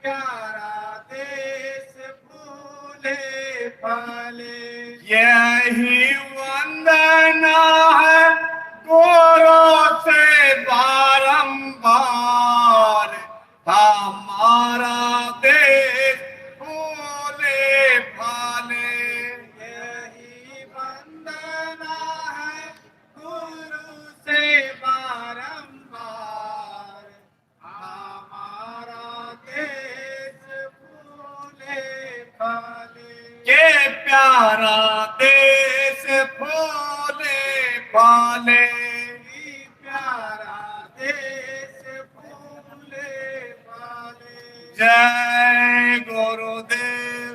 प्यारा देश फूले फले। यही वंदना है गोरों से बारंबार, हमारा देश फूले फले। यही वंदना है गुरु से बारंबार, हमारा देश फूले फले। ये प्यारा देश फूले फले। प्यारा देश फूले फले। जय गुरुदेव।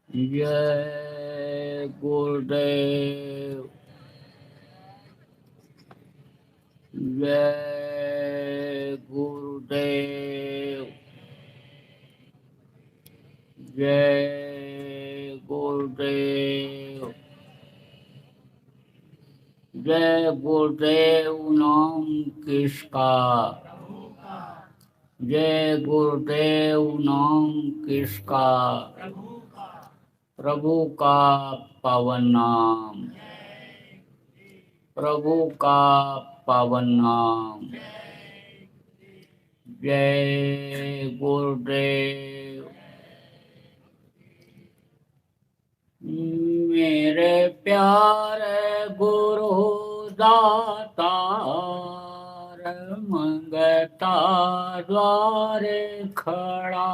जय गुरुदेव। जय गुरुदेव। जय गुरुदेव। जय गुरुदेव नाम किसका, जय गुरुदेव नाम किसका, प्रभु का पावन नाम, प्रभु का पावन नाम। जय गुरुदेव। मेरे प्यारे गुरु दातार, मंगता द्वारे खड़ा।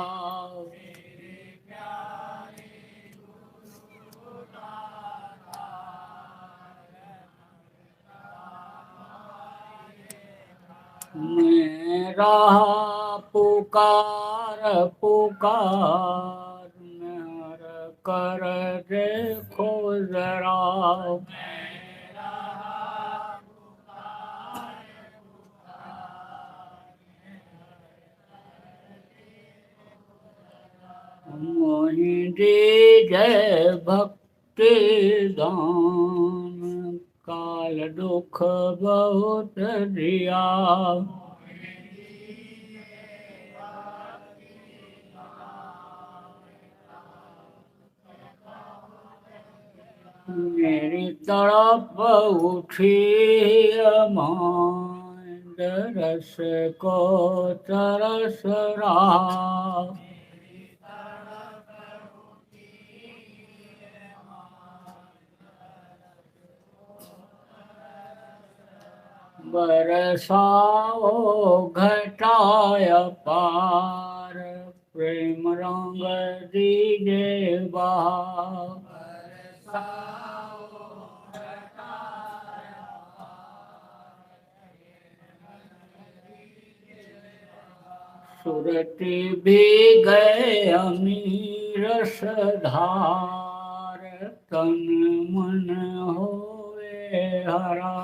मेरा पुकार पुकार, मेरा कर देखो जरा। मोहि दीजय भक्ति दान, काल दुख बहुत दिया। मेरी तड़प उठी अमान, दरस को तरस रहा। बरसाओ घटाय पार, प्रेम रंग दीजे बहार। सुरति भी गए अमीर सधार, तन मन होए हरा।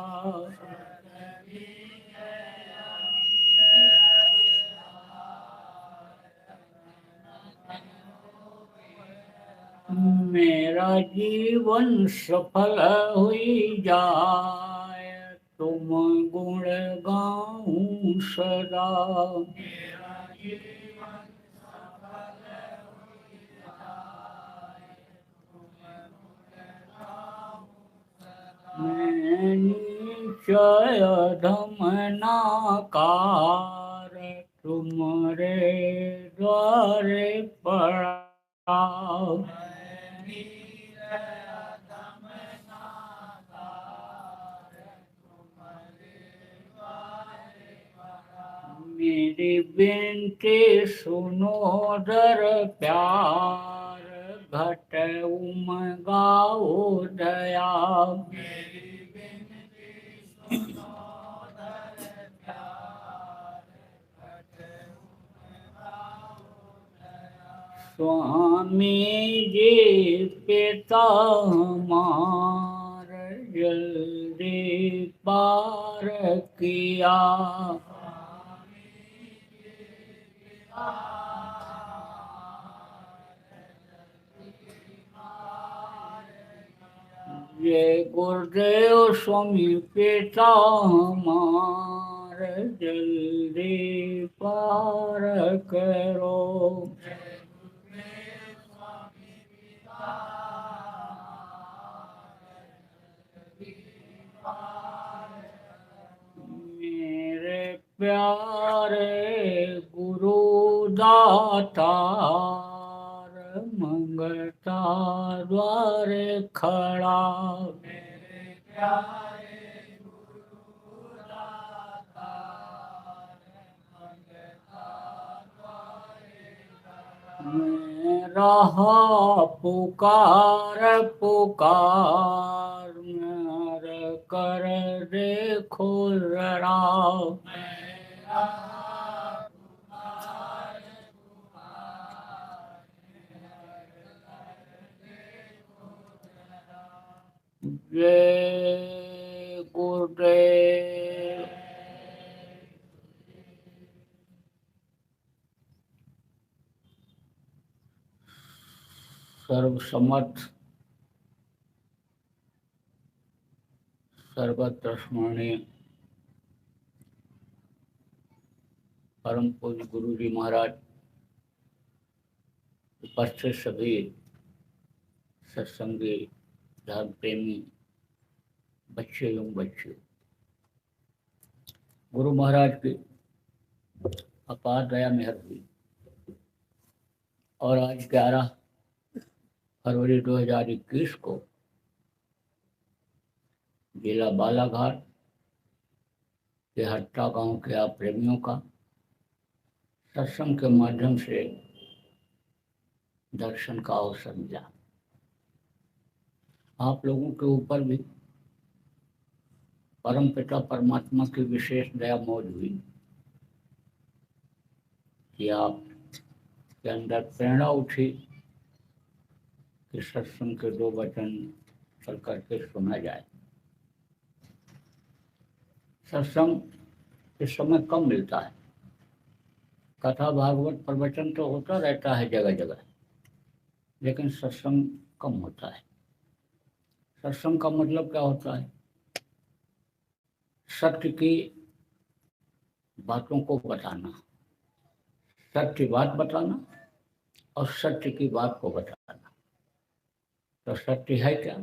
मेरा जीवन सफल हुई जाए, तुम गुण गाऊं सदा। मैं निश्चय धम नाकार, तुम्हारे द्वारे पड़ा। मेरी बिनती सुनो दर प्यार, घट उमगाओ दया। स्वामी जी पिता हमार, जल्दी पार किया। जय गुरुदेव स्वामी पिता हमार, जल्दी पार करो। मेरे प्यारे गुरु दातार, मंगता द्वारे खड़ा। मैं रहा पुकार पुकार, मेर कर देखो जरा। जय गुरुदेव। सर्वसमर्थ सर्वत्र स्मरणीय परम पूज्य गुरु जी महाराज, उपस्थित सभी सत्संगी धर्म प्रेमी बच्चे एवं बच्चे, गुरु महाराज की अपार दया मेहर हुई और आज 11 फरवरी 2021 को जिला बालाघाट के हट्टा गांव के आप प्रेमियों का सत्संग के माध्यम से दर्शन का अवसर मिला। आप लोगों के ऊपर भी परम पिता परमात्मा की विशेष दया मौज हुई कि आप के अंदर प्रेरणा उठी कि सत्संग के 2 वचन चल करके सुना जाए। सत्संग इस समय कम मिलता है, कथा भागवत प्रवचन तो होता रहता है जगह जगह, लेकिन सत्संग कम होता है। सत्संग का मतलब क्या होता है? सत्य की बातों को बताना, सत्य बात बताना और सत्य की बात को बताना। तो सत्य है क्या?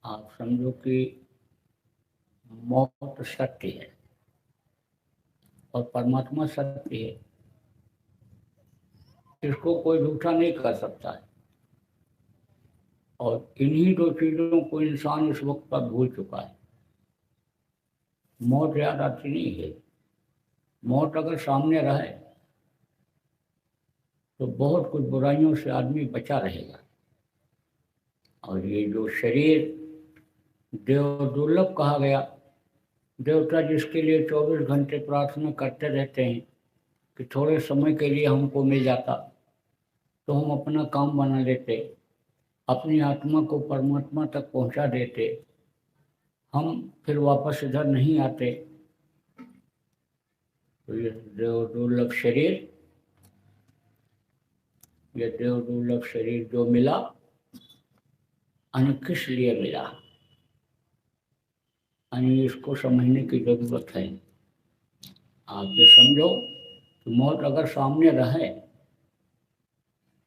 आप समझो कि मौत सत्य है और परमात्मा सत्य है, इसको कोई झूठा नहीं कर सकता है। और इन्हीं 2 चीजों को इंसान इस वक्त पर भूल चुका है। मौत याद आती नहीं है। मौत अगर सामने रहे तो बहुत कुछ बुराइयों से आदमी बचा रहेगा। और ये जो शरीर देव दुर्लभ कहा गया, देवता जिसके लिए 24 घंटे प्रार्थना करते रहते हैं कि थोड़े समय के लिए हमको मिल जाता तो हम अपना काम बना लेते, अपनी आत्मा को परमात्मा तक पहुंचा देते, हम फिर वापस इधर नहीं आते। तो ये देव दुर्लभ शरीर ये देव दुर्लभ शरीर जो मिला, और किस लिए मिला, और इसको समझने की जरूरत है। आप ये समझो कि मौत अगर सामने रहे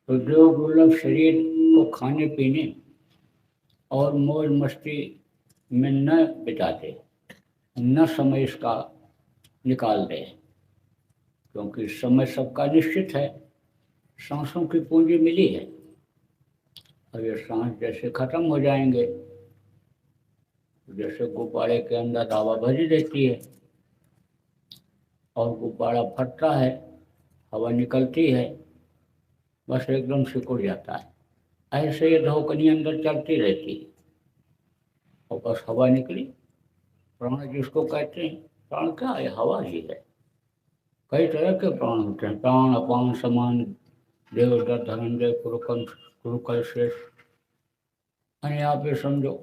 तो देव दुर्लभ शरीर को खाने पीने और मौज मस्ती में न बिताते, न समय इसका निकाल दे, क्योंकि समय सबका निश्चित है। सांसों की पूंजी मिली है, और ये सांस जैसे खत्म हो जाएंगे, जैसे गुब्बारे के अंदर हवा भरी रहती है और गुब्बारा फटता है, हवा निकलती है, बस एकदम सिकुड़ जाता है। ऐसे ये धोकनी अंदर चलती रहती है और बस हवा निकली। प्राण जिसको कहते हैं, प्राण क्या है? हवा ही है। कई तरह के प्राण होते हैं, प्राण अपान समान, देवदत्त धनंजय कुरुकल श्रेष्ठ। यानी आप ये समझो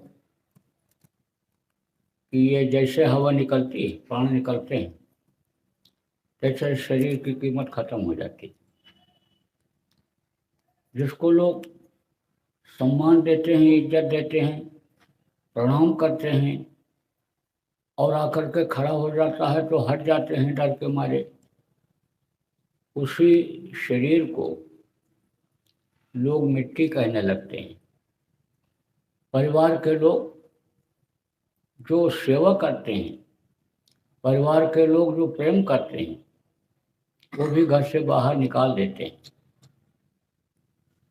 कि ये जैसे हवा निकलती है, प्राण निकलते हैं, तैसे शरीर की कीमत खत्म हो जाती है। जिसको लोग सम्मान देते हैं, इज्जत देते हैं, प्रणाम करते हैं, और आकर के खड़ा हो जाता है तो हट जाते हैं डर के मारे, उसी शरीर को लोग मिट्टी कहने लगते हैं। परिवार के लोग जो सेवा करते हैं, परिवार के लोग जो प्रेम करते हैं, वो भी घर से बाहर निकाल देते हैं।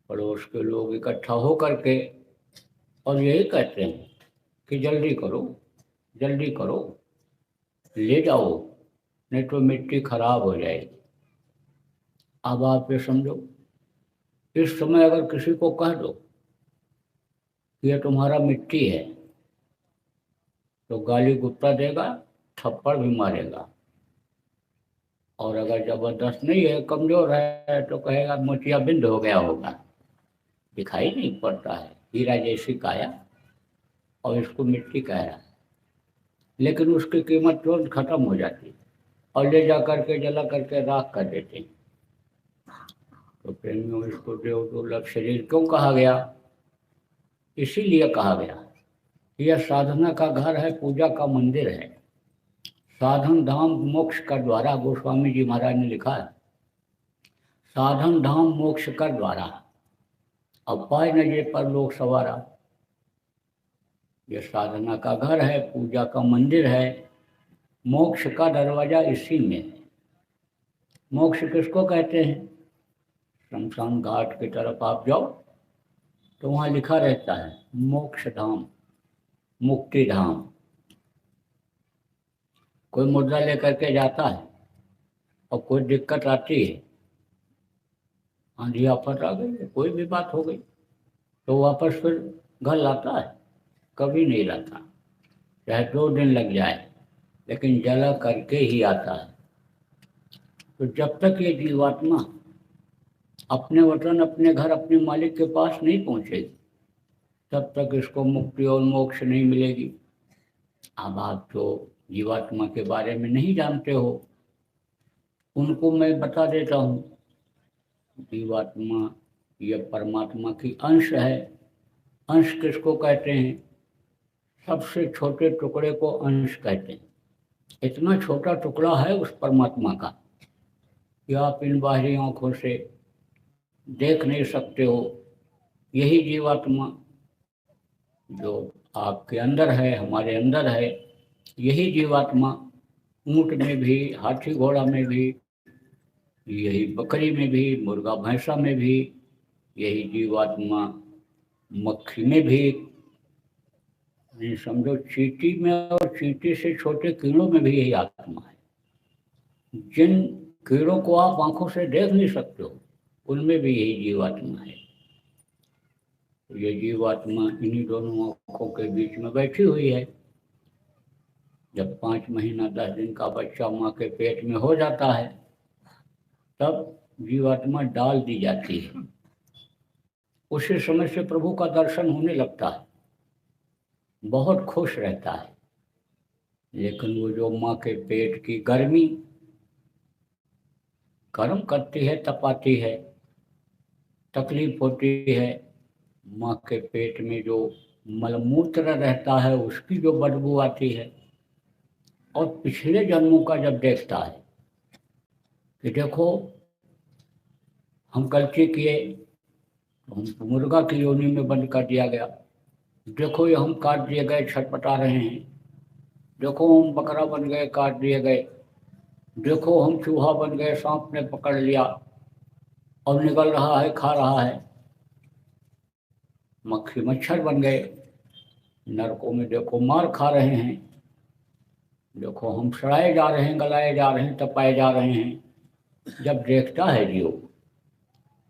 पड़ोस के लोग इकट्ठा हो करके और यही कहते हैं कि जल्दी करो, जल्दी करो, ले जाओ, नहीं तो मिट्टी खराब हो जाएगी। अब आप ये समझो, इस समय अगर किसी को कह दो कि ये तुम्हारा मिट्टी है, तो गाली गुप्ता देगा, थप्पड़ भी मारेगा। और अगर जबरदस्त नहीं है, कमजोर है, तो कहेगा मोतिया बिंद हो गया होगा, दिखाई नहीं पड़ता है, हीरा जैसी काया, और इसको मिट्टी कह रहा है। लेकिन उसकी कीमत तुरंत खत्म हो जाती और ले जा करके जला करके राख कर देते। तो प्रेमियों, इसको देव दुर्लभ शरीर क्यों कहा गया? इसीलिए कहा गया, यह साधना का घर है, पूजा का मंदिर है, साधन धाम मोक्ष का द्वारा। गोस्वामी जी महाराज ने लिखा है, साधन धाम मोक्ष का द्वारा, अब पाए न ये पर लोक सवारा। यह साधना का घर है, पूजा का मंदिर है, मोक्ष का दरवाजा इसी में है। मोक्ष किसको कहते हैं? शमशान घाट की तरफ आप जाओ तो वहाँ लिखा रहता है मोक्ष धाम, मुक्ति धाम। कोई मुद्रा लेकर के जाता है और कोई दिक्कत आती है, आंधी आफत आ गई, कोई भी बात हो गई, तो वापस फिर घर लाता है? कभी नहीं लाता, चाहे 2 दिन लग जाए, लेकिन जला करके ही आता है। तो जब तक ये जीवात्मा अपने वतन, अपने घर, अपने मालिक के पास नहीं पहुंचेगी, तब तक इसको मुक्ति और मोक्ष नहीं मिलेगी। अब आप जो जीवात्मा के बारे में नहीं जानते हो, उनको मैं बता देता हूँ। जीवात्मा यह परमात्मा की अंश है। अंश किसको कहते हैं? सबसे छोटे टुकड़े को अंश कहते हैं। इतना छोटा टुकड़ा है उस परमात्मा का कि आप इन बाहरी आंखों से देख नहीं सकते हो। यही जीवात्मा जो आपके अंदर है, हमारे अंदर है, यही जीवात्मा ऊंट में भी, हाथी घोड़ा में भी, यही बकरी में भी, मुर्गा भैंसा में भी, यही जीवात्मा मक्खी में भी, नहीं समझो चींटी में, और चींटी से छोटे कीड़ों में भी यही आत्मा है। जिन कीड़ों को आप आंखों से देख नहीं सकते हो, उनमें भी यही जीवात्मा है। तो ये जीवात्मा इन्हीं दोनों आंखों के बीच में बैठी हुई है। जब 5 महीना 10 दिन का बच्चा माँ के पेट में हो जाता है, तब जीवात्मा डाल दी जाती है। उसी समय से प्रभु का दर्शन होने लगता है, बहुत खुश रहता है। लेकिन वो जो माँ के पेट की गर्मी गर्म करती है, तपाती है, तकलीफ होती है, माँ के पेट में जो मलमूत्र रहता है उसकी जो बदबू आती है, और पिछले जन्मों का जब देखता है कि देखो हम गलती किए, हमको मुर्गा की योनि में बंद कर दिया गया, देखो ये हम काट दिए गए छटपटा रहे हैं, देखो हम बकरा बन गए काट दिए गए, देखो हम चूहा बन गए सांप ने पकड़ लिया और निकल रहा है खा रहा है, मक्खी मच्छर बन गए, नरकों में देखो मार खा रहे हैं, देखो हम सड़ाए जा रहे हैं, गलाए जा रहे हैं, तपाए जा रहे हैं। जब देखता है जीव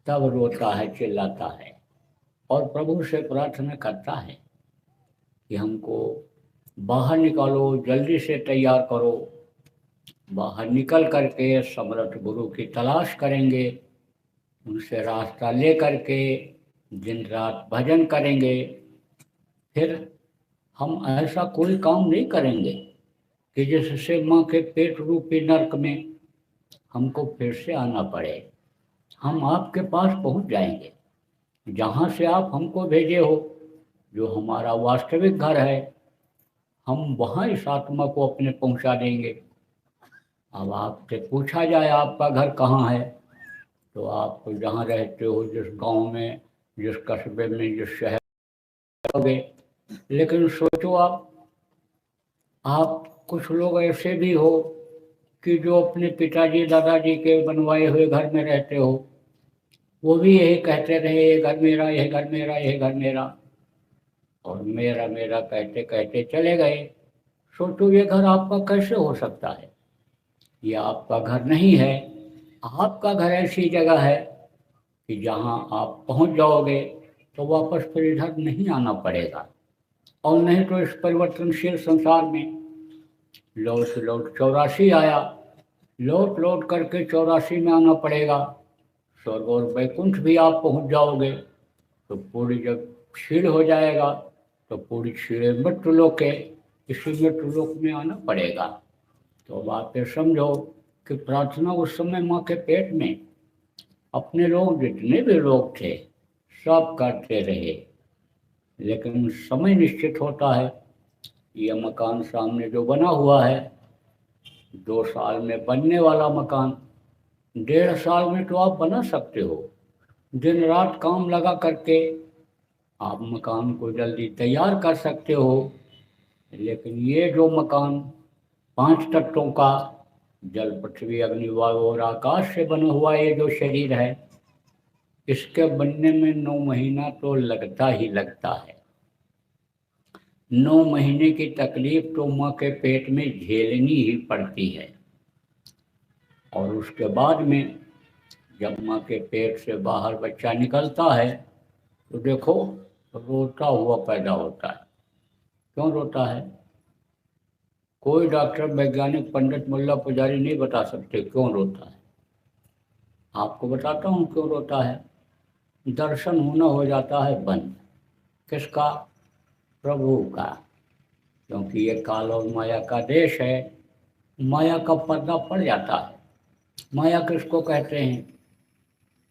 तब रोता है, चिल्लाता है और प्रभु से प्रार्थना करता है कि हमको बाहर निकालो, जल्दी से तैयार करो। बाहर निकल करके समर्थ गुरु की तलाश करेंगे, उनसे रास्ता ले करके दिन रात भजन करेंगे। फिर हम ऐसा कोई काम नहीं करेंगे कि जिससे माँ के पेट रूपी नरक में हमको फिर से आना पड़े। हम आपके पास पहुँच जाएंगे, जहाँ से आप हमको भेजे हो, जो हमारा वास्तविक घर है, हम वहाँ इस आत्मा को अपने पहुँचा देंगे। अब आपसे पूछा जाए आपका घर कहाँ है, तो आप जहाँ रहते हो, जिस गांव में, जिस कस्बे में, जिस शहर होगे। लेकिन सोचो आप कुछ लोग ऐसे भी हो कि जो अपने पिताजी दादाजी के बनवाए हुए घर में रहते हो, वो भी यही कहते रहे, ये घर मेरा, ये घर मेरा, ये घर मेरा, और मेरा मेरा कहते कहते चले गए। सोचो ये घर आपका कैसे हो सकता है? ये आपका घर नहीं है। आपका घर ऐसी जगह है कि जहाँ आप पहुँच जाओगे तो वापस फिर इधर नहीं आना पड़ेगा, और नहीं तो इस परिवर्तनशील संसार में लौट लौट 84 आया, लौट लौट करके 84 में आना पड़ेगा। स्वर्ग और वैकुंठ भी आप पहुँच जाओगे तो पूरी जब क्षीण हो जाएगा तो पूरी क्षीणे मृत्युलोक है, इसी मृत्युलोक में आना पड़ेगा। तो अब आप ये समझो कि प्रार्थना उस समय माँ के पेट में अपने लोग जितने भी लोग थे सब करते रहे, लेकिन समय निश्चित होता है। ये मकान सामने जो बना हुआ है, 2 साल में बनने वाला मकान 1.5 साल में तो आप बना सकते हो। दिन रात काम लगा करके आप मकान को जल्दी तैयार कर सकते हो। लेकिन ये जो मकान 5 तत्वों का, जल पृथ्वी अग्नि वायु और आकाश से बना हुआ ये जो शरीर है, इसके बनने में 9 महीना तो लगता ही लगता है। 9 महीने की तकलीफ तो माँ के पेट में झेलनी ही पड़ती है। और उसके बाद में जब माँ के पेट से बाहर बच्चा निकलता है तो देखो रोता हुआ पैदा होता है। क्यों रोता है? कोई डॉक्टर, वैज्ञानिक, पंडित, मुल्ला, पुजारी नहीं बता सकते क्यों रोता है। आपको बताता हूँ क्यों रोता है। दर्शन होना हो जाता है बंद। किसका? प्रभु का। क्योंकि ये काल और माया का देश है, माया का पर्दा पड़ जाता है। माया किसको कहते हैं?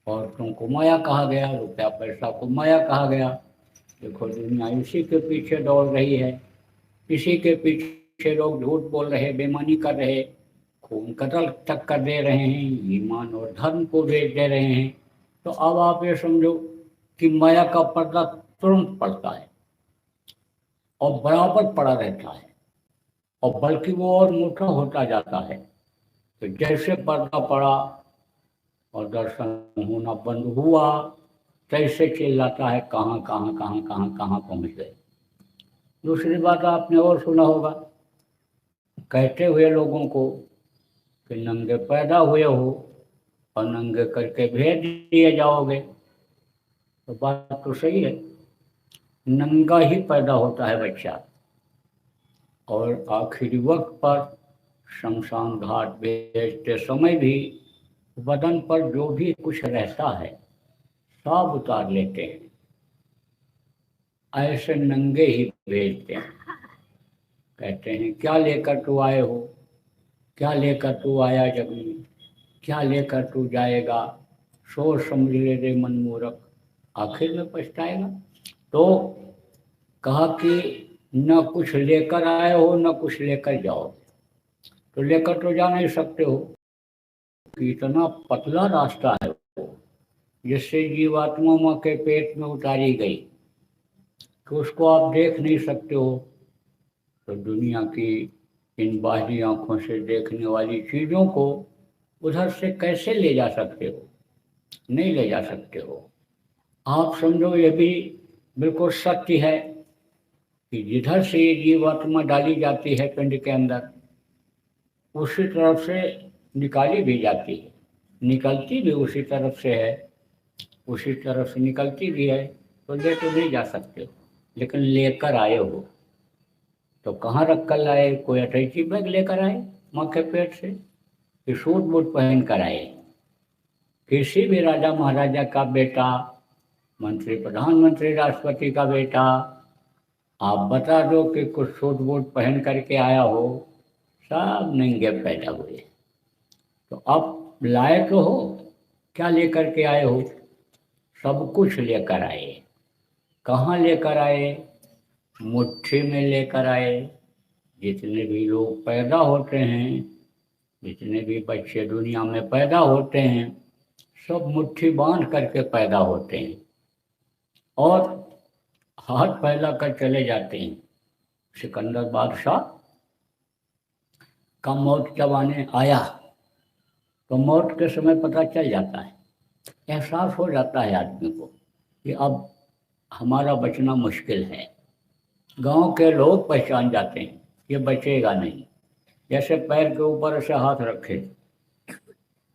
औरतों को माया कहा गया, रुपया पैसा को माया कहा गया। देखो दुनिया इसी के पीछे दौड़ रही है, इसी के पीछे लोग झूठ बोल रहे, बेईमानी कर रहे, खून कत्ल तक कर दे रहे हैं, ईमान और धर्म को बेच दे रहे हैं। तो अब आप ये समझो कि माया का पर्दा तुरंत पड़ता है और बराबर पड़ा रहता है, और बल्कि वो और मोटा होता जाता है। तो जैसे पर्दा पड़ा और दर्शन होना बंद हुआ, कैसे चिल्लाता है, कहाँ कहाँ कहाँ कहाँ कहाँ पहुँच गए। दूसरी बात आपने और सुना होगा, कहते हुए लोगों को कि नंगे पैदा हुए हो और नंगे करके भेज दिए जाओगे। तो बात तो सही है, नंगा ही पैदा होता है बच्चा, और आखिरी वक्त पर शमशान घाट भेजते समय भी बदन पर जो भी कुछ रहता है सब उतार लेते हैं, ऐसे नंगे ही भेजते हैं। कहते हैं क्या लेकर तू आए हो, क्या लेकर तू आया जग में, क्या लेकर तू जाएगा, सोच समझ ले रे मन मूर्ख, आखिर में पछताएगा। तो कहा कि न कुछ लेकर आए हो न कुछ लेकर जाओ। तो लेकर तो जा नहीं सकते हो कि इतना पतला रास्ता है वो, जिससे जीवात्मा माँ के पेट में उतारी गई, तो उसको आप देख नहीं सकते हो। तो दुनिया की इन बाहरी आंखों से देखने वाली चीज़ों को उधर से कैसे ले जा सकते हो? नहीं ले जा सकते हो। आप समझो ये भी बिल्कुल सत्य है कि जिधर से ये जीवात्मा डाली जाती है पिंड के अंदर, उसी तरफ से निकाली भी जाती है, निकलती भी उसी तरफ से है, उसी तरफ से निकलती भी है। तो ले तो नहीं जा सकते हो, लेकिन लेकर आए हो। तो कहाँ रख कर लाए? कोई अटैची बैग लेकर आए माँ के पेट से, कि सूट बूट पहन कर आए? किसी भी राजा महाराजा का बेटा, मंत्री प्रधानमंत्री राष्ट्रपति का बेटा, आप बता दो कि कुछ सूट बूट पहन करके आया हो, सब नंगे पैदा हुए। तो अब लाए तो हो, क्या लेकर के आए हो? सब कुछ लेकर आए। कहाँ लेकर आए? मुट्ठी में लेकर आए। जितने भी लोग पैदा होते हैं, जितने भी बच्चे दुनिया में पैदा होते हैं, सब मुट्ठी बांध करके पैदा होते हैं और हाथ फैला कर चले जाते हैं। सिकंदर बादशाह का मौत जब आने आया तो मौत के समय पता चल जाता है, एहसास हो जाता है आदमी को कि अब हमारा बचना मुश्किल है। गांव के लोग पहचान जाते हैं ये बचेगा नहीं। जैसे पैर के ऊपर ऐसे हाथ रखे,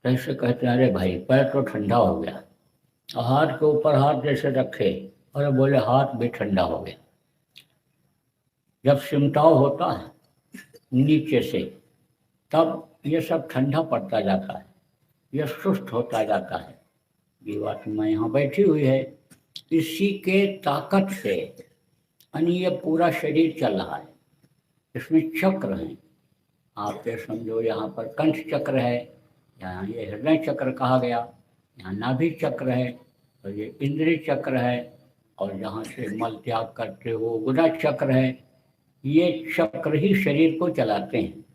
ऐसे कहते हैं अरे भाई पैर तो ठंडा हो गया। और हाथ के ऊपर हाथ जैसे रखे और बोले हाथ भी ठंडा हो गया। जब सिमटाव होता है नीचे से, तब ये सब ठंडा पड़ता जाता है, यह सुस्त होता जाता है। जीवात्मा यहाँ बैठी हुई है, इसी के ताकत से यानी ये पूरा शरीर चल रहा है। इसमें चक्र हैं, आप ये समझो यहाँ पर कंठ चक्र है, यहाँ ये हृदय चक्र कहा गया, यहाँ नाभि चक्र है, और ये इंद्रिय चक्र है, और जहाँ से मल त्याग करते हो गुदा चक्र है। ये चक्र ही शरीर को चलाते हैं।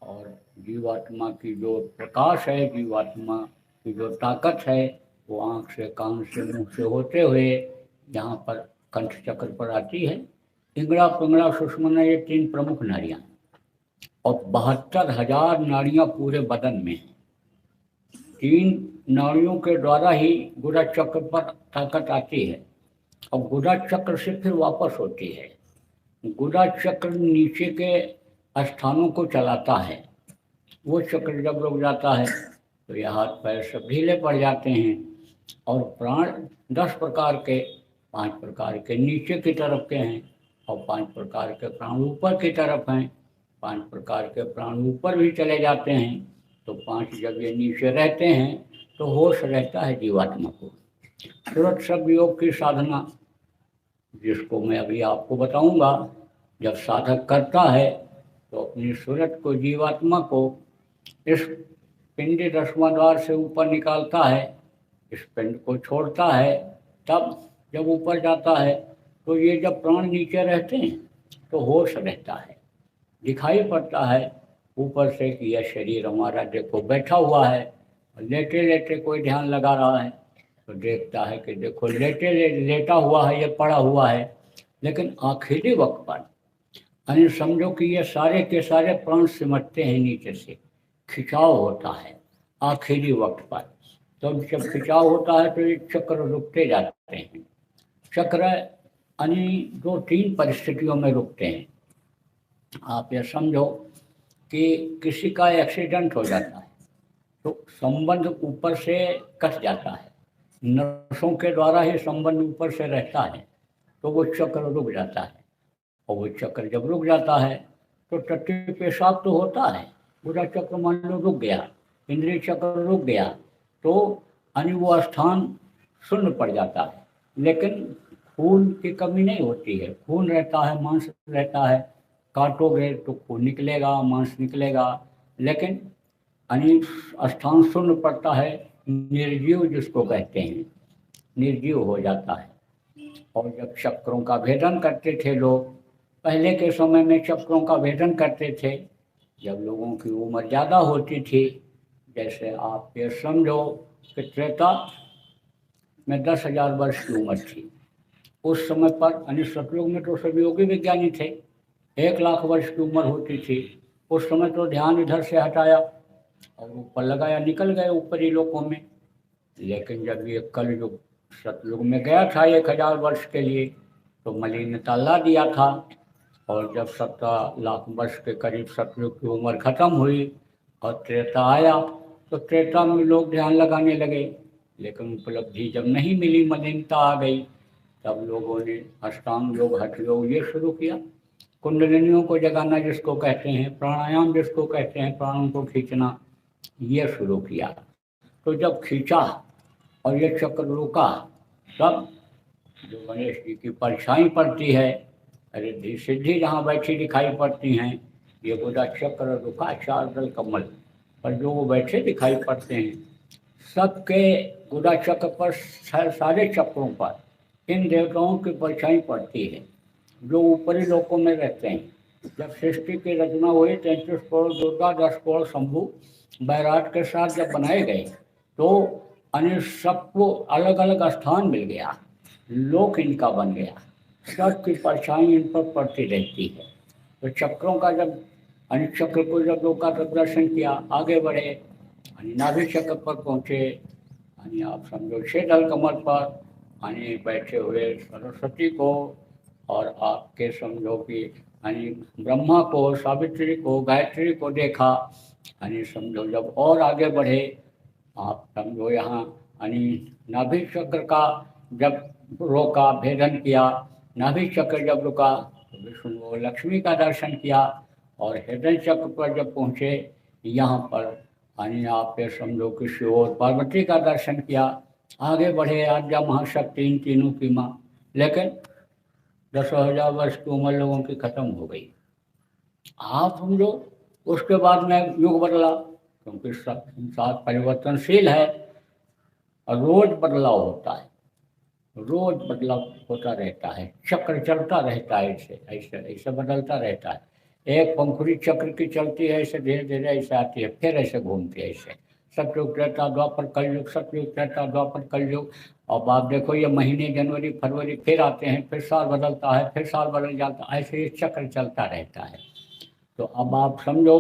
और जीवात्मा की जो प्रकाश है, जीवात्मा की जो ताकत है, वो आँख से, कान से, मुंह से होते हुए यहाँ पर कंठ चक्र पर आती है। इंगड़ा पिंगड़ा सुषुम्ना, ये 3 प्रमुख नाड़ियाँ, और 72,000 नाड़ियाँ पूरे बदन में हैं। 3 नाड़ियों के द्वारा ही गुदा चक्र पर ताकत आती है, और गुदा चक्र से फिर वापस होती है। गुदा चक्र नीचे के स्थानों को चलाता है। वो चक्र जब रुक जाता है तो ये हाथ पैर सब ढीले पड़ जाते हैं, और प्राण 10 प्रकार के, 5 प्रकार के नीचे की तरफ के हैं, और 5 प्रकार के प्राण ऊपर की तरफ हैं। 5 प्रकार के प्राण ऊपर भी चले जाते हैं। तो 5 जब ये नीचे रहते हैं तो होश रहता है जीवात्मा को। सूरत शब्द योग की साधना, जिसको मैं अभी आपको बताऊंगा, जब साधक करता है तो अपनी सूरत को, जीवात्मा को इस पिंडी 10वां द्वार से ऊपर निकालता है, इस पिंड को छोड़ता है। तब जब ऊपर जाता है तो ये जब प्राण नीचे रहते हैं तो होश रहता है, दिखाई पड़ता है ऊपर से कि यह शरीर हमारा देखो बैठा हुआ है। लेटे लेटे कोई ध्यान लगा रहा है तो देखता है कि देखो लेटा हुआ है, ये पड़ा हुआ है। लेकिन आखिरी वक्त पर यानी समझो कि ये सारे के सारे प्राण सिमटते हैं नीचे से, खिंचाव होता है आखिरी वक्त पर। तो जब खिंचाव होता है तो ये चक्र रुकते जाते हैं। चक्र यानी 2-3 परिस्थितियों में रुकते हैं। आप ये समझो कि किसी का एक्सीडेंट हो जाता है तो संबंध ऊपर से कट जाता है, नसों के द्वारा ही संबंध ऊपर से रहता है, तो वो चक्र रुक जाता है। और वो चक्र जब रुक जाता है तो टट्टी पेशाब तो होता है, पूरा चक्र मान लो रुक गया, इंद्रिय चक्र रुक गया, तो यानी वो स्थान शून्य पड़ जाता है। लेकिन खून की कमी नहीं होती है, खून रहता है, मांस रहता है। काटोगे तो खून निकलेगा, मांस निकलेगा, लेकिन यानी स्थान शून्य पड़ता है, निर्जीव जिसको कहते हैं। निर्जीव हो जाता है। और जब चक्रों का भेदन करते थे लोग, पहले के समय में चक्रों का भेदन करते थे जब लोगों की उम्र ज़्यादा होती थी। जैसे आप ये समझो कि त्रेता में 10,000 वर्ष की उम्र थी उस समय पर, यानी सतयुग में तो सभी योगी विज्ञानी थे, 1,00,000 वर्ष की उम्र होती थी। उस समय तो ध्यान इधर से हटाया और ऊपर लगाया, निकल गए ऊपरी लोकों में। लेकिन जब ये कलयुग सतयुग में गया था 1,000 वर्ष के लिए, तो मलिनता ला दिया था। और जब 17,00,000 वर्ष के करीब सतयुग की उम्र खत्म हुई और त्रेता आया, तो त्रेता में लोग ध्यान लगाने लगे, लेकिन उपलब्धि जब नहीं मिली, मलिनता आ गई, तब लोगों ने अष्टांग योग, हठ योग ये शुरू किया। कुंडलिनियों को जगाना जिसको कहते हैं, प्राणायाम जिसको कहते हैं, प्राणों को खींचना, ये शुरू किया। तो जब खींचा और ये चक्र रुका, तब जो गणेश जी की परछाई पड़ती है, रिद्धि सिद्धि जहाँ बैठी दिखाई पड़ती हैं, ये गुदा चक्र रुका, 4 दल कमल पर जो वो बैठे दिखाई पड़ते हैं, सबके गुदा चक्र पर, सारे चक्रों पर इन देवताओं की परछाई पड़ती है जो ऊपरी लोकों में रहते हैं। जब सृष्टि की रचना हुई, 33 करोड़ दुर्गा, 10 करोड़ शंभु बैराट के साथ जब बनाए गए, तो अन्य सबको अलग अलग स्थान मिल गया, लोक इनका बन गया, सबकी परछाई इन पर पड़ती रहती है। तो चक्रों का जब अन्य चक्र को जब लोग का दर्शन किया, आगे बढ़े, नाभि चक्र पर पहुँचे, यानी आप समझो 6 दल कमल पर यानी बैठे हुए सरस्वती को, और आपके समझो कि यानी ब्रह्मा को, सावित्री को, गायत्री को देखा। यानी समझो जब और आगे बढ़े, आप समझो यहाँ यानी नाभि चक्र का जब रोका, भेदन किया, नाभि चक्र जब रुका तो विष्णु और लक्ष्मी का दर्शन किया, और हृदय चक्र पर जब पहुँचे, यहाँ पर यानी आप ये समझो कि शिव और पार्वती का दर्शन किया। आगे बढ़े, आद्या महाशक्ति इन तीनों की माँ, लेकिन 10,000 वर्ष की उम्र लोगों की खत्म हो गई। आप समझो उसके बाद में युग बदला, क्योंकि संसार परिवर्तनशील है और रोज बदलाव होता है, रोज बदलाव होता रहता है, चक्र चलता रहता है, ऐसे ऐसे ऐसे बदलता रहता है। एक पंखुड़ी चक्र की चलती है, ऐसे धीरे धीरे ऐसे आती है, फिर ऐसे घूमती है, ऐसे सतयुग त्रेता द्वापर कलयुग, सतयुग त्रेता द्वापर कलयुग। अब आप देखो ये महीने जनवरी फरवरी फिर आते हैं, फिर साल बदलता है, फिर साल बदल जाता है, ऐसे ये चक्र चलता रहता है। तो अब आप समझो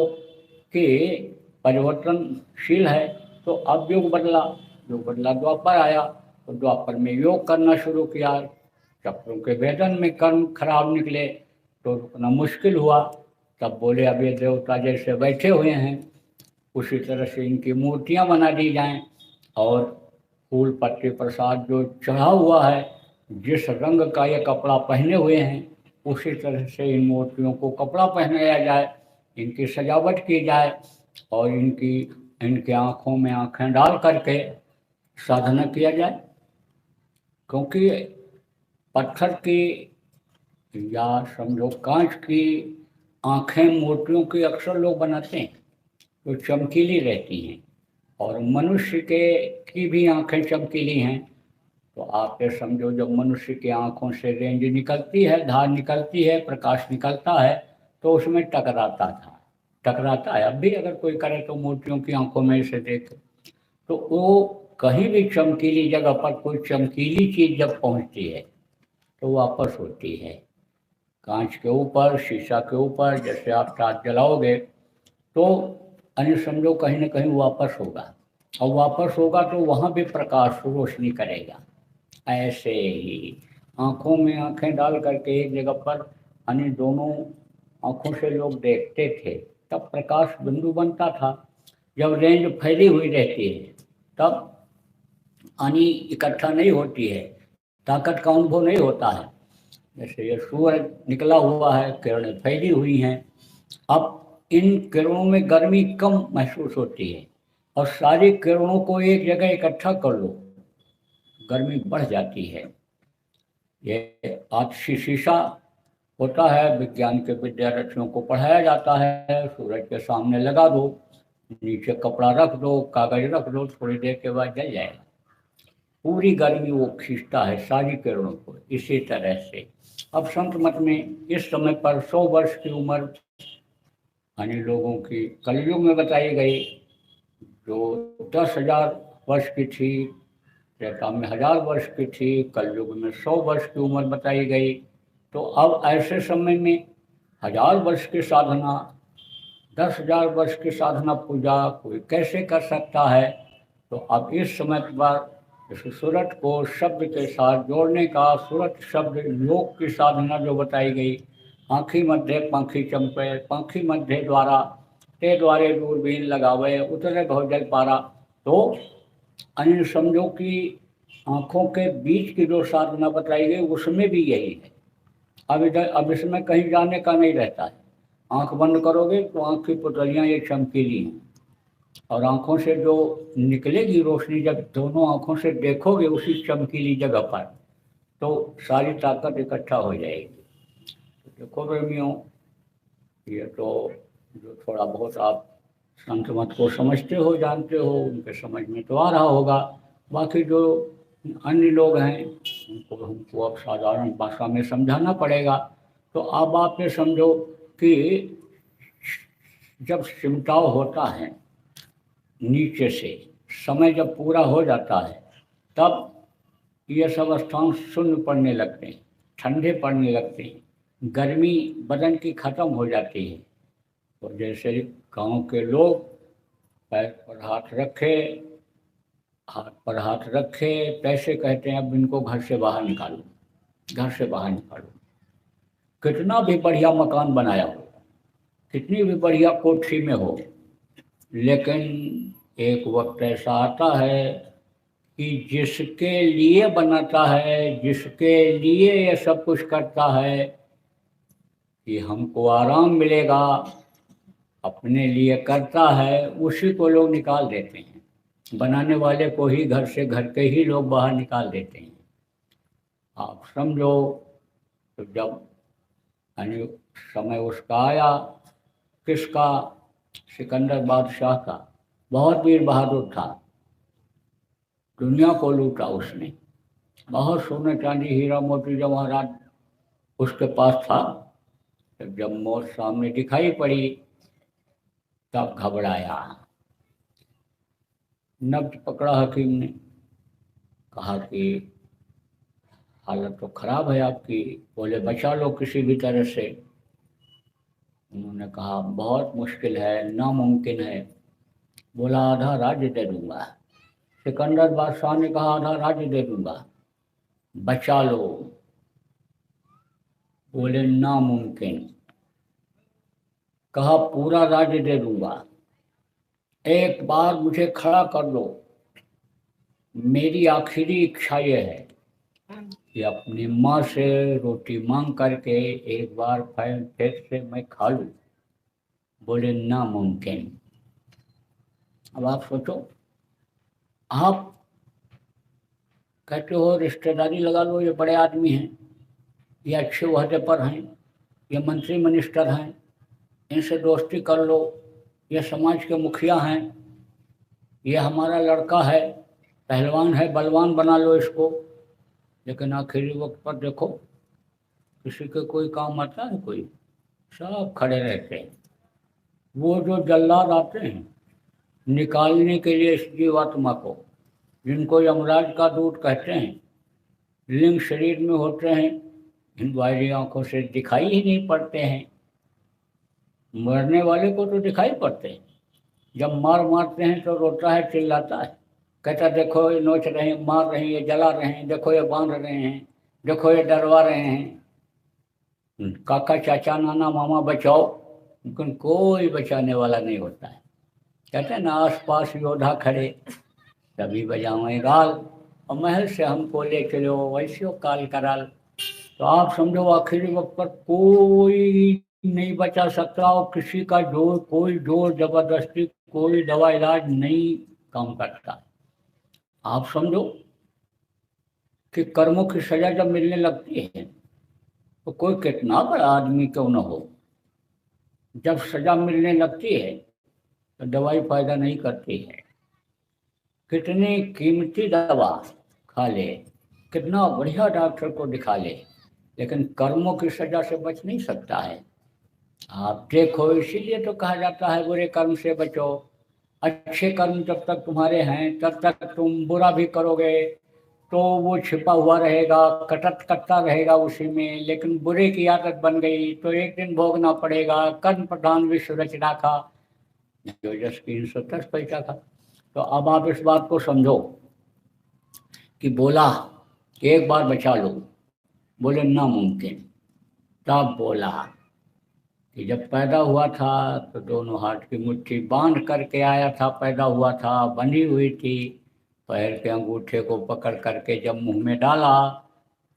कि परिवर्तनशील है। तो अब युग बदला, द्वापर आया, तो द्वापर में योग करना शुरू किया। चक्रों के भेदन में कर्म खराब निकले तो रुकना मुश्किल हुआ। तब बोले अब ये देवता जैसे बैठे हुए हैं, उसी तरह से इनकी मूर्तियां बना दी जाएं, और फूल पत्ते प्रसाद जो चढ़ा हुआ है, जिस रंग का ये कपड़ा पहने हुए हैं, उसी तरह से इन मूर्तियों को कपड़ा पहनाया जाए, इनकी सजावट की जाए, और इनके आँखों में आँखें डाल करके साधना किया जाए। क्योंकि पत्थर की या समझो कांच की आँखें मूर्तियों की अक्सर लोग बनाते हैं तो चमकीली रहती हैं, और मनुष्य की भी आँखें चमकीली हैं। तो आप ये समझो जब मनुष्य की आँखों से रेंज निकलती है, धार निकलती है, प्रकाश निकलता है, तो उसमें टकराता है। अब भी अगर कोई करे तो मूर्तियों की आंखों में से देखे, तो वो कहीं भी चमकीली जगह पर कोई चमकीली चीज जब पहुंचती है तो वापस होती है। कांच के ऊपर, शीशा के ऊपर जैसे आप टाट जलाओगे तो अन्य समझो कहीं ना कहीं वापस होगा, और वापस होगा तो वहाँ भी प्रकाश रोशनी करेगा। ऐसे ही आँखों में आँखें डाल करके एक जगह पर अन्य दोनों आँखों से लोग देखते थे, तब प्रकाश बिंदु बनता था। जब रेंज फैली हुई रहती है तब हानि इकट्ठा नहीं होती है, ताकत का अनुभव नहीं होता है। जैसे ये सूरज निकला हुआ है, किरणें फैली हुई हैं, अब इन किरणों में गर्मी कम महसूस होती है, और सारी किरणों को एक जगह इकट्ठा कर लो, गर्मी बढ़ जाती है। ये आतशी शीशा होता है, विज्ञान के विद्यार्थियों को पढ़ाया जाता है। सूरज के सामने लगा दो, नीचे कपड़ा रख दो, कागज रख दो, थोड़ी देर के बाद जल जाएगा। पूरी गर्मी वो खींचता है सारी किरणों को। इसी तरह से अब संत मत में इस समय पर 100 वर्ष की उम्र यानी लोगों की कलयुग में बताई गई, जो 10,000 वर्ष की थी, त्रेता में 1000 वर्ष की थी, कलयुग में 100 वर्ष की उम्र बताई गई। तो अब ऐसे समय में 1000 वर्ष की साधना, 10,000 वर्ष की साधना पूजा कोई कैसे कर सकता है? तो अब इस समय पर इस सूरत को शब्द के साथ जोड़ने का, सूरत शब्द योग की साधना जो बताई गई, आँखी मध्य पंखी चंपे, पंखी मध्य द्वारा ते द्वारे दूरबीन लगावे उतरे भवजल पारा। तो अन्य समझो कि आँखों के बीच की जो साधना बताई गई उसमें भी यही है। अब इसमें कहीं जाने का नहीं रहता है। आँख बंद करोगे तो आँख की पुतलियाँ ये चमकीली हैं, और आँखों से जो निकलेगी रोशनी, जब दोनों आँखों से देखोगे उसी चमकीली जगह पर, तो सारी ताकत इकट्ठा हो जाएगी। तो देखो प्रेमियों, ये तो जो थोड़ा बहुत आप संत मत को समझते हो, जानते हो, उनके समझ में तो आ रहा होगा। बाकी जो अन्य लोग हैं उनको हमको अब साधारण भाषा में समझाना पड़ेगा। तो अब आप ये समझो कि जब सिमटाव होता है नीचे से, समय जब पूरा हो जाता है, तब ये सब स्थान शून्य पड़ने लगते हैं, ठंडे पड़ने लगते हैं, गर्मी बदन की खत्म हो जाती है। तो जैसे गांव के लोग पैर पर हाथ रखे, हाथ पर हाथ रखे, कैसे कहते हैं अब इनको घर से बाहर निकालो, घर से बाहर निकालो। कितना भी बढ़िया मकान बनाया हो, कितनी भी बढ़िया कोठी में हो, लेकिन एक वक्त ऐसा आता है कि जिसके लिए बनाता है, जिसके लिए ये सब कुछ करता है कि हमको आराम मिलेगा, अपने लिए करता है, उसी को लोग निकाल देते हैं। बनाने वाले को ही घर से, घर के ही लोग बाहर निकाल देते हैं। आप समझो, तो जब यानी समय उसका आया, किसका? सिकंदर बादशाह का। बहुत वीर बहादुर था, दुनिया को लूटा उसने, बहुत सोने चांदी हीरा मोती जवाहरात उसके पास था। जब मौत सामने दिखाई पड़ी तब घबराया, नब्ज पकड़ा हकीम ने, कहा कि हालत तो खराब है आपकी, बोले बचा लो किसी भी तरह से। उन्होंने कहा बहुत मुश्किल है, नामुमकिन है। बोला आधा राज्य दे दूंगा। सिकंदर बादशाह ने कहा आधा राज्य दे दूंगा, बचा लो। बोले नामुमकिन। कहा पूरा राज्य दे दूंगा, एक बार मुझे खड़ा कर दो। मेरी आखिरी इच्छा ये है कि अपनी माँ से रोटी मांग करके एक बार फिर से मैं खा लूं। बोले नामुमकिन। अब आप सोचो, आप कहते हो रिश्तेदारी लगा लो, ये बड़े आदमी हैं, ये अच्छे ओहदे पर हैं, ये मंत्री मिनिस्टर हैं, इनसे दोस्ती कर लो, ये समाज के मुखिया हैं, ये हमारा लड़का है, पहलवान है, बलवान बना लो इसको। लेकिन आखिरी वक्त पर देखो, किसी के कोई काम आता है? कोई? सब खड़े रहते हैं। वो जो जल्लाद आते हैं निकालने के लिए इस जीवात्मा को, जिनको यमराज का दूत कहते हैं, लिंग शरीर में होते हैं, इन बाहरी आंखों से दिखाई ही नहीं पड़ते हैं। मरने वाले को तो दिखाई पड़ते हैं, जब मारते हैं तो रोता है, चिल्लाता है, कहता देखो ये नोच रहे हैं, मार रहे हैं, ये जला रहे हैं, देखो ये बांध रहे हैं, देखो ये डरवा रहे हैं। काका चाचा नाना मामा बचाओ, लेकिन कोई बचाने वाला नहीं होता है। कहते हैं ना, आस पास योद्धा खड़े तभी बजावें गाल, और महल से हमको ले चलो वैसे काल कराल। तो आप समझो आखिरी वक्त पर कोई नहीं बचा सकता, और किसी का जोर, कोई जोर जबरदस्ती, कोई दवा इलाज नहीं काम करता। आप समझो कि कर्मों की सजा जब मिलने लगती है तो कोई कितना बड़ा आदमी क्यों न हो, जब सजा मिलने लगती है तो दवाई फायदा नहीं करती है। कितनी कीमती दवा खा ले, कितना बढ़िया डॉक्टर को दिखा ले, लेकिन कर्मों की सजा से बच नहीं सकता है। आप देखो, इसीलिए तो कहा जाता है बुरे कर्म से बचो। अच्छे कर्म जब तक तुम्हारे हैं तब तक तुम बुरा भी करोगे तो वो छिपा हुआ रहेगा, कटत कटता रहेगा उसी में, लेकिन बुरे की आदत बन गई तो एक दिन भोगना पड़ेगा। कर्म प्रधान विश्व रचना का, जो जस की सो तस पैसा का। तो अब आप इस बात को समझो कि बोला एक बार बचा लो, बोले नामुमकिन। तब बोला कि जब पैदा हुआ था तो दोनों हाथ की मुट्ठी बांध करके आया था, पैदा हुआ था, बंधी हुई थी। पैर के अंगूठे को पकड़ करके जब मुंह में डाला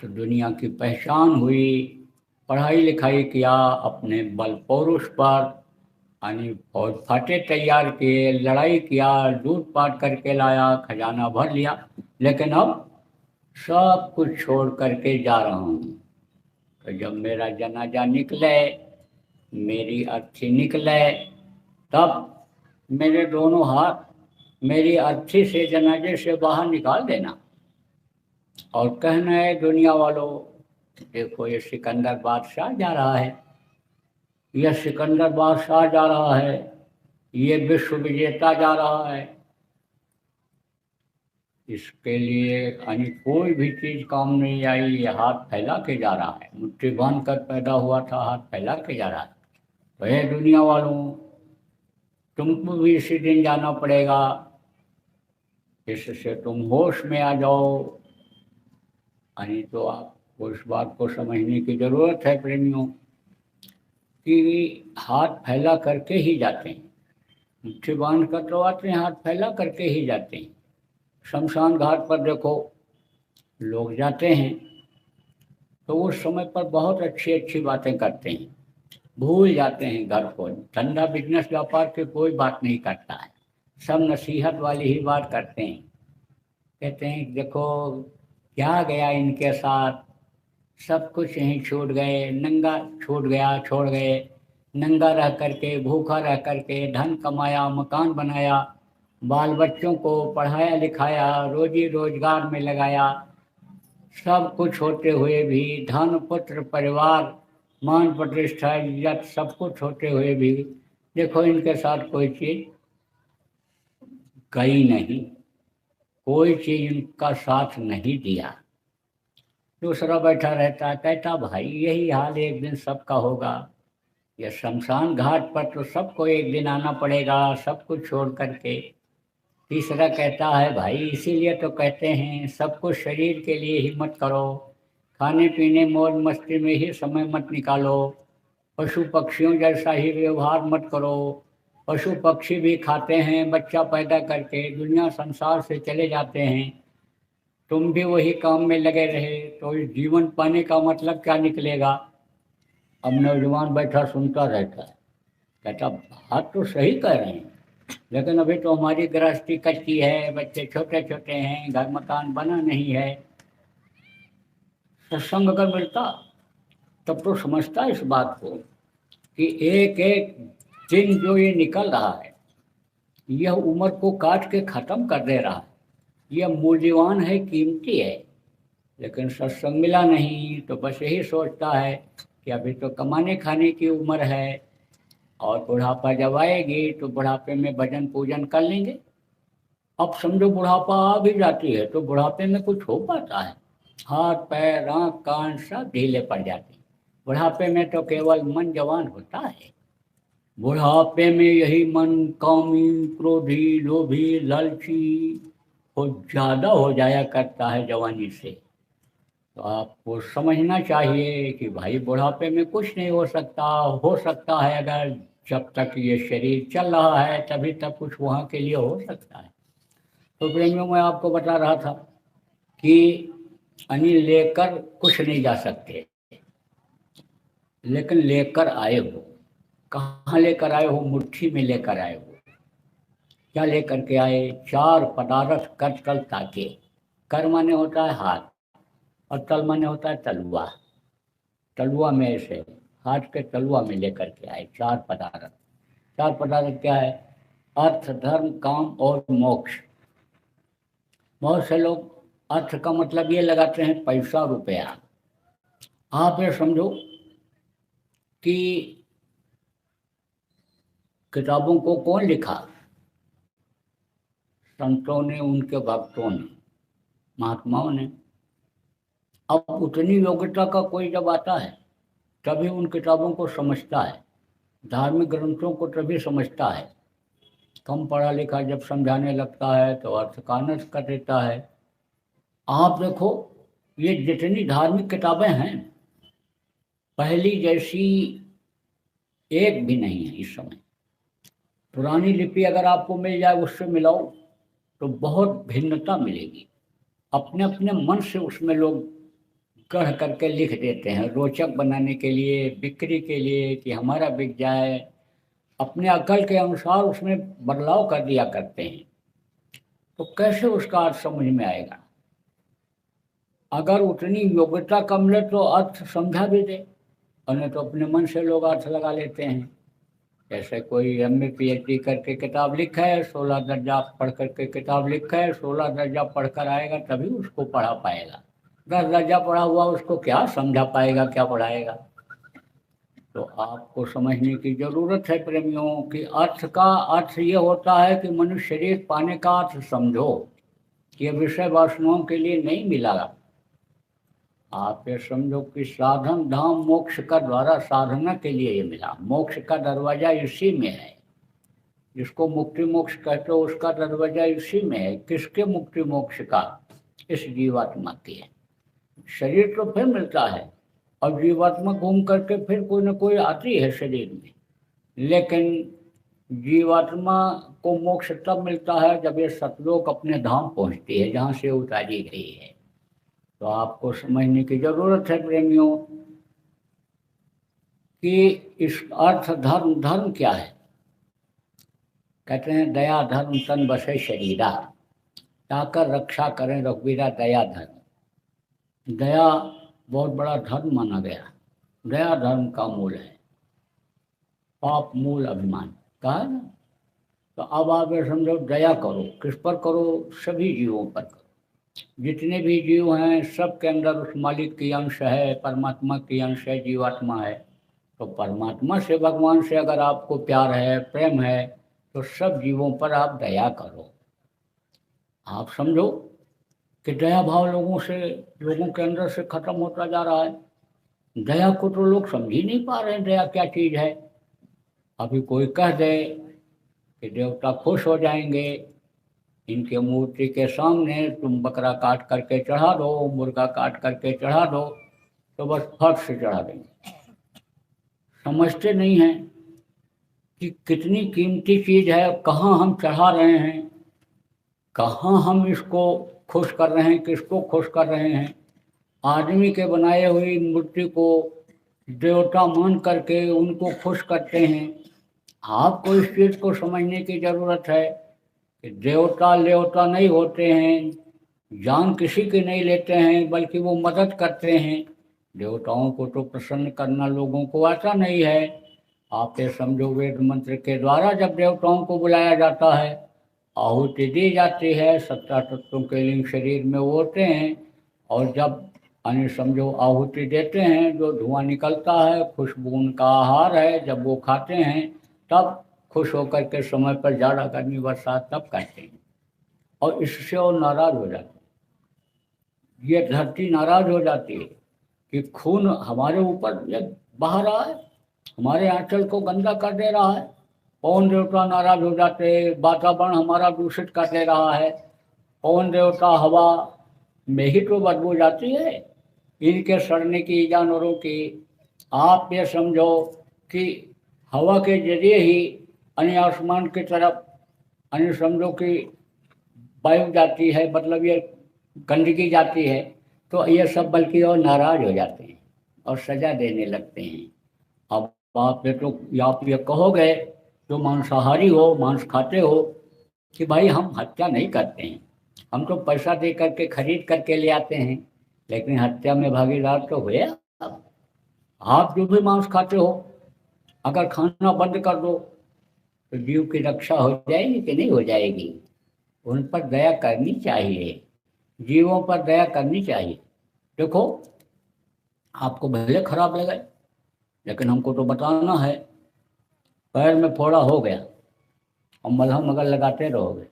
तो दुनिया की पहचान हुई। पढ़ाई लिखाई किया अपने बल पौरुष पर, यानी फौज फाटे तैयार किए, लड़ाई किया, लूट पाट करके लाया, खजाना भर लिया। लेकिन अब सब कुछ छोड़ करके जा रहा हूँ। तो जब मेरा जनाजा निकले, मेरी अर्थी निकले, तब मेरे दोनों हाथ मेरी अर्थी से जनाजे से बाहर निकाल देना और कहना है दुनिया वालों, देखो ये सिकंदर बादशाह जा रहा है, यह सिकंदर बादशाह जा रहा है, ये विश्व विजेता जा रहा है। इसके लिए यानी कोई भी चीज काम नहीं आई, ये हाथ फैला के जा रहा है, मुट्ठी बांध कर पैदा हुआ था, हाथ फैला के जा रहा है। तो ये दुनिया वालों, तुमको भी इसी दिन जाना पड़ेगा, इससे तुम होश में आ जाओ। यानी तो आपको इस बात को समझने की जरूरत है प्रेमियों कि हाथ फैला करके ही जाते हैं, मुट्ठी बांध कर तो आते हैं, हाथ फैला करके ही जाते हैं। शमशान घाट पर देखो, लोग जाते हैं तो उस समय पर बहुत अच्छी अच्छी बातें करते हैं, भूल जाते हैं घर को। धंधा बिजनेस व्यापार की कोई बात नहीं करता है, सब नसीहत वाली ही बात करते हैं। कहते हैं देखो क्या गया इनके साथ, सब कुछ यहीं छूट गए, नंगा छूट गया, छोड़ गए, नंगा रह करके, भूखा रह करके, धन कमाया, मकान बनाया, बाल बच्चों को पढ़ाया लिखाया, रोजी रोजगार में लगाया, सब कुछ होते हुए भी, धन पुत्र परिवार मान प्रतिष्ठा इज्जत सब कुछ होते हुए भी देखो इनके साथ कोई चीज गई नहीं, कोई चीज इनका साथ नहीं दिया। दूसरा बैठा रहता, कहता भाई यही हाल एक दिन सबका होगा, यह शमशान घाट पर तो सबको एक दिन आना पड़ेगा, सब कुछ छोड़ करके। तीसरा कहता है भाई इसीलिए तो कहते हैं सब कुछ शरीर के लिए ही मत करो, खाने पीने मौज मस्ती में ही समय मत निकालो, पशु पक्षियों जैसा ही व्यवहार मत करो। पशु पक्षी भी खाते हैं, बच्चा पैदा करके दुनिया संसार से चले जाते हैं, तुम भी वही काम में लगे रहे तो इस जीवन पाने का मतलब क्या निकलेगा। अब नौजवान बैठा सुनता रहता है, कहता बात तो सही कह रहे हैं, लेकिन अभी तो हमारी गृहस्थी कच्ची है, बच्चे छोटे छोटे हैं, घर मकान बना नहीं है। सत्संग अगर मिलता तब तो समझता इस बात को कि एक एक दिन जो ये निकल रहा है यह उम्र को काट के खत्म कर दे रहा है, यह मूल्यवान है, कीमती है। लेकिन सत्संग मिला नहीं तो बस यही सोचता है कि अभी तो कमाने खाने की उम्र है और बुढ़ापा जब आएगी तो बुढ़ापे में भजन पूजन कर लेंगे। अब समझो बुढ़ापा आ भी जाती है तो बुढ़ापे में कुछ हो पाता है, हाथ पैर आँख कान सब ढीले पड़ जाते हैं। बुढ़ापे में तो केवल मन जवान होता है, बुढ़ापे में यही मन कामी क्रोधी लोभी लालची हो ज़्यादा हो जाया करता है जवानी से। तो आपको समझना चाहिए कि भाई बुढ़ापे में कुछ नहीं हो सकता है अगर जब तक ये शरीर चल रहा है तभी तक कुछ वहाँ के लिए हो सकता है। तो प्रेमियों मैं आपको बता रहा था कि अनिल लेकर कुछ नहीं जा सकते, लेकिन लेकर आए हो, कहाँ लेकर आए हो, मुट्ठी में लेकर आए हो। क्या लेकर के आए, चार पदार्थ कर तल ताके। कर माने होता है हाथ और तल माने होता है तलुआ, तलुआ में ऐसे हाथ के तलुआ में लेकर के आए चार पदार्थ। चार पदार्थ क्या है, अर्थ धर्म काम और मोक्ष। बहुत से लोग अर्थ का मतलब ये लगाते हैं पैसा रुपया। आप ये समझो कि किताबों को कौन लिखा? संतों ने, उनके भक्तों ने, महात्माओं ने। अब उतनी योग्यता का कोई जब आता है तभी उन किताबों को समझता है, धार्मिक ग्रंथों को तभी समझता है। कम पढ़ा लिखा जब समझाने लगता है तो अर्थ का नष्ट कर देता है। आप देखो, ये जितनी धार्मिक किताबें हैं पहली जैसी एक भी नहीं है इस समय। पुरानी लिपि अगर आपको मिल जाए उससे मिलाओ तो बहुत भिन्नता मिलेगी। अपने अपने मन से उसमें लोग गढ़ करके लिख देते हैं, रोचक बनाने के लिए, बिक्री के लिए, कि हमारा बिक जाए। अपने अकल के अनुसार उसमें बदलाव कर दिया करते हैं। तो कैसे उसका अर्थ समझ में आएगा? अगर उतनी योग्यता कम ले तो अर्थ समझा भी दे, और नहीं तो अपने मन से लोग अर्थ लगा लेते हैं। जैसे कोई एमए पीएचडी करके किताब लिखा है, 16 दर्जा पढ़ करके किताब लिखा है, 16 दर्जा पढ़कर आएगा तभी उसको पढ़ा पाएगा। 10 दर्जा पढ़ा हुआ उसको क्या समझा पाएगा, क्या पढ़ाएगा? तो आपको समझने की जरूरत है प्रेमियों कि अर्थ का अर्थ ये होता है कि मनुष्य शरीर पाने का अर्थ समझो कि यह विषय वासनाओं के लिए नहीं मिला। आप ये समझो कि साधन धाम मोक्ष का द्वारा साधना के लिए ये मिला। मोक्ष का दरवाजा इसी में है। जिसको मुक्ति मोक्ष कहते हो उसका दरवाजा इसी में है। किसके मुक्ति मोक्ष का? इस जीवात्मा के। शरीर तो फिर मिलता है और जीवात्मा घूम करके फिर कोई ना कोई आती है शरीर में, लेकिन जीवात्मा को मोक्ष तब मिलता है जब ये सतलोक अपने धाम पहुंचती है जहाँ से उतारी गई है। तो आपको समझने की जरूरत है प्रेमियों कि इस अर्थ धर्म, धर्म क्या है? कहते हैं दया धर्म तन बसे शरीरा, ताकर रक्षा करें रघुवीरा दया धर्म। दया बहुत बड़ा धर्म माना गया। दया धर्म का मूल है, पाप मूल अभिमान, कहा है ना। तो अब आप ये समझो, दया करो। किस पर करो? सभी जीवों पर करो। जितने भी जीव हैं सबके अंदर उस मालिक की अंश है, परमात्मा की अंश है, जीवात्मा है। तो परमात्मा से, भगवान से अगर आपको प्यार है, प्रेम है, तो सब जीवों पर आप दया करो। आप समझो कि दया भाव लोगों के अंदर से खत्म होता जा रहा है। दया को तो लोग समझ ही नहीं पा रहे हैं, दया क्या चीज है। अभी कोई कह दे कि देवता खुश हो जाएंगे, इनके मूर्ति के सामने तुम बकरा काट करके चढ़ा दो, मुर्गा काट करके चढ़ा दो, तो बस फट से चढ़ा देंगे। समझते नहीं हैं कि कितनी कीमती चीज है, कहाँ हम चढ़ा रहे हैं, कहाँ हम इसको खुश कर रहे हैं, किसको खुश कर रहे हैं। आदमी के बनाए हुई मूर्ति को देवता मान करके उनको खुश करते हैं। आपको इस चीज को समझने की जरूरत है कि देवता लेवता नहीं होते हैं, जान किसी की नहीं लेते हैं, बल्कि वो मदद करते हैं। देवताओं को तो प्रसन्न करना लोगों को आता नहीं है। आप ये समझो, वेद मंत्र के द्वारा जब देवताओं को बुलाया जाता है, आहुति दी जाती है, 17 तत्वों के लिंग शरीर में वो होते हैं, और जब यानी समझो आहुति देते हैं, जो धुआं निकलता है, खुशबू उनका आहार है, जब वो खाते हैं तब खुश होकर के समय पर जाड़ा गर्मी बरसात तब करते हैं, और इससे वो नाराज हो जाते हैं। ये धरती नाराज हो जाती है कि खून हमारे ऊपर ये बहा रहा है, हमारे आंचल को गंदा कर दे रहा है। पवन देवता नाराज हो जाते हैं, वातावरण हमारा दूषित कर दे रहा है। पवन देवता हवा में ही तो बदबू जाती है इनके सड़ने की, जानवरों की। आप ये समझो कि हवा के जरिए ही अन्य आसमान की तरफ अन्य समझो कि वायु जाती है, मतलब ये गंदगी जाती है, तो ये सब बल्कि और नाराज हो जाते हैं और सजा देने लगते हैं। अब आप ये तो आप ये कहोगे जो मांसाहारी हो, मांस खाते हो, कि भाई हम हत्या नहीं करते हैं, हम तो पैसा दे करके खरीद करके ले आते हैं, लेकिन हत्या में भागीदार तो हुए आप जो भी मांस खाते हो। अगर खाना बंद कर दो तो जीव की रक्षा हो जाएगी कि नहीं हो जाएगी? उन पर दया करनी चाहिए। जीवों पर दया करनी चाहिए। देखो, आपको भले खराब लगे, लेकिन हमको तो बताना है। पैर में फोड़ा हो गया और मलहम अगर लगाते रहोगे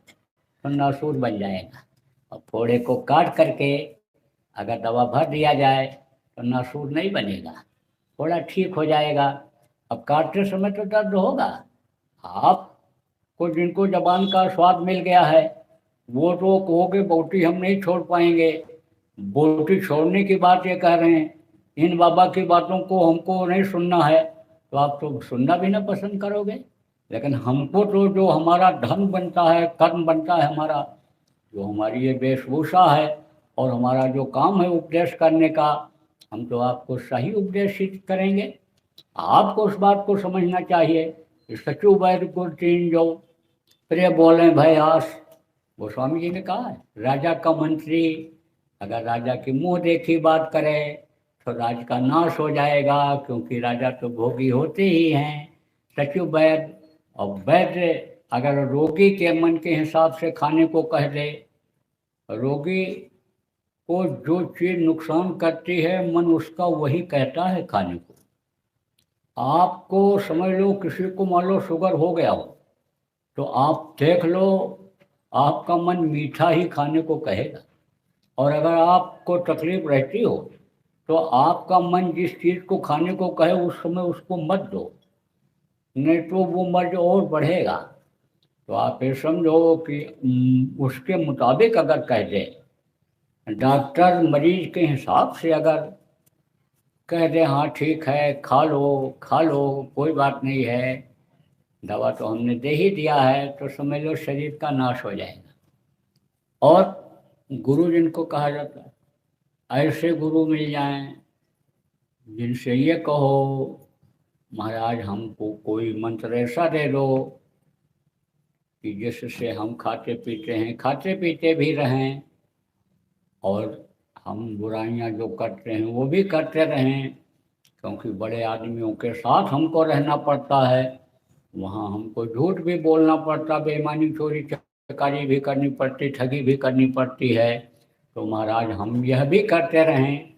तो नासूर बन जाएगा, और फोड़े को काट करके अगर दवा भर दिया जाए तो नासूर नहीं बनेगा, फोड़ा ठीक हो जाएगा। अब काटते समय तो दर्द होगा। आपको जिनको जबान का स्वाद मिल गया है वो तो कहोगे बोटी हम नहीं छोड़ पाएंगे, बोटी छोड़ने की बात ये कह रहे हैं, इन बाबा की बातों को हमको नहीं सुनना है, तो आप तो सुनना भी ना पसंद करोगे। लेकिन हमको तो जो हमारा धर्म बनता है, कर्म बनता है हमारा, जो हमारी ये वेशभूषा है और हमारा जो काम है उपदेश करने का, हम तो आपको सही उपदेश ही करेंगे। आपको उस बात को समझना चाहिए कि सचु वैद्य गुर तीन जो प्रिय बोले भय आस। गोस्वामी जी ने कहा है, राजा का मंत्री अगर राजा की मुंह देखी बात करे तो राज का नाश हो जाएगा, क्योंकि राजा तो भोगी होते ही हैं। सचु वैद्य, और वैद्य अगर रोगी के मन के हिसाब से खाने को कह दे, रोगी को जो चीज नुकसान करती है मन उसका वही कहता है खाने को। आपको समझ लो, किसी को मान लो शुगर हो गया हो तो आप देख लो आपका मन मीठा ही खाने को कहेगा, और अगर आपको तकलीफ रहती हो तो आपका मन जिस चीज़ को खाने को कहे उस समय उसको मत दो, नहीं तो वो मर्ज और बढ़ेगा। तो आप ये समझो कि उसके मुताबिक अगर कह दे, डॉक्टर मरीज के हिसाब से अगर कह दे हाँ ठीक है खा लो कोई बात नहीं है, दवा तो हमने दे ही दिया है, तो समझ लो शरीर का नाश हो जाएगा। और गुरु जिनको कहा जाता है, ऐसे गुरु मिल जाएं जिनसे ये कहो महाराज हमको कोई मंत्र ऐसा दे दो कि जिससे हम खाते पीते भी रहें, और हम बुराइयां जो करते हैं वो भी करते रहें, क्योंकि बड़े आदमियों के साथ हमको रहना पड़ता है, वहाँ हमको झूठ भी बोलना पड़ता, बेईमानी चोरी चकारी भी करनी पड़ती, ठगी भी करनी पड़ती है। तो महाराज हम यह भी करते रहें,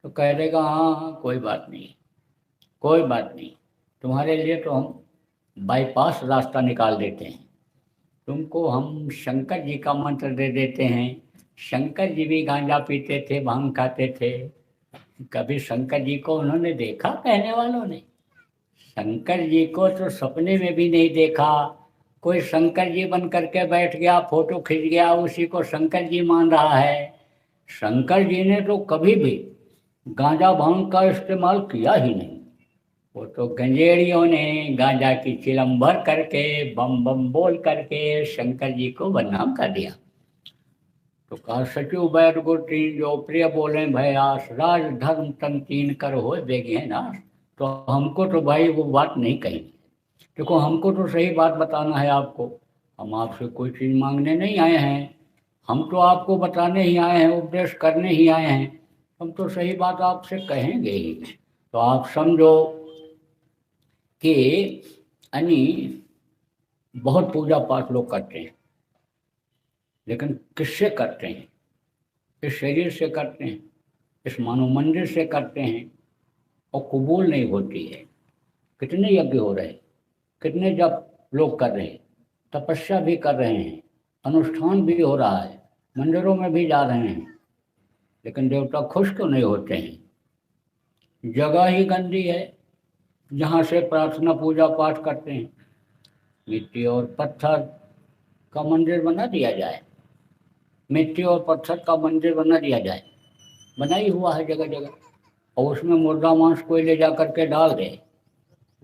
तो कह देगा हाँ हाँ कोई बात नहीं, कोई बात नहीं, तुम्हारे लिए तो हम बाईपास रास्ता निकाल देते हैं, तुमको हम शंकर जी का मंत्र दे देते हैं। शंकर जी भी गांजा पीते थे, भांग खाते थे, कभी शंकर जी को उन्होंने देखा? कहने वालों ने शंकर जी को तो सपने में भी नहीं देखा। कोई शंकर जी बन करके बैठ गया, फोटो खींच गया, उसी को शंकर जी मान रहा है। शंकर जी ने तो कभी भी गांजा भांग का इस्तेमाल किया ही नहीं, वो तो गंजेड़ियों ने गांजा की चिलम भर करके बम बम बोल करके शंकर जी को बदनाम कर दिया। तो कहा सचु बैठ गुर तीन जो प्रिय बोले भयास, राज धर्म तन तीन कर हो बेगे है नाश। तो हमको तो भाई वो बात नहीं कही। देखो हमको तो सही बात बताना है आपको, हम आपसे कोई चीज़ मांगने नहीं आए हैं, हम तो आपको बताने ही आए हैं, उपदेश करने ही आए हैं, हम तो सही बात आपसे कहेंगे ही। तो आप समझो कि यानी बहुत पूजा पाठ लोग करते हैं, लेकिन किससे करते हैं? इस शरीर से करते हैं, इस मानव मंदिर से करते हैं, और कबूल नहीं होती है। कितने यज्ञ हो रहे हैं, कितने जप लोग कर रहे हैं, तपस्या भी कर रहे हैं, अनुष्ठान भी हो रहा है, मंदिरों में भी जा रहे हैं, लेकिन देवता खुश क्यों नहीं होते हैं? जगह ही गंदी है जहाँ से प्रार्थना पूजा पाठ करते हैं। मिट्टी और पत्थर का मंदिर बना दिया जाए, मिट्टी और पत्थर का मंदिर बना दिया जाए, बना ही हुआ है जगह जगह, और उसमें मुर्गा मांस कोई ले जा करके डाल दे,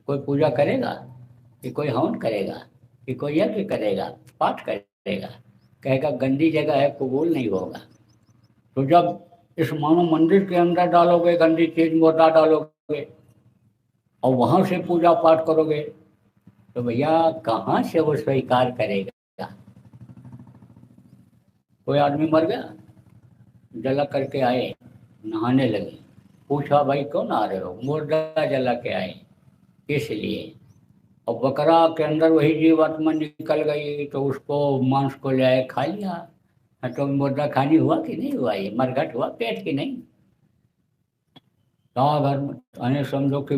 कोई पूजा करेगा कि कोई हवन करेगा कि कोई यज्ञ करेगा, पाठ करेगा? कहेगा गंदी जगह है, कबूल नहीं होगा। तो जब इस मानव मंदिर के अंदर डालोगे गंदी चीज, मुर्दा डालोगे और वहां से पूजा पाठ करोगे, तो भैया कहाँ से वो स्वीकार करेगा? कोई आदमी मर गया, जला करके आए, नहाने लगे, पूछा भाई क्यों नहा रहे हो? मुर्दा जला के आए, इसलिए। और बकरा के अंदर वही जीवात्मा निकल गई तो उसको मांस को ले आए, खा लिया, तो मुर्दा खानी हुआ कि नहीं हुआ, ये मरघट हुआ पेट की नहीं। तो घर में अने समझो कि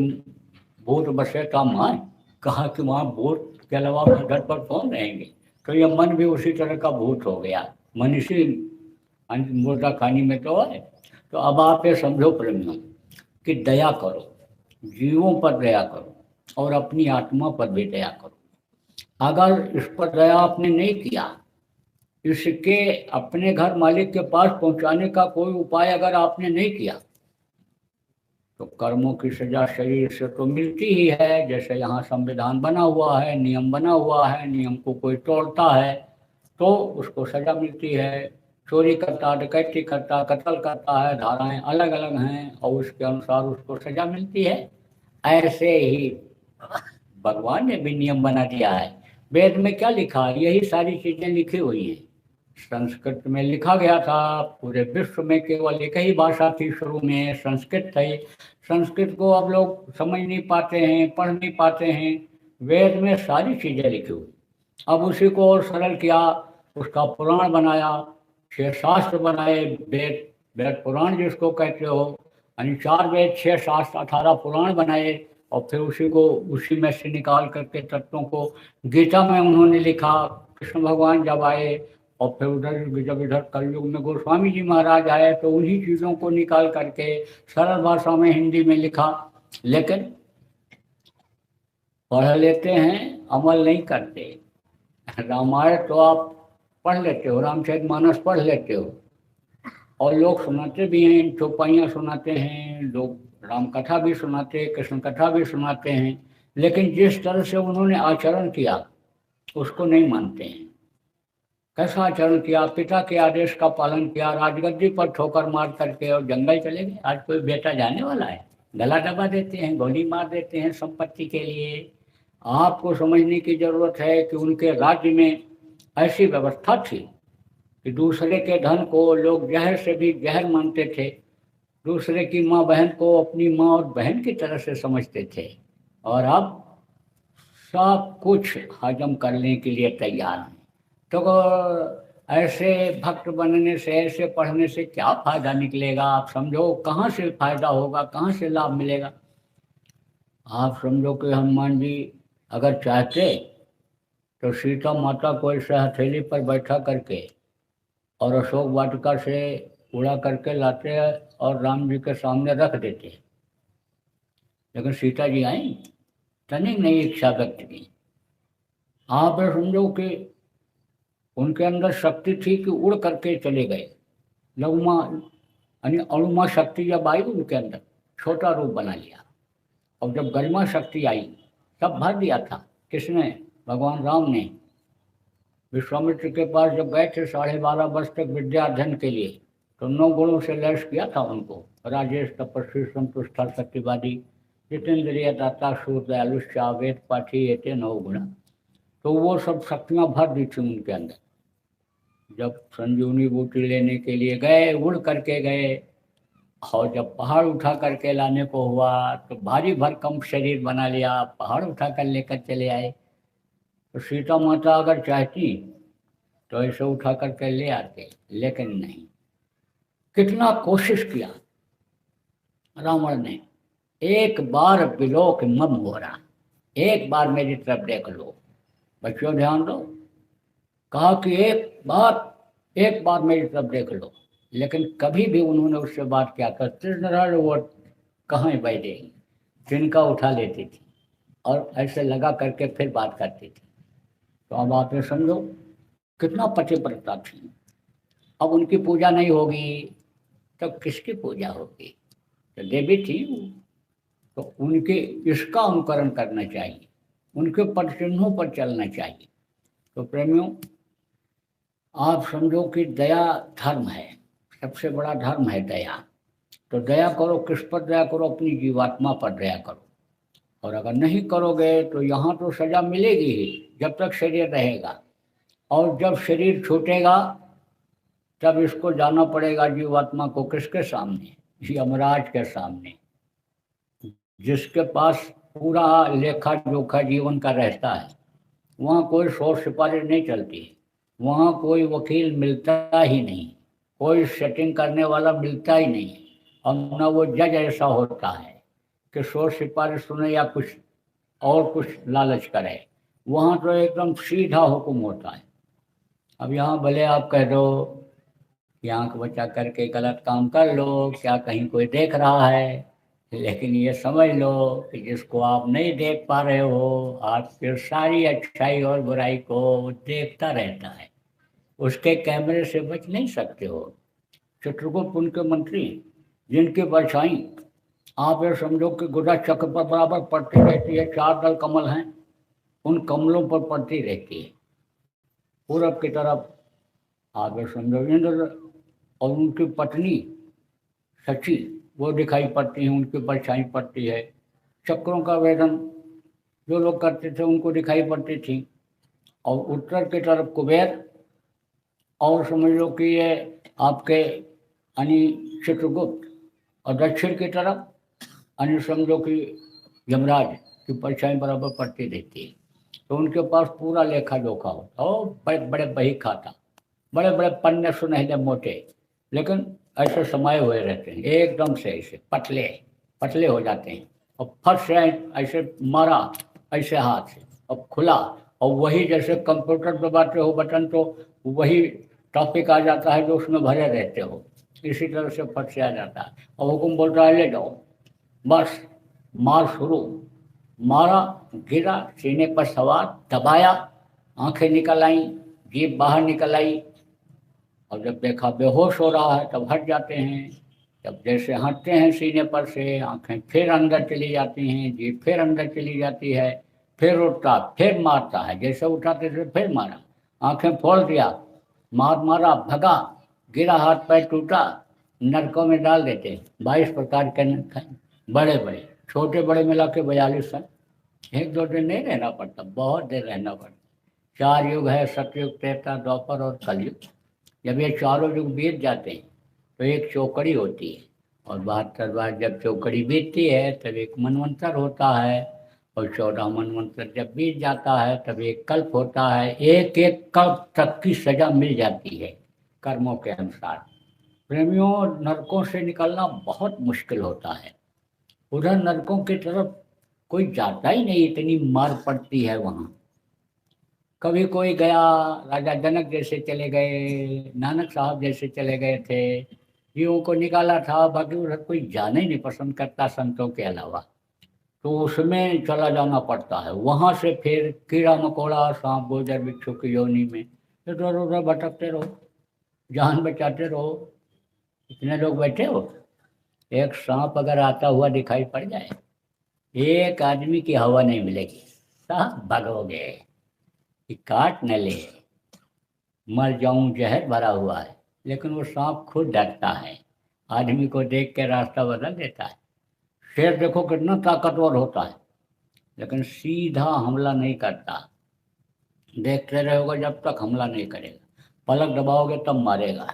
भूत बसे का मान, कहा कि वहाँ भूत के अलावा मरघट पर कौन रहेंगे। तो ये मन भी उसी तरह का भूत हो गया, मन इसी मुर्दा खानी में तो है। तो अब आप ये समझो प्रेमियों कि दया करो, जीवों पर दया करो और अपनी आत्मा पर भी दया करो। अगर इस पर दया आपने नहीं किया, इसके अपने घर मालिक के पास पहुंचाने का कोई उपाय अगर आपने नहीं किया, तो कर्मों की सजा शरीर से तो मिलती ही है। जैसे यहाँ संविधान बना हुआ है, नियम बना हुआ है, नियम को कोई तोड़ता है तो उसको सजा मिलती है। चोरी करता, डकैती करता, कत्ल करता है, धाराएं अलग अलग हैं और उसके अनुसार उसको सजा मिलती है। ऐसे ही भगवान ने भी नियम बना दिया है। वेद में क्या लिखा है, यही सारी चीजें लिखी हुई हैं। संस्कृत में लिखा गया था, पूरे विश्व में केवल एक ही भाषा थी शुरू में, संस्कृत थी। संस्कृत को अब लोग समझ नहीं पाते हैं, पढ़ नहीं पाते हैं। वेद में सारी चीजें लिखी हुई, अब उसी को और सरल किया, उसका पुराण बनाया, 6 शास्त्र बनाए। वेद, वेद पुराण जिसको कहते हो, यानी 4 वेद 6 शास्त्र 18 पुराण बनाए। और फिर उसी को उसी में से निकाल करके तत्वों को गीता में उन्होंने लिखा। कृष्ण भगवान जब आए और फिर उधर जब इधर कलयुग में गोस्वामी जी महाराज आए तो उन्हीं चीज़ों को निकाल करके सरल भाषा में हिंदी में लिखा। लेकिन पढ़ लेते हैं, अमल नहीं करते। रामायण तो आप पढ़ लेते हो, रामचरितमानस पढ़ लेते हो, और लोग सुनाते भी हैं, चौपाइयाँ सुनाते हैं, लोग राम कथा भी सुनाते हैं, कृष्ण कथा भी सुनाते हैं। लेकिन जिस तरह से उन्होंने आचरण किया उसको नहीं मानते हैं। कैसा आचरण किया, पिता के आदेश का पालन किया, राजगद्दी पर ठोकर मार करके और जंगल चले गए। आज कोई बेटा जाने वाला है, गला दबा देते हैं, गोली मार देते हैं संपत्ति के लिए। आपको समझने की जरूरत है कि उनके राज्य में ऐसी व्यवस्था थी कि दूसरे के धन को लोग जहर से भी जहर मानते थे, दूसरे की माँ बहन को अपनी माँ और बहन की तरह से समझते थे। और अब सब कुछ हजम करने के लिए तैयार हैं। तो ऐसे भक्त बनने से, ऐसे पढ़ने से क्या फायदा निकलेगा, आप समझो कहाँ से फायदा होगा, कहाँ से लाभ मिलेगा। आप समझो कि हनुमान जी अगर चाहते तो सीता माता को ऐसे हथेली पर बैठा करके और अशोक वाटिका से उड़ा करके लाते और राम जी के सामने रख देते। लेकिन सीता जी आई, तनिक नई इच्छा व्यक्त की। आप समझो कि उनके अंदर शक्ति थी कि उड़ करके चले गए। लघुमा यानी अणुमा शक्ति जब आई उनके अंदर, छोटा रूप बना लिया। और जब गरिमा शक्ति आई तब भर दिया था किसने, भगवान राम ने। विश्वामित्र के पास जब गए थे 12.5 वर्ष तक विद्या अध्ययन के लिए, तो 9 गुणों से लैस किया था उनको। राजेश, तपस्वी, संतुष्टा, सत्यवादी, जितेंद्रिय, दाता, शूर, दयालुष्चा, वेद पाठी, ये थे 9 गुण। तो वो सब शक्तियाँ भर दी थी उनके अंदर। जब संजीवनी बूटी लेने के लिए गए, उड़ करके गए, और जब पहाड़ उठा करके लाने को हुआ तो भारी भरकम शरीर बना लिया, पहाड़ उठा कर लेकर चले आए। तो सीता माता अगर चाहती तो ऐसे उठा करके ले आते, लेकिन नहीं। कितना कोशिश किया रावण ने, एक बार बिलोक मम हो रहा, एक बार मेरी तरफ देख लो। बच्चों ध्यान दो, कहा कि एक बार मेरी तरफ देख लो। लेकिन कभी भी उन्होंने उससे बात क्या करते, वो कहाँ बैठे, तिनका उठा लेती थी और ऐसे लगा करके फिर बात करती थी। तो अब आप ये समझो कितना पतिव्रता थी। अब उनकी पूजा नहीं होगी तो किसकी पूजा होगी, तो देवी थी वो। तो उनके इसका अनुकरण करना चाहिए, उनके पद चिन्हों पर चलना चाहिए। तो प्रेमियों, आप समझो कि दया धर्म है, सबसे बड़ा धर्म है दया। तो दया करो, किस पर दया करो, अपनी जीवात्मा पर दया करो। और अगर नहीं करोगे तो यहाँ तो सजा मिलेगी ही जब तक शरीर रहेगा, और जब शरीर छूटेगा तब इसको जाना पड़ेगा जीवात्मा को किसके सामने, यमराज के सामने, जिसके पास पूरा लेखा जोखा जीवन का रहता है। वहाँ कोई शोर सिपाही नहीं चलती है। वहाँ कोई वकील मिलता ही नहीं, कोई सेटिंग करने वाला मिलता ही नहीं, और न वो जज ऐसा होता है कि 100 सिफारिश सुने या कुछ और कुछ लालच करे। वहाँ तो एकदम सीधा हुक्म होता है। अब यहाँ भले आप कह दो कि आंख बचा करके गलत काम कर लो, क्या कहीं कोई देख रहा है, लेकिन ये समझ लो कि जिसको आप नहीं देख पा रहे हो, आपकी सारी अच्छाई और बुराई को वो देखता रहता है, उसके कैमरे से बच नहीं सकते हो। चित्रगुप्त उनके मंत्री, जिनकी परछाई आप ये समझो कि गुदा चक्र पर बराबर पड़ती रहती है, 4 दल कमल हैं, उन कमलों पर पड़ती रहती है। पूरब की तरफ आप ये समझो इंद्र और उनकी पत्नी सची वो दिखाई पड़ती हैं, उनकी परछाई पड़ती है। चक्रों का वेदन जो लोग करते थे उनको दिखाई पड़ती थी। और उत्तर की तरफ कुबेर, और समझ लो कि ये आपके यानी चित्रगुप्त, और दक्षिण की तरफ यानी समझो कि यमराज की परछाई बराबर पड़ती रहती है। तो उनके पास पूरा लेखा जोखा होता, और बड़े बड़े बही खाता, बड़े बड़े पन्ने सुनहले मोटे, लेकिन ऐसे समाये हुए रहते हैं, एकदम से ऐसे पतले पतले हो जाते हैं, और फट से ऐसे मारा ऐसे हाथ से और खुला, और वही जैसे कंप्यूटर दबाते हो बटन तो वही टॉपिक आ जाता है जो उसमें भरे रहते हो, इसी तरह से फट से आ जाता है। और हुकुम बोलता है ले जाओ, बस मार शुरू। मारा, गिरा, सीने पर सवार, दबाया, आंखें निकल आई, जीभ बाहर निकल आई, और जब देखा बेहोश हो रहा है तब हट जाते हैं। जब जैसे हटते हैं सीने पर से, आंखें फिर अंदर चली जाती हैं, जीभ फिर अंदर चली जाती है, फिर उठता फिर मारता है, जैसे उठाते थे फिर मारा, आंखें खोल दिया, मारा, भगा, गिरा, हाथ पैर टूटा, नरकों में डाल देते। 22 प्रकार के नरक हैं, बड़े बड़े छोटे बड़े मिला के 42 हैं। 1-2 दिन नहीं रहना पड़ता, बहुत देर रहना पड़ता। 4 युग है, सतयुग, त्रेता, द्वापर और कलयुग। जब ये चारों युग बीत जाते हैं तो एक चौकड़ी होती है, और 72 बार जब चौकड़ी बीतती है तब एक मनवंतर होता है, और 14 मनवंतर जब बीत जाता है तब एक कल्प होता है। एक एक कल्प तक की सजा मिल जाती है कर्मों के अनुसार। प्रेमियों, नरकों से निकलना बहुत मुश्किल होता है। उधर नरकों की तरफ कोई जाता ही नहीं, इतनी मार पड़ती है वहाँ। कभी कोई गया, राजा जनक जैसे चले गए, नानक साहब जैसे चले गए थे, जीवों को निकाला था, बाकी उधर कोई जाना ही नहीं पसंद करता संतों के अलावा, तो उसमें चला जाना पड़ता है। वहां से फिर कीड़ा मकोड़ा, सांप गोजर बिच्छू की योनि में इधर उधर भटकते रहो, जान बचाते रहो। इतने लोग बैठे हो, एक सांप अगर आता हुआ दिखाई पड़ जाए, एक आदमी की हवा नहीं मिलेगी, सब भगोगे कि काट न ले, मर जाऊं जहर भरा हुआ है। लेकिन वो सांप खुद डरता है, आदमी को देख के रास्ता बदल देता है। शेर देखो कितना ताकतवर होता है, लेकिन सीधा हमला नहीं करता, देखते रहोगे जब तक हमला नहीं करेगा, पलक दबाओगे तब मारेगा,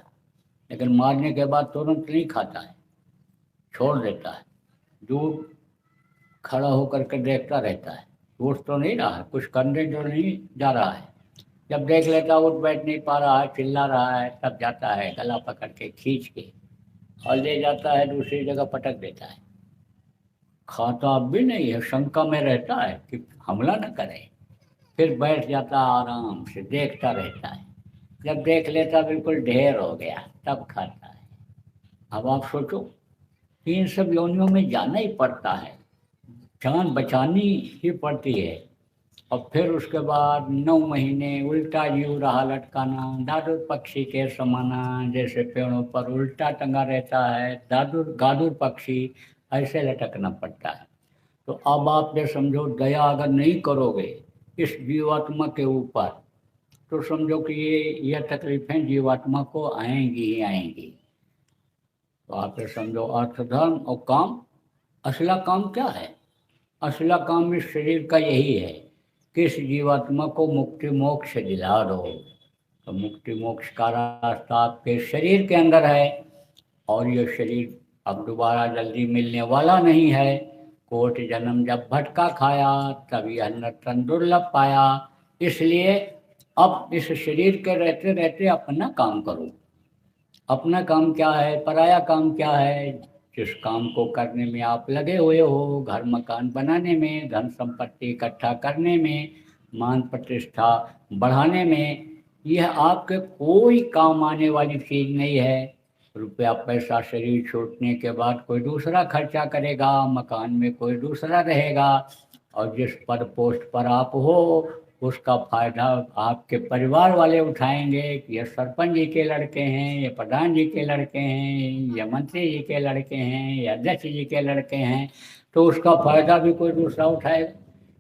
लेकिन मारने के बाद तुरंत नहीं खाता है, छोड़ देता है, दूर खड़ा होकर के देखता रहता है, उठ तो नहीं रहा है, कुछ करने जो नहीं जा रहा है। जब देख लेता उठ बैठ नहीं पा रहा है, चिल्ला रहा है, तब जाता है गला पकड़ के खींच के और ले जाता है, दूसरी जगह पटक देता है। खाता अब भी नहीं है, शंका में रहता है कि हमला न करे, फिर बैठ जाता आराम से देखता रहता है। जब देख लेता बिल्कुल ढेर हो गया तब खाता है। अब आप सोचो कि इन सब योनियों में जाना ही पड़ता है, जान बचानी ही पड़ती है। और फिर उसके बाद 9 महीने उल्टा जीव रहा लटकाना, दादुर पक्षी के समाना, जैसे पेड़ों पर उल्टा टंगा रहता है, दादुर गादुर पक्षी ऐसे लटकना पड़ता है। तो अब आप ये समझो, दया अगर नहीं करोगे इस जीवात्मा के ऊपर, तो समझो कि ये तकलीफें जीवात्मा को आएंगी ही आएंगी। तो आप ये समझो, अर्थ धर्म और काम, असला काम क्या है? असला काम इस शरीर का यही है कि इस जीवात्मा को मुक्ति मोक्ष दिला दो। तो मुक्ति मोक्ष का रास्ता आपके शरीर के अंदर है, और ये शरीर अब दोबारा जल्दी मिलने वाला नहीं है। कोटि जन्म जब भटका खाया, तब यह नर्तन दुर्लभ पाया। इसलिए अब इस शरीर के रहते रहते अपना काम करो। अपना काम क्या है, पराया काम क्या है? जिस काम को करने में आप लगे हुए हो, घर मकान बनाने में, धन संपत्ति इकट्ठा करने में, मान प्रतिष्ठा बढ़ाने में, यह आपके कोई काम आने वाली चीज नहीं है। रुपया पैसा शरीर छूटने के बाद कोई दूसरा खर्चा करेगा, मकान में कोई दूसरा रहेगा, और जिस पद पोस्ट पर आप हो उसका फायदा आपके परिवार वाले उठाएंगे कि ये सरपंच जी के लड़के हैं, ये प्रधान जी के लड़के हैं, ये मंत्री जी के लड़के हैं, या अध्यक्ष जी के लड़के हैं, तो उसका फायदा भी कोई दूसरा उठाएगा।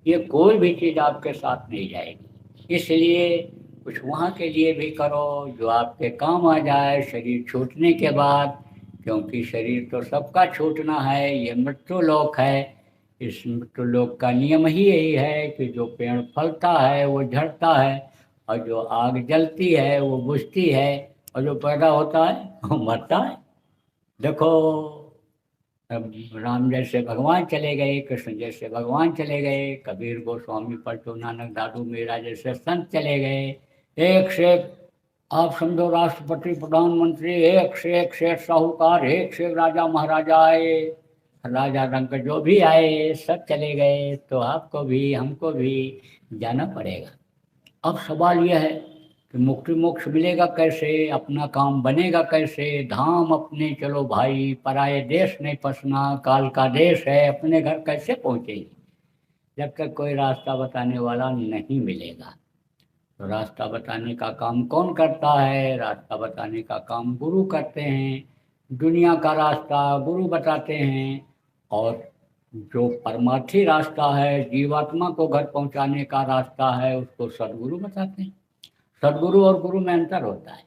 ये कोई भी चीज़ आपके साथ नहीं जाएगी। इसलिए कुछ वहाँ के लिए भी करो जो आपके काम आ जाए शरीर छूटने के बाद, क्योंकि शरीर तो सबका छूटना है, ये मृत्यु लोक है। इस मृत्यु लोक का नियम ही यही है कि जो पेड़ फलता है वो झड़ता है, और जो आग जलती है वो बुझती है, और जो पैदा होता है वो मरता है। देखो, अब राम जैसे भगवान चले गए, कृष्ण जैसे भगवान चले गए, कबीर गोस्वामी पलटू नानक दादू मीरा जैसे संत चले गए, एक से एक आप समझो राष्ट्रपति प्रधानमंत्री, एक से एक शेठ साहूकार, एक से एक राजा महाराजा आए, राजा रंग जो भी आए सब चले गए, तो आपको भी हमको भी जाना पड़ेगा। अब सवाल यह है कि मुक्ति मोक्ष मिलेगा कैसे, अपना काम बनेगा कैसे? धाम अपने चलो भाई, पराये देश नहीं फंसना, काल का देश है, अपने घर कैसे पहुँचेंगे जब तक कोई रास्ता बताने वाला नहीं मिलेगा? तो रास्ता बताने का काम कौन करता है? रास्ता बताने का काम गुरु करते हैं। दुनिया का रास्ता गुरु बताते हैं, और जो परमार्थी रास्ता है, जीवात्मा को घर पहुंचाने का रास्ता है, उसको सदगुरु बताते हैं। सदगुरु और गुरु में अंतर होता है।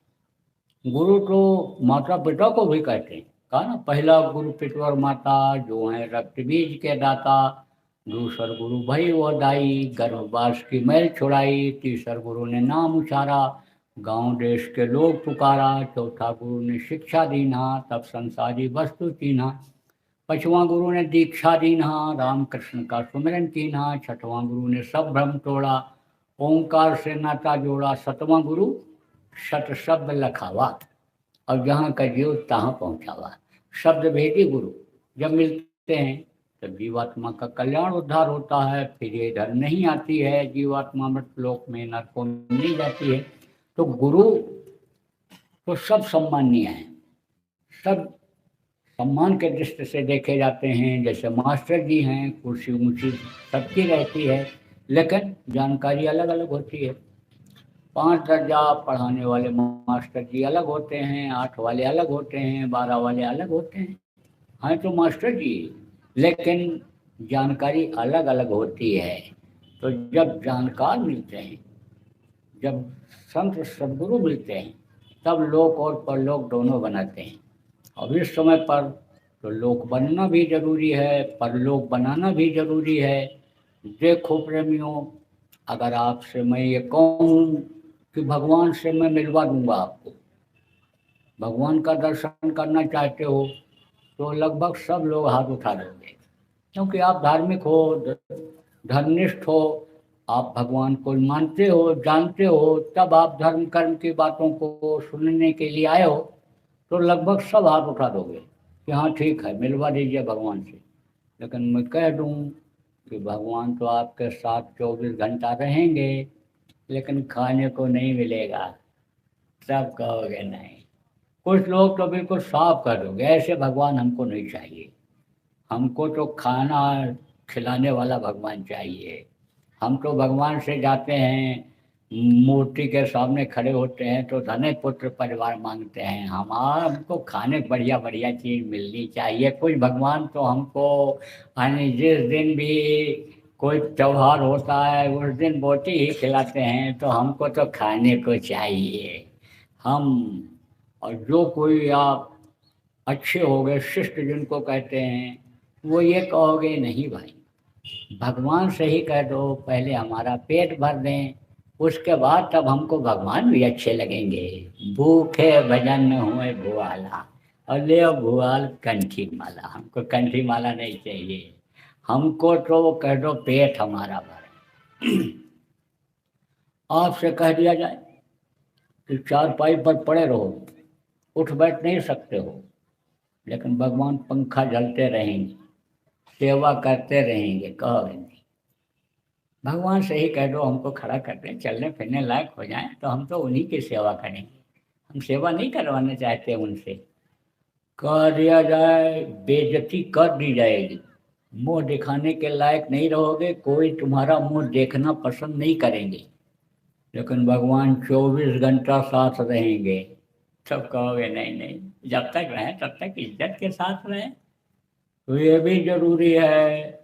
गुरु तो माता पिता को भी कहते हैं, कहा ना, पहला गुरु पिता और माता जो है रक्त बीज के दाता, दूसर गुरु भई वो दाई, गर्भवास की मैल छुड़ाई, तीसर गुरु ने नाम उचारा, गांव देश के लोग पुकारा, चौथा गुरु ने शिक्षा दीना, तब संसारी वस्तु चीन्हा, पांचवां गुरु ने दीक्षा दीना, राम कृष्ण का सुमिरन कीना, छठवां गुरु ने सब भ्रम तोड़ा, ओंकार से नाता जोड़ा, सतवां गुरु शत शब्द लखावा, और जहाँ का जीव तहाँ पहुँचावा। शब्द भेदी गुरु जब मिलते हैं तब जीवात्मा का कल्याण उद्धार होता है, फिर ये इधर नहीं आती है, जीवात्मा मृत्यु लोक में नरकों में नहीं जाती है। तो गुरु तो सब सम्मानीय हैं, सब सम्मान के दृष्टि से देखे जाते हैं। जैसे मास्टर जी हैं, कुर्सी ऊंची सबकी रहती है, लेकिन जानकारी अलग अलग होती है। 5 दर्जा पढ़ाने वाले मास्टर जी अलग होते हैं, 8 वाले अलग होते हैं, 12 वाले अलग होते हैं, हैं तो मास्टर जी, लेकिन जानकारी अलग अलग होती है। तो जब जानकार मिलते हैं, जब संत सदगुरु मिलते हैं, तब लोक और परलोक दोनों बनाते हैं। अब इस समय पर तो लोक बनना भी जरूरी है, परलोक बनाना भी जरूरी है। देखो प्रेमियों, अगर आपसे मैं ये कहूँ कि भगवान से मैं मिलवा दूंगा आपको, भगवान का दर्शन करना चाहते हो, तो लगभग सब लोग हाथ उठा देंगे, क्योंकि आप धार्मिक हो, धर्मनिष्ठ हो, आप भगवान को मानते हो, जानते हो, तब आप धर्म कर्म की बातों को सुनने के लिए आए हो, तो लगभग सब हाथ उठा दोगे कि हाँ ठीक है, मिलवा दीजिए भगवान से। लेकिन मैं कह दूं कि भगवान तो आपके साथ 24 घंटा रहेंगे, लेकिन खाने को नहीं मिलेगा। सब कहोगे नहीं। कुछ लोग तो बिल्कुल साफ कर दोगे, ऐसे भगवान हमको नहीं चाहिए, हमको तो खाना खिलाने वाला भगवान चाहिए। हम तो भगवान से जाते हैं, मूर्ति के सामने खड़े होते हैं तो धने पुत्र परिवार मांगते हैं, हमको खाने बढ़िया बढ़िया चीज़ मिलनी चाहिए। कुछ भगवान तो हमको यानी जिस दिन भी कोई त्योहार होता है उस दिन बोटी ही खिलाते हैं, तो हमको तो खाने को चाहिए। हम और जो कोई आप अच्छे हो गए, शिष्ट जिनको कहते हैं, वो ये कहोगे नहीं भाई, भगवान से ही कह दो पहले हमारा पेट भर दें, उसके बाद तब हमको भगवान भी अच्छे लगेंगे। भूखे भजन हुए भुआला, और ले भुआल कंठी माला, हमको कंठी माला नहीं चाहिए, हमको तो कह दो पेट हमारा भर। आपसे कह दिया जाए कि चारपाई पर पड़े रहो, उठ बैठ नहीं सकते हो, लेकिन भगवान पंखा झलते रहेंगे, सेवा करते रहेंगे, कहोगे नहीं। भगवान से ही कह दो हमको खड़ा कर दें, चलने फिरने लायक हो जाएं, तो हम तो उन्हीं की सेवा करेंगे। हम सेवा नहीं करवाना चाहते उनसे। कह दिया जाए बेइज्जती कर दी जाएगी, मुंह दिखाने के लायक नहीं रहोगे, कोई तुम्हारा मुंह देखना पसंद नहीं करेंगे, लेकिन भगवान 24 घंटा साथ रहेंगे। तब कहोगे नहीं नहीं, जब तक रहें तब तक इज्जत के साथ रहें। तो ये भी जरूरी है।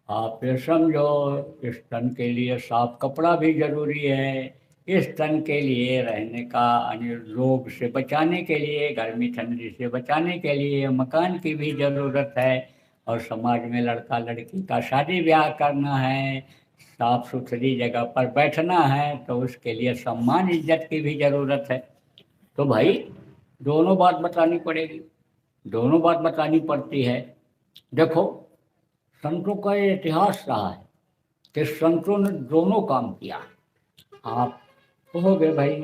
आप ये समझो, इस तन के लिए साफ कपड़ा भी जरूरी है, इस तन के लिए रहने का, रोग से बचाने के लिए, गर्मी ठंडी से बचाने के लिए मकान की भी जरूरत है। और समाज में लड़का लड़की का शादी ब्याह करना है, साफ सुथरी जगह पर बैठना है, तो उसके लिए सम्मान इज्जत की भी जरूरत है। तो भाई दोनों बात बतानी पड़ेगी, दोनों बात बतानी पड़ती है। देखो, संतों का ये इतिहास रहा है कि संतों ने दोनों काम किया। आप कहोगे भाई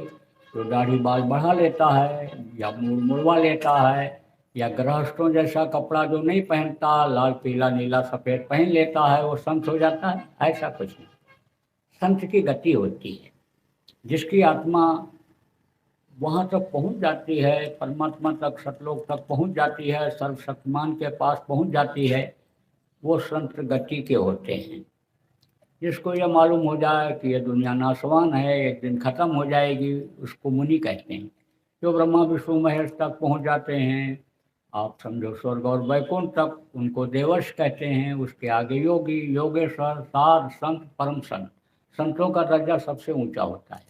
जो दाढ़ी बाल बढ़ा लेता है या मूड़ मुड़वा लेता है या गृहस्थों जैसा कपड़ा जो नहीं पहनता, लाल पीला नीला सफ़ेद पहन लेता है, वो संत हो जाता है? ऐसा कुछ नहीं। संत की गति होती है, जिसकी आत्मा वहाँ तक पहुँच जाती है, परमात्मा तक, सतलोक तक पहुँच जाती है, सर्वशक्तिमान के पास पहुँच जाती है, वो संत गति के होते हैं। जिसको ये मालूम हो जाए कि ये दुनिया नाशवान है, एक दिन खत्म हो जाएगी, उसको मुनि कहते हैं। जो ब्रह्मा विष्णु महेश तक पहुंच जाते हैं, आप समझो स्वर्ग और वैकुंठ तक, उनको देवर्ष कहते हैं। उसके आगे योगी, योगेश्वर, साध, संत, परम संत। संतों का दर्जा सबसे ऊंचा होता है।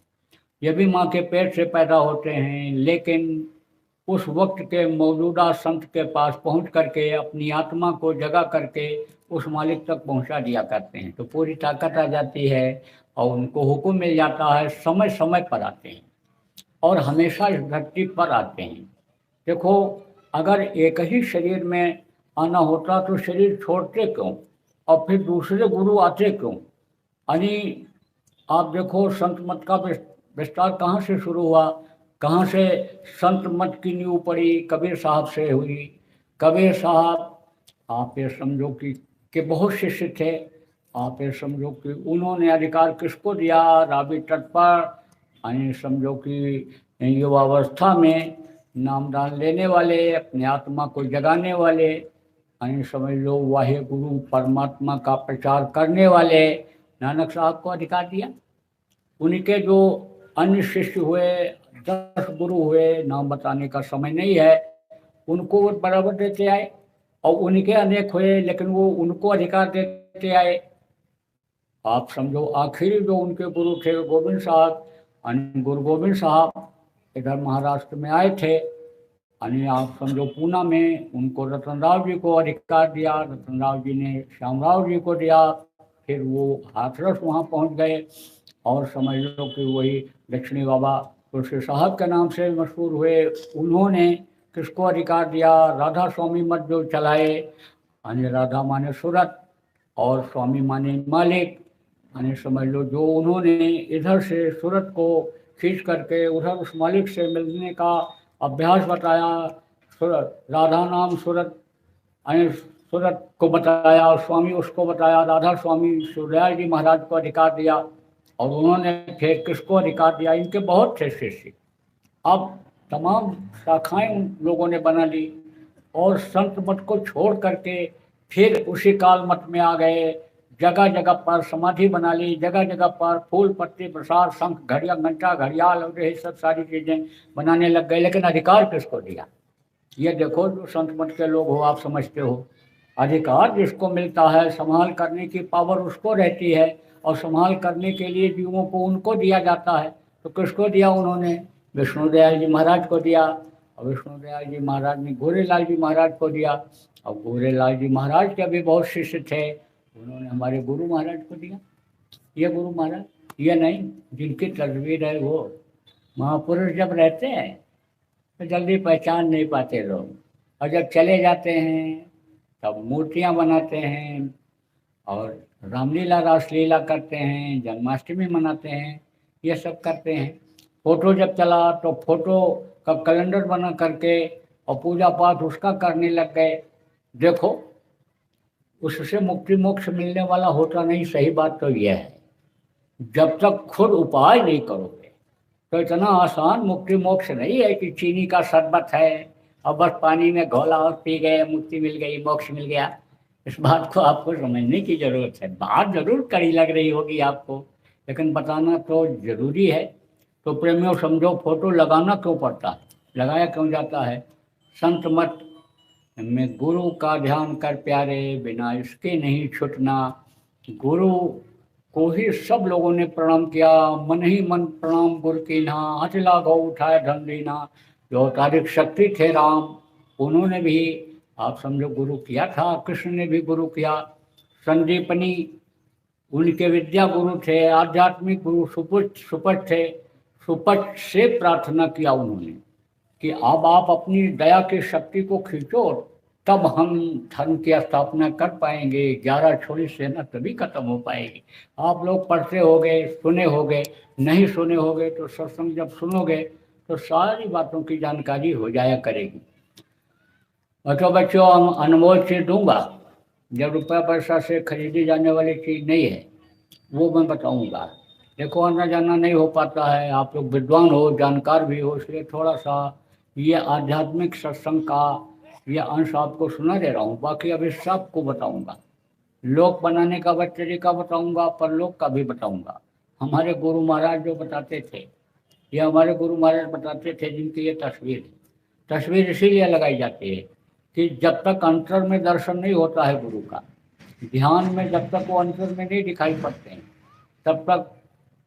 ये भी माँ के पेट से पैदा होते हैं, लेकिन उस वक्त के मौजूदा संत के पास पहुंच करके अपनी आत्मा को जगा करके उस मालिक तक पहुंचा दिया करते हैं, तो पूरी ताकत आ जाती है और उनको हुक्म मिल जाता है। समय समय पर आते हैं और हमेशा इस धरती पर आते हैं। देखो, अगर एक ही शरीर में आना होता तो शरीर छोड़ते क्यों और फिर दूसरे गुरु आते क्यों? यानी आप देखो, संत मत का विस्तार कहाँ से शुरू हुआ, कहाँ से संत मत की नींव पड़ी? कबीर साहब से हुई। कबीर साहब, आप ये समझो कि बहुत शिष्य थे। आप ये समझो कि उन्होंने अधिकार किसको दिया? रावी तट पर, यानी समझो कि युवावस्था में नामदान लेने वाले, अपने आत्मा को जगाने वाले, यानी समझ लो वाहे गुरु परमात्मा का प्रचार करने वाले नानक साहब को अधिकार दिया। उनके जो अन्य शिष्य हुए, 10 गुरु हुए, नाम बताने का समय नहीं है, उनको वो बराबर देते आए। और उनके अनेक हुए, लेकिन वो उनको अधिकार देते आए। आप समझो आखिरी जो उनके गुरु थे गोविंद साहब, गुरु गोविंद साहब इधर महाराष्ट्र में आए थे, यानी आप समझो पूना में उनको रतनराव जी को अधिकार दिया, रतनराव जी ने श्यामराव जी को दिया, फिर वो हाथरस वहाँ पहुँच गए और समझ लो कि वही दक्षिणी बाबा तुलसी साहब के नाम से मशहूर हुए। उन्होंने किसको अधिकार दिया? राधा स्वामी मत जो चलाए, यानी राधा माने सूरत और स्वामी माने मालिक, यानी समझ लो जो उन्होंने इधर से सूरत को खींच करके उधर उस मालिक से मिलने का अभ्यास बताया। सूरत, राधा नाम सूरत, यानी सूरत को बताया और स्वामी उसको बताया। राधा स्वामी शिवदयाल जी महाराज को अधिकार दिया और उन्होंने फिर किसको अधिकार दिया? इनके बहुत थे शिष्य। अब तमाम शाखाएं उन लोगों ने बना ली और संत मत को छोड़ करके फिर उसी काल मत में आ गए। जगह जगह पर समाधि बना ली, जगह जगह पर फूल पत्ती प्रसाद शंख घड़िया घंटा घड़ियाल और यही सब सारी चीज़ें बनाने लग गए। लेकिन अधिकार किसको दिया? ये देखो, जो संत मत के लोग हो, आप समझते हो, अधिकार जिसको मिलता है, संभाल करने की पावर उसको रहती है और संभाल करने के लिए जीवों को उनको दिया जाता है। तो किसको दिया उन्होंने? विष्णुदयाल जी महाराज को दिया और विष्णुदयाल जी महाराज ने गोरेलाल जी महाराज को दिया और गोरेलाल जी महाराज के भी बहुत शिष्य थे, उन्होंने हमारे गुरु महाराज को दिया। ये गुरु महाराज, ये नहीं, जिनकी तस्वीर है वो महापुरुष जब रहते हैं तो जल्दी पहचान नहीं पाते लोग, और जब चले जाते हैं तब मूर्तियाँ बनाते हैं और रामलीला रासलीला करते हैं, जन्माष्टमी मनाते हैं। ये सब करते हैं। फोटो जब चला तो फोटो का कैलेंडर बना करके और पूजा पाठ उसका करने लग गए। देखो, उससे मुक्ति मोक्ष मिलने वाला होता नहीं। सही बात तो यह है, जब तक खुद उपाय नहीं करोगे तो इतना आसान मुक्ति मोक्ष नहीं है कि चीनी का शरबत है और बस पानी में घोला और पी गए, मुक्ति मिल गई, मोक्ष मिल गया। इस बात को आपको समझने की जरूरत है। बात जरूर कड़ी लग रही होगी आपको, लेकिन बताना तो जरूरी है। तो प्रेमियों समझो, फोटो लगाना क्यों पड़ता है, लगाया क्यों जाता है? संत मत में गुरु का ध्यान कर प्यारे, बिना इसके नहीं छूटना। गुरु को ही सब लोगों ने प्रणाम किया, मन ही मन प्रणाम गुरु की ना, अचला गौ उठाए धन दीना। जो तारिक शक्ति थे राम, उन्होंने भी आप समझो गुरु किया था। कृष्ण ने भी गुरु किया। संदीपनी उनके विद्या गुरु थे, आध्यात्मिक गुरु सुपट थे। सुपट से प्रार्थना किया उन्होंने कि अब आप अपनी दया की शक्ति को खींचो, तब हम धर्म की स्थापना कर पाएंगे। 11 छोड़ी सेना तभी खत्म हो पाएगी। आप लोग पढ़ते होगे, सुने होगे, नहीं सुने होगे तो सत्संग जब सुनोगे तो सारी बातों की जानकारी हो जाया करेगी। और तो बच्चों, हम अनमोल चीज दूंगा, जब रुपया पैसा से खरीदी जाने वाली चीज़ नहीं है, वो मैं बताऊंगा। देखो, आना जाना नहीं हो पाता है, आप लोग विद्वान हो, जानकार भी हो, इसलिए थोड़ा सा ये आध्यात्मिक सत्संग का ये अंश आपको सुना दे रहा हूँ। बाकी अभी सबको बताऊंगा, लोक बनाने का तरीका बताऊंगा, परलोक का भी बताऊंगा। हमारे गुरु महाराज जो बताते थे, ये हमारे गुरु महाराज बताते थे, जिनकी ये तस्वीर इसीलिए लगाई जाती है कि जब तक अंतर में दर्शन नहीं होता है गुरु का, ध्यान में जब तक वो अंतर में नहीं दिखाई पड़ते हैं, तब तक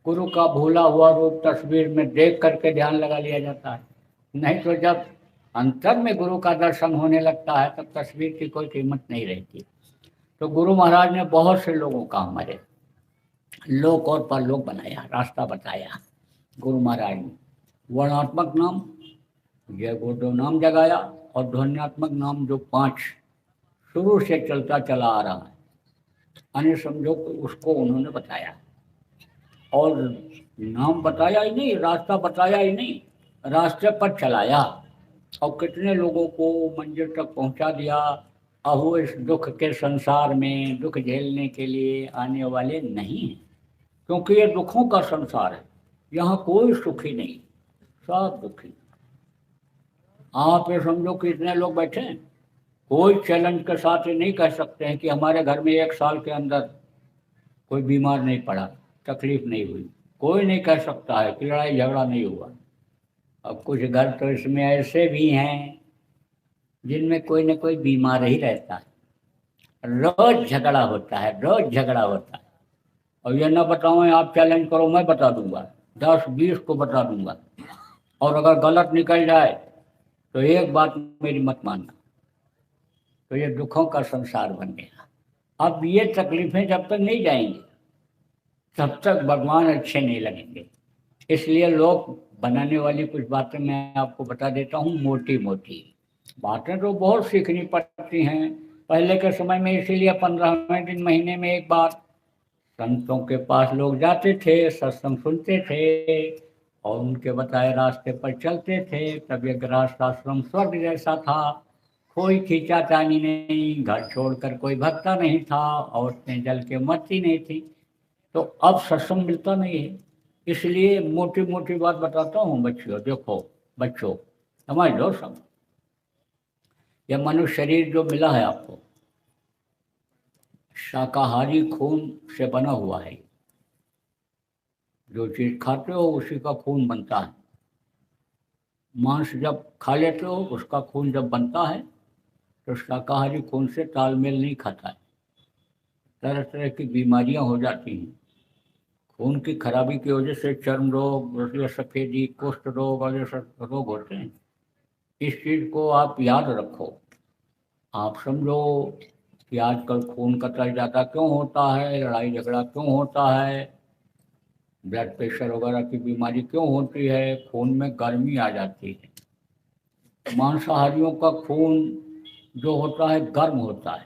गुरु का भूला हुआ रूप तस्वीर में देख करके ध्यान लगा लिया जाता है। नहीं तो जब अंतर में गुरु का दर्शन होने लगता है, तब तस्वीर की कोई कीमत नहीं रहती। तो गुरु महाराज ने बहुत से लोगों का हमारे लोक और परलोक बनाया, रास्ता बताया। गुरु महाराज ने वर्णात्मक नाम जय गुरुदेव नाम जगाया, और ध्वन्यात्मक नाम जो 5 शुरू से चलता चला आ रहा है, अन्य समझो उसको उन्होंने बताया। और नाम बताया ही नहीं, रास्ता बताया ही नहीं, रास्ते पर चलाया और कितने लोगों को मंजिल तक पहुंचा दिया। अहो, इस दुख के संसार में दुख झेलने के लिए आने वाले नहीं हैं, क्योंकि ये दुखों का संसार है। यहाँ कोई सुखी नहीं, सब दुखी। आप ये समझो कि इतने लोग बैठे हैं, कोई चैलेंज के साथ ये नहीं कह सकते हैं कि हमारे घर में 1 साल के अंदर कोई बीमार नहीं पड़ा, तकलीफ नहीं हुई। कोई नहीं कह सकता है कि लड़ाई झगड़ा नहीं हुआ। अब कुछ घर तो इसमें ऐसे भी हैं जिनमें कोई न कोई बीमार ही रहता है, रोज झगड़ा होता है, रोज झगड़ा होता है। और ये ना बताओ, आप चैलेंज करो, मैं बता दूंगा, 10-20 को बता दूंगा। और अगर गलत निकल जाए तो एक बात मेरी मत मानना, तो ये दुखों का संसार बन गया। अब ये तकलीफें जब तक नहीं जाएंगी, तब तक भगवान अच्छे नहीं लगेंगे। इसलिए लोग बनाने वाली कुछ बातें मैं आपको बता देता हूँ, मोटी मोटी बातें तो बहुत सीखनी पड़ती हैं पहले के समय में। इसीलिए 15वें दिन महीने में एक बार संतों के पास लोग जाते थे, सत्संग सुनते थे और उनके बताए रास्ते पर चलते थे। तब ये गृहस्थाश्रम स्वर्ग जैसा था, कोई खींचातानी नहीं, घर छोड़कर कोई भगता नहीं था, औरतें जल के मरती नहीं थी। तो अब सत्संग मिलता नहीं है, इसलिए मोटी मोटी बात बताता हूँ बच्चों। देखो बच्चों, समझ लो सब, यह मनुष्य शरीर जो मिला है आपको, शाकाहारी खून से बना हुआ है। जो चीज़ खाते हो उसी का खून बनता है। मांस जब खा लेते हो, उसका खून जब बनता है तो शाकाहारी खून से तालमेल नहीं खाता है, तरह तरह की बीमारियां हो जाती हैं। खून की खराबी की वजह से चर्म रोग, सफेदी, कुष्ठ रोग और ये सब रोग होते हैं। इस चीज़ को आप याद रखो। आप समझो कि आजकल खून कतरा ज़्यादा क्यों होता है, लड़ाई झगड़ा क्यों होता है, ब्लड प्रेशर वगैरह की बीमारी क्यों होती है, खून में गर्मी आ जाती है। मांसाहारियों का खून जो होता है गर्म होता है,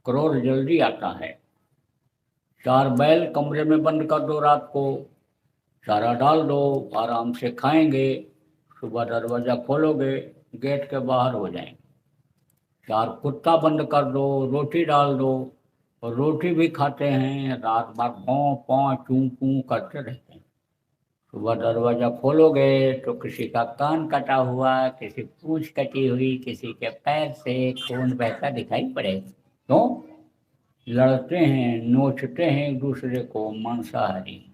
क्रोध जल्दी आता है। 4 बैल कमरे में बंद कर दो रात को, चारा डाल दो, आराम से खाएंगे, सुबह दरवाज़ा खोलोगे गेट के बाहर हो जाएंगे। चार कुत्ता बंद कर दो, रोटी डाल दो, और रोटी भी खाते हैं, रात भर भौं पौं चूं चूं करते रहते हैं। सुबह दरवाज़ा खोलोगे तो किसी का कान कटा हुआ, किसी पूंछ कटी हुई, किसी के पैर से खून बहता दिखाई पड़ेगा। क्यों? लड़ते हैं, नोचते हैं एक दूसरे को, मांसाहारी।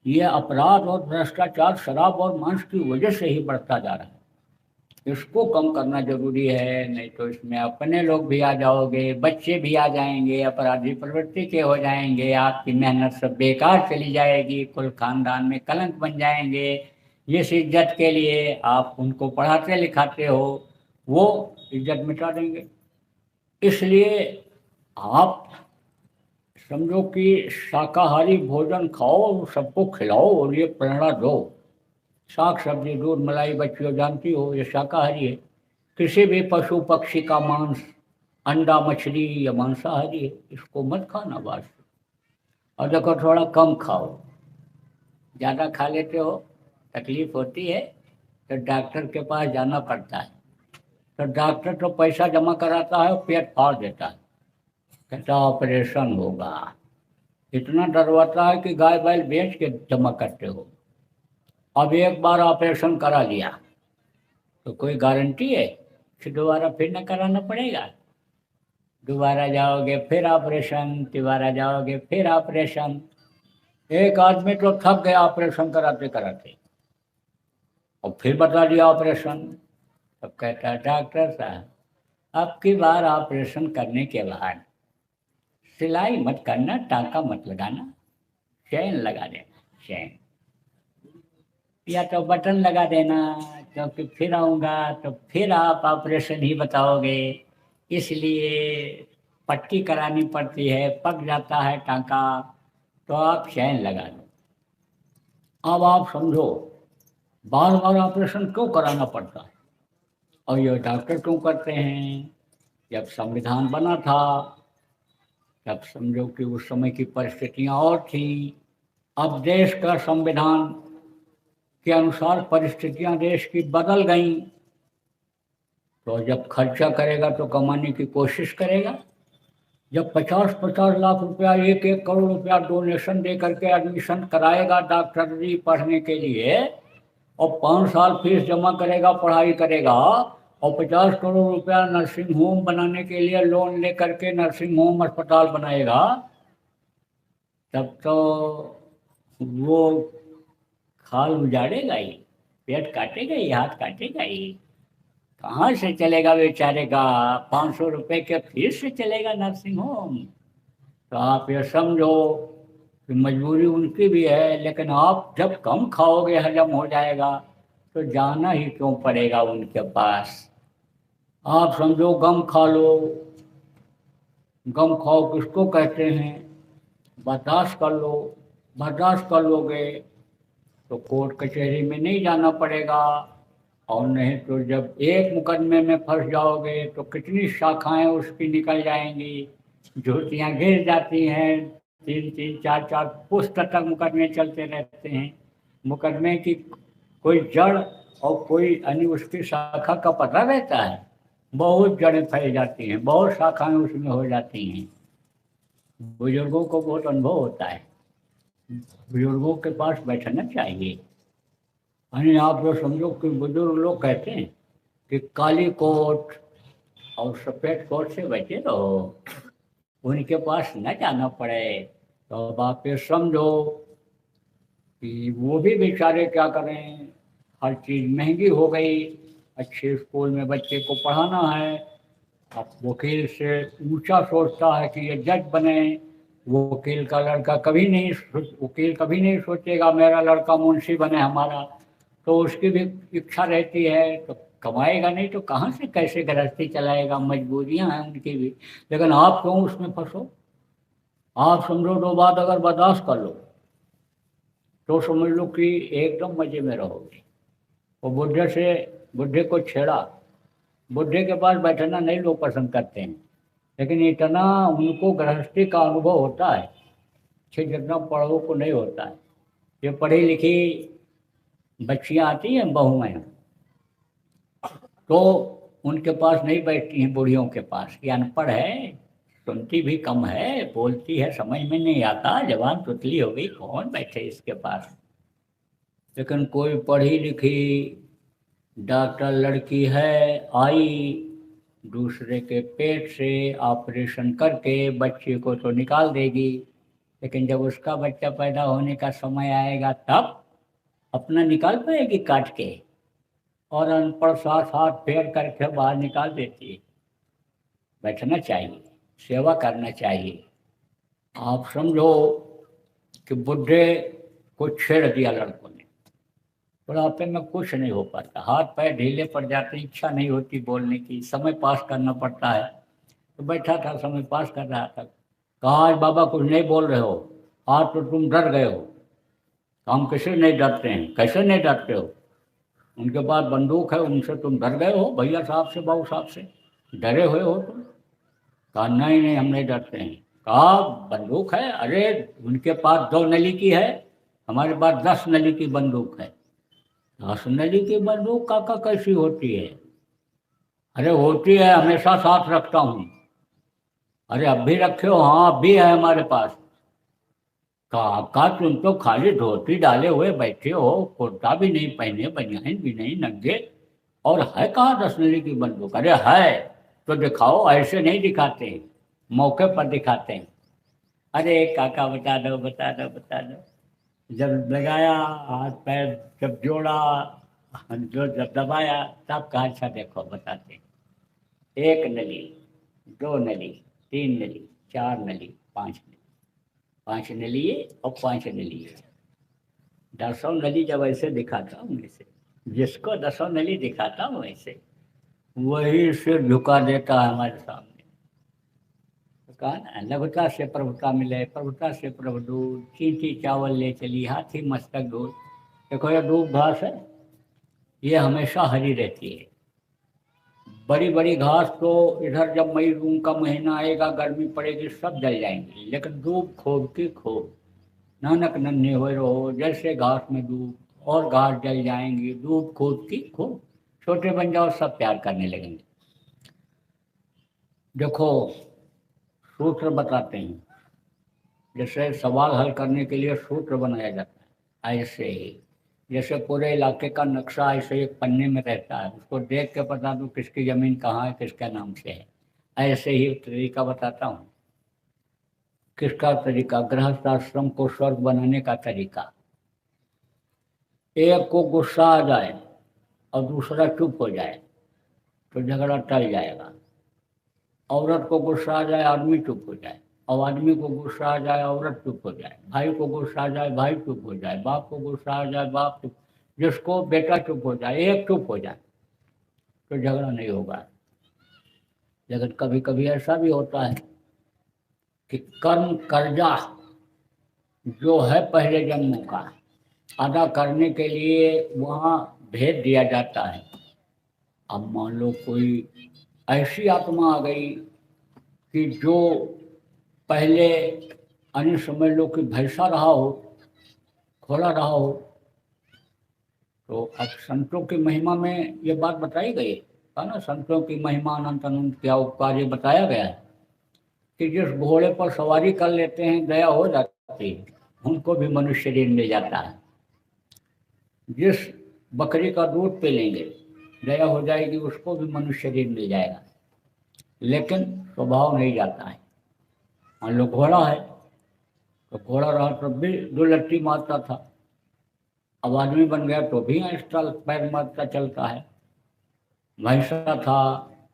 ये अपराध और भ्रष्टाचार शराब और मांस की वजह से ही बढ़ता जा रहा है। इसको कम करना जरूरी है, नहीं तो इसमें अपने लोग भी आ जाओगे, बच्चे भी आ जाएंगे, अपराधी प्रवृत्ति के हो जाएंगे, आपकी मेहनत सब बेकार चली जाएगी, कुल खानदान में कलंक बन जाएंगे। जिस इज्जत के लिए आप उनको पढ़ाते लिखाते हो वो इज्जत मिटा देंगे। इसलिए आप समझो कि शाकाहारी भोजन खाओ और सबको खिलाओ और ये प्रेरणा दो। साग सब्जी दूध मलाई बच्चियों जानती हो ये शाकाहारी है। किसी भी पशु पक्षी का मांस, अंडा मछली या मांसाहारी है, इसको मत खाना बस। और देखो थोड़ा कम खाओ, ज़्यादा खा लेते हो तकलीफ होती है तो डॉक्टर के पास जाना पड़ता है। तो डॉक्टर तो पैसा जमा कराता है और पेट फाड़ देता है, कहता ऑपरेशन होगा। इतना डरवाता है कि गाय बैल बेच के जमा करते हो। अब एक बार ऑपरेशन करा लिया तो कोई गारंटी है कि दोबारा फिर न कराना पड़ेगा? दोबारा जाओगे फिर ऑपरेशन, दोबारा जाओगे फिर ऑपरेशन। एक आदमी तो थक गया ऑपरेशन कराते कराते, और फिर बता दिया ऑपरेशन। तब कहता है डॉक्टर साहब अब की बार ऑपरेशन करने के बाद सिलाई मत करना, टाँका मत लगाना, चैन लगा देना, चैन या तो बटन लगा देना, क्योंकि फिर आऊँगा तो फिर आप ऑपरेशन ही बताओगे, इसलिए पट्टी करानी पड़ती है, पक जाता है टाँका, तो आप चैन लगा दो। अब आप समझो बार बार ऑपरेशन क्यों कराना पड़ता है, और ये डॉक्टर क्यों करते हैं? जब संविधान बना था तब समझो कि उस समय की परिस्थितियाँ और थी। अब देश का संविधान के अनुसार परिस्थितियां देश की बदल गई, तो जब खर्चा करेगा तो कमाने की कोशिश करेगा। जब 50-50 लाख रुपया, 1-1 करोड़ रुपया डोनेशन दे करके एडमिशन कराएगा डॉक्टरी पढ़ने के लिए, और 5 साल फीस जमा करेगा, पढ़ाई करेगा, और 50 करोड़ रुपया नर्सिंग होम बनाने के लिए लोन ले करके नर्सिंग होम अस्पताल बनाएगा, तब तो वो खाल उजाड़ेगा ही, पेट काटेगा ही, हाथ काटेगा ही। कहाँ से चलेगा बेचारे का? 500 रुपए के फीस से चलेगा नर्सिंग होम? तो आप ये समझो कि मजबूरी उनकी भी है, लेकिन आप जब कम खाओगे हजम हो जाएगा, तो जाना ही क्यों पड़ेगा उनके पास? आप समझो गम खा लो। गम खाओ किसको कहते हैं? बर्दाश्त कर लो। बर्दाश्त कर लोगे तो कोर्ट कचहरी में नहीं जाना पड़ेगा, और नहीं तो जब एक मुकदमे में फंस जाओगे तो कितनी शाखाएं उसकी निकल जाएंगी, झूठियाँ गिर जाती हैं, 3-3, 4-4 पुस्तक तक मुकदमे चलते रहते हैं। मुकदमे की कोई जड़ और कोई अन्य उसकी शाखा का पता रहता है? बहुत जड़ें फैल जाती हैं, बहुत शाखाएं उसमें हो जाती हैं। बुजुर्गों को बहुत अनुभव होता है, बुजुर्गों के पास बैठना चाहिए। यानी आप जो समझो कि बुजुर्ग लोग कहते हैं कि काली कोट और सफ़ेद कोट से बचे रहो, उनके पास न जाना पड़े। तो अब आप ये समझो कि वो भी बेचारे क्या करें, हर चीज़ महंगी हो गई। अच्छे स्कूल में बच्चे को पढ़ाना है, अब वकील से ऊंचा सोचता है कि ये जज बने। वो वकील कभी नहीं सोचेगा मेरा लड़का मुंशी बने हमारा। तो उसकी भी इच्छा रहती है, तो कमाएगा नहीं तो कहाँ से कैसे गृहस्थी चलाएगा? मजबूरियां हैं उनकी भी। लेकिन आप क्यों उसमें फंसो? आप समझो 2 बात अगर बर्दाश्त कर लो तो समझ लो कि एकदम मजे में रहोगे। वो बुढ़े को छेड़ा, बुढ़े के पास बैठना नहीं लोग पसंद करते हैं, लेकिन इतना उनको गृहस्थी का अनुभव होता है कि जितना पढ़ो को नहीं होता है। ये पढ़ी लिखी बच्चियां आती हैं बहुएं, तो उनके पास नहीं बैठती हैं बुढ़ियों के पास। ये अनपढ़ है, सुनती भी कम है, बोलती है समझ में नहीं आता, जवान तुतली हो गई, कौन बैठे इसके पास। लेकिन कोई पढ़ी लिखी डॉक्टर लड़की है, आई, दूसरे के पेट से ऑपरेशन करके बच्चे को तो निकाल देगी, लेकिन जब उसका बच्चा पैदा होने का समय आएगा तब अपना निकाल पाएगी काट के? और अनपढ़ साथ हाथ फेर करके बाहर निकाल देती है। बैठना चाहिए, सेवा करना चाहिए। आप समझो कि बुढ़े को छेड़ दिया लड़कों ने, बुढ़ापे में कुछ नहीं हो पाता, हाथ पैर ढीले पड़ जाते, इच्छा नहीं होती बोलने की, समय पास करना पड़ता है। तो बैठा था, समय पास कर रहा था, कहा आज बाबा कुछ नहीं बोल रहे हो, आज तो तुम डर गए हो। हम किसे नहीं डरते हैं, कैसे नहीं डरते हो? उनके पास बंदूक है, उनसे तुम डर गए हो? भैया साहब से, बाबू साहब से डरे हुए हो तुम? कहा नहीं नहीं हम नहीं डरते हैं। कहा बंदूक है? अरे उनके पास 2 नली की है, हमारे पास 10 नली की बंदूक है। 10 नली की बंदूक काका कैसी होती है? अरे होती है, हमेशा साथ रखता हूँ। अरे अब भी रखे हो? हाँ अब भी है हमारे पास। काका तुम तो खाली धोती डाले हुए बैठे हो, कुर्ता भी नहीं पहने, बनियान भी नहीं, नंगे, और है कहाँ 10 नली की बंदूक? अरे है तो दिखाओ, ऐसे नहीं दिखाते, मौके पर दिखाते हैं। अरे काका बता दो बता दो बता दो। जब लगाया हाथ पैर, जब जोड़ा, जो जब दबाया, तब कहा अच्छा देखो बताते, 1 नली, 2 नली, 3 नली, 4 नली, 5 नली, 5 नली और 5 नली। 10 नली जब ऐसे दिखाता हूँ ऐसे, जिसको 10 नली दिखाता हूँ ऐसे, वही सिर झुका देता है हमारे सामने। तो कहा ना, लघुता से प्रभुता मिले, प्रभुता से प्रभु दूध, चींटी चावल ले चली, हाथी मस्तक दूध। देखो ये दूब घास है, ये हमेशा हरी रहती है। बड़ी बड़ी घास तो इधर जब मई जून का महीना आएगा, गर्मी पड़ेगी, सब जल जाएंगी, लेकिन दूब खूब की खूब, नानक नन्हे हुए रहो जैसे घास में दूब, और घास जल जाएंगी, दूब खूब की खूब, छोटे बन जाओ सब प्यार करने लगेंगे। देखो सूत्र बताते हैं, जैसे सवाल हल करने के लिए सूत्र बनाया जाता है, ऐसे ही जैसे पूरे इलाके का नक्शा ऐसे एक पन्ने में रहता है, उसको देख के बता दूं किसकी ज़मीन कहाँ है, किसके नाम से है, ऐसे ही तरीका बताता हूँ। किसका तरीका? गृहस्थ आश्रम को स्वर्ग बनाने का तरीका। एक को गुस्सा आ जाए और दूसरा चुप हो जाए तो झगड़ा टल जाएगा। औरत को गुस्सा आ जाए, आदमी चुप हो जाए, और आदमी को गुस्सा आ जाए, औरत चुप हो जाए, भाई को गुस्सा आ जाए, भाई चुप हो जाए, बाप को गुस्सा आ जाए, बाप चुप, जिसको बेटा चुप हो जाए, एक चुप हो जाए तो झगड़ा नहीं होगा। लेकिन कभी कभी ऐसा भी होता है कि कर्म कर्जा जो है पहले जन्मों का, अदा करने के लिए वहाँ भेज दिया जाता है। अब मान लो कोई ऐसी आत्मा आ गई कि जो पहले अन्य समझ लो कि भैंसा रहा हो, घोड़ा रहा हो, तो अब संतों की महिमा में ये बात बताई गई है ना, संतों की महिमा अनंत अनंत क्या उपकार, ये बताया गया है कि जिस घोड़े पर सवारी कर लेते हैं दया हो जाती है, उनको भी मनुष्य शरीर मिल जाता है। जिस बकरी का दूध पी लेंगे दया हो जाएगी, उसको भी मनुष्य शरीर मिल जाएगा, लेकिन स्वभाव नहीं जाता है। मान लो घोड़ा है, तो घोड़ा रहा तब भी 2 लट्ठी मारता था, अब आदमी बन गया तो भी एक्स्ट्रा पैर मारता चलता है। भैंसा था,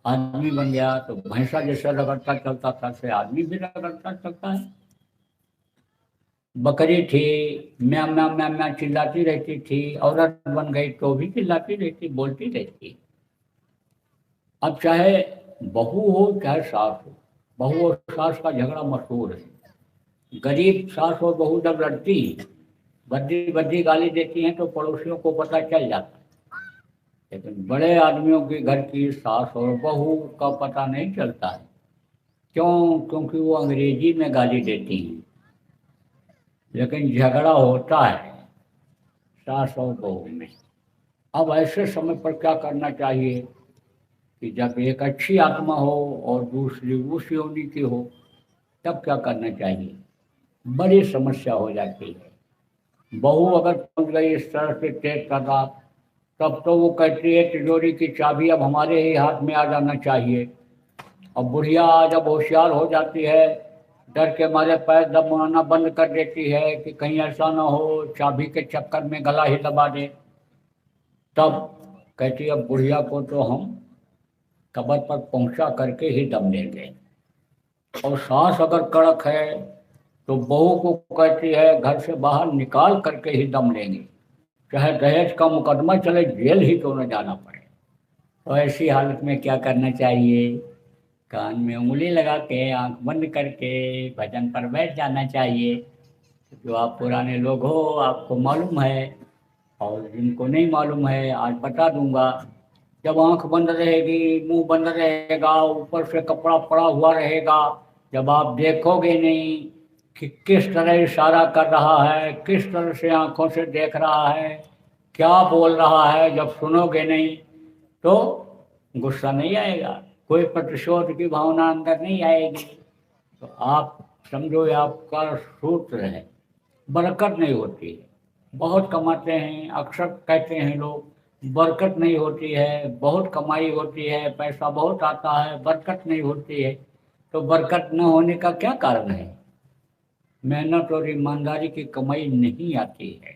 आदमी बन गया तो भैंसा जैसा रगड़ता चलता था, से आदमी भी रगड़ता चलता है। बकरी थी, म्याँ म्याँ म्याँ म्याँ चिल्लाती रहती थी, औरत बन गई तो भी चिल्लाती रहती, बोलती रहती। अब चाहे बहू हो चाहे सास हो, बहू और सास का झगड़ा मशहूर है। गरीब सास और बहू जब लड़ती हैं, बद्दी बद्दी गाली देती हैं तो पड़ोसियों को पता चल जाता है, लेकिन बड़े आदमियों के घर की सास और बहू का पता नहीं चलता है। क्यों? क्योंकि वो अंग्रेजी में गाली देती हैं, लेकिन झगड़ा होता है सास और बहू में। अब ऐसे समय पर क्या करना चाहिए कि जब एक अच्छी आत्मा हो और दूसरी उस योनि की हो, तब क्या करना चाहिए? बड़ी समस्या हो जाती है। बहू अगर पहुंच गई इस तरह से तेज तर्रार, तब तो वो कहती है तिजोरी की चाबी अब हमारे ही हाथ में आ जाना चाहिए। और बुढ़िया जब होशियार हो जाती है, डर के मारे पैर दबाना बंद कर देती है कि कहीं ऐसा ना हो चाबी के चक्कर में गला ही दबा दे। तब कहती है अब बुढ़िया को तो हम कब्र पर पहुंचा करके ही दम लेंगे। और सास अगर कड़क है तो बहू को कहती है घर से बाहर निकाल करके ही दम लेंगे, चाहे दहेज का मुकदमा चले, जेल ही क्यों न जाना पड़े। तो ऐसी हालत में क्या करना चाहिए? कान में उंगली लगा के आंख बंद करके भजन पर बैठ जाना चाहिए। जो आप पुराने लोग हो आपको मालूम है, और जिनको नहीं मालूम है आज बता दूंगा। जब आंख बंद रहेगी, मुंह बंद रहेगा, ऊपर से कपड़ा पड़ा हुआ रहेगा, जब आप देखोगे नहीं कि किस तरह इशारा कर रहा है, किस तरह से आंखों से देख रहा है, क्या बोल रहा है, जब सुनोगे नहीं तो गुस्सा नहीं आएगा, कोई प्रतिशोध की भावना अंदर नहीं आएगी। तो आप समझो ये आपका सूत्र है। बरकत नहीं होती है। बहुत कमाते हैं, अक्सर कहते हैं लोग बरकत नहीं होती है, बहुत कमाई होती है, पैसा बहुत आता है, बरकत नहीं होती है। तो बरकत न होने का क्या कारण है? मेहनत और ईमानदारी की कमाई नहीं आती है।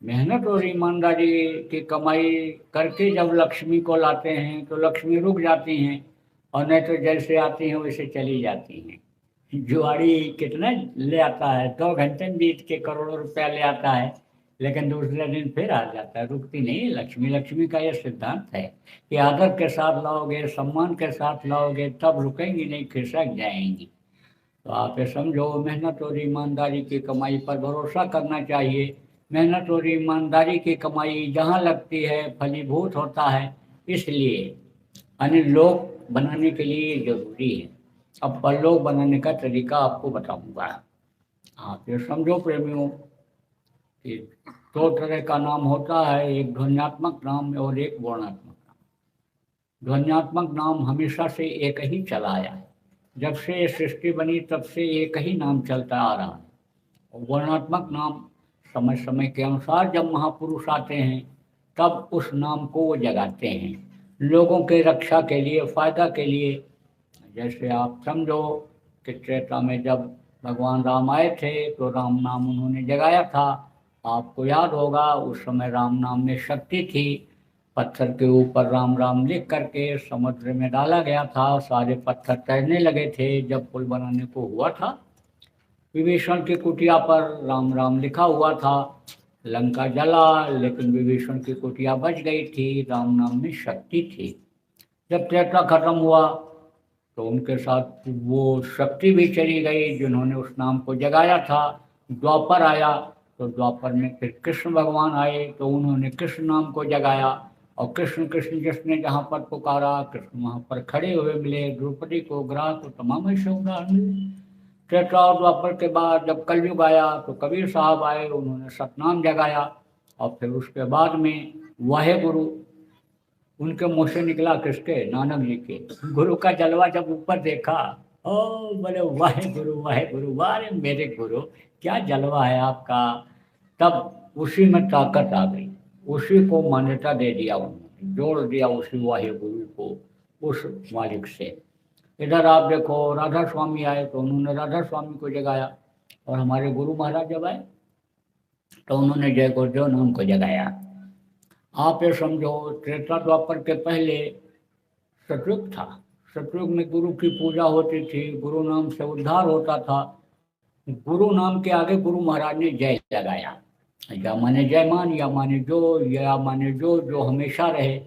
मेहनत और ईमानदारी की कमाई करके जब लक्ष्मी को लाते हैं तो लक्ष्मी रुक जाती हैं, और नहीं तो जैसे आती हैं वैसे चली जाती हैं। जुआड़ी कितना ले आता है, 2 घंटे में बीत के करोड़ों रुपया ले आता है, लेकिन दूसरे दिन फिर आ जाता है, रुकती नहीं है लक्ष्मी। लक्ष्मी का यह सिद्धांत है कि आदर के साथ लाओगे, सम्मान के साथ लाओगे, तब रुकेंगी नहीं, खिसक जाएंगी। तो आप ये समझो, मेहनत और ईमानदारी की कमाई पर भरोसा करना चाहिए। मेहनत और ईमानदारी की कमाई जहाँ लगती है फलीभूत होता है, इसलिए अन्य लोग बनाने के लिए ये जरूरी है। अब परलोक बनाने का तरीका आपको बताऊंगा। आप ये समझो प्रेमियों कि 2 तरह का नाम होता है, एक ध्वन्यात्मक नाम और एक वर्णात्मक नाम। ध्वन्यात्मक नाम हमेशा से एक ही चला आया है, जब से ये सृष्टि बनी तब से एक ही नाम चलता आ रहा है। और वर्णात्मक नाम समय समय के अनुसार जब महापुरुष आते हैं तब उस नाम को वो जगाते हैं, लोगों के रक्षा के लिए, फायदा के लिए। जैसे आप समझो कि त्रेता में जब भगवान राम आए थे तो राम नाम उन्होंने जगाया था। आपको याद होगा उस समय राम नाम में शक्ति थी। पत्थर के ऊपर राम राम लिख करके समुद्र में डाला गया था, सारे पत्थर तैरने लगे थे। जब पुल बनाने को हुआ था, विभीषण की कुटिया पर राम राम लिखा हुआ था, लंका जला, लेकिन विभीषण की कुटिया बच गई थी, राम नाम में शक्ति थी। जब त्रेता खत्म हुआ तो उनके साथ वो शक्ति भी चली गई जिन्होंने उस नाम को जगाया था। द्वापर आया तो द्वापर में फिर कृष्ण भगवान आए तो उन्होंने कृष्ण नाम को जगाया, और कृष्ण कृष्ण जिसने जहाँ पर पुकारा कृष्ण वहाँ पर खड़े हुए मिले। द्रौपदी को, ग्राह को, तमाम ऐसे उदाहरण मिले। त्रेता और द्वापर के बाद जब कलयुग आया तो कबीर साहब आए, उन्होंने सतनाम जगाया, और फिर उसके बाद में वाहे गुरु उनके मुँह से निकला, किसके? नानक जी के। गुरु का जलवा जब ऊपर देखा, ओ बोले वाहे गुरु, वाहे मेरे गुरु, क्या जलवा है आपका। तब उसी में ताकत आ गई, उसी को मान्यता दे दिया, उन्होंने जोड़ दिया उसी वाहे गुरु को उस मालिक से। इधर आप देखो राधा स्वामी आए तो उन्होंने राधा स्वामी को जगाया, और हमारे गुरु महाराज जब आए तो उन्होंने जय गुरुदेव नाम को जगाया। आप ये समझो त्रेता द्वापर के पहले सतयुग था। सतयुग में गुरु की पूजा होती थी, गुरु नाम से उद्धार होता था। गुरु नाम के आगे गुरु महाराज ने जय लगाया। या माने जयमान, या माने जो, या माने जो हमेशा रहे।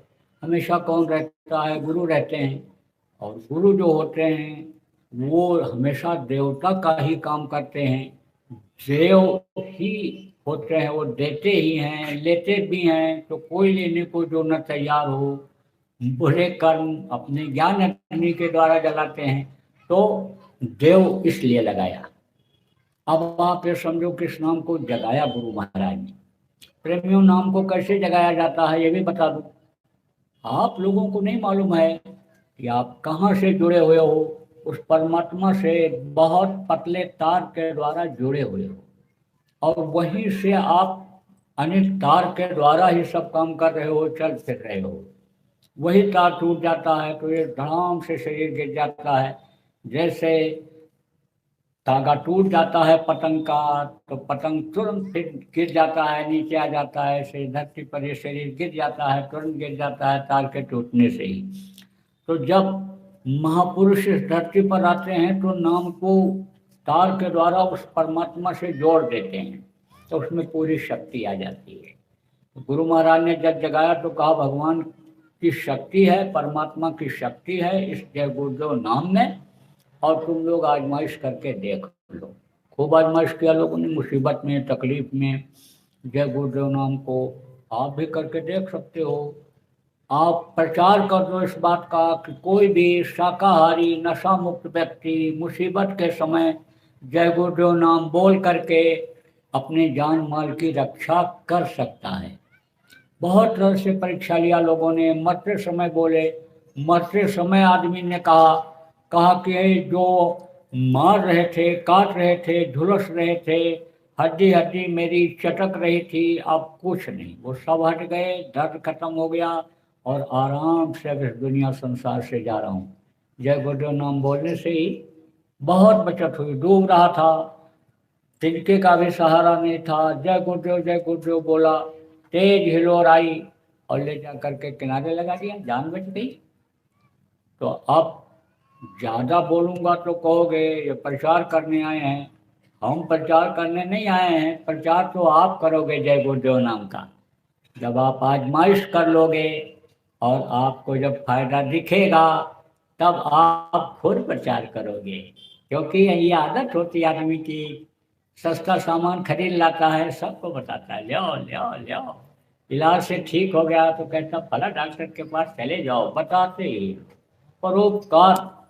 हमेशा कौन रहता है? गुरु रहते हैं। और गुरु जो होते हैं वो हमेशा देवता का ही काम करते हैं। देव ही होते हैं, वो देते ही हैं, लेते भी हैं। तो कोई लेने को जो न तैयार हो, बुरे कर्म अपने ज्ञान अग्नि के द्वारा जलाते हैं, तो देव इसलिए लगाया। अब आप ये समझो किस नाम को जगाया गुरु महाराज ने। प्रेमियों नाम को कैसे जगाया जाता है ये भी बता दूं। आप लोगों को नहीं मालूम है कि आप कहाँ से जुड़े हुए हो, उस परमात्मा से बहुत पतले तार के द्वारा जुड़े हुए हो, और वहीं से आप अनेक तार के द्वारा ही सब काम कर रहे हो, चल फिर रहे हो। वही तार टूट जाता है तो ये धड़ाम से शरीर गिर जाता है। जैसे धागा टूट जाता है पतंग का, तो पतंग तुरंत फिर गिर जाता है, नीचे आ जाता है, ऐसे धरती पर ये शरीर गिर जाता है, तुरंत गिर जाता है तार के टूटने से ही। तो जब महापुरुष इस धरती पर आते हैं तो नाम को तार के द्वारा उस परमात्मा से जोड़ देते हैं, तो उसमें पूरी शक्ति आ जाती है। तो गुरु महाराज ने जब जगाया तो कहा भगवान की शक्ति है, परमात्मा की शक्ति है इस जय गुरुदेव नाम में, और तुम लोग आजमाइश करके देख लो। खूब आजमाइश किया लोगों ने, मुसीबत में तकलीफ में जय गुरुदेव नाम को आप भी करके देख सकते हो। आप प्रचार कर दो इस बात का कि कोई भी शाकाहारी नशा मुक्त व्यक्ति मुसीबत के समय जय गुरुदेव नाम बोल करके अपने जान माल की रक्षा कर सकता है। बहुत तरह से परीक्षा लिया लोगों ने, मरते समय बोले, मरते समय आदमी ने कहा कहा कि जो मार रहे थे, काट रहे थे, झुलस रहे थे, हड्डी हड्डी मेरी चटक रही थी, अब कुछ नहीं, वो सब हट गए, दर्द खत्म हो गया और आराम से अब इस दुनिया संसार से जा रहा हूँ। जय गुरुदेव नाम बोलने से ही बहुत बचत हुई। डूब रहा था, तिनके का भी सहारा नहीं था, जय गुरुदेव बोला, तेज हिलोर आई और ले जा करके किनारे लगा दिया, जान बच गई। तो अब ज्यादा बोलूंगा तो कहोगे ये प्रचार करने आए हैं। हम प्रचार करने नहीं आए हैं, प्रचार तो आप करोगे जय गुरुदेव नाम का। जब आप आजमाइश कर लोगे और आपको जब फायदा दिखेगा तब आप खुद प्रचार करोगे। क्योंकि ये आदत होती है आदमी की, सस्ता सामान खरीद लाता है, सबको बताता है लो लो लो, इलाज से ठीक हो गया तो कहता फला डॉक्टर के पास चले जाओ, बताते ही। परोपकार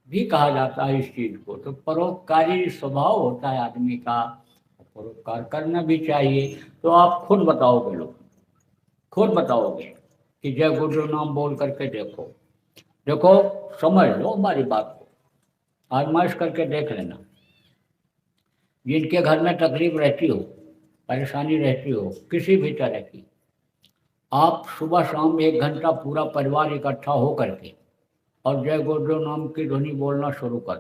भी कहा जाता है इस चीज को, तो परोपकारी स्वभाव होता है आदमी का, परोपकार करना भी चाहिए। तो आप खुद बताओगे, लोग खुद बताओगे कि जय गुरुदेव नाम बोल करके देखो, देखो समझ लो हमारी बात को, आजमाइश करके देख लेना। जिनके घर में तकलीफ रहती हो, परेशानी रहती हो किसी भी तरह की, आप सुबह शाम 1 घंटा पूरा परिवार इकट्ठा हो करके और जय गुरुदेव नाम की ध्वनि बोलना शुरू कर।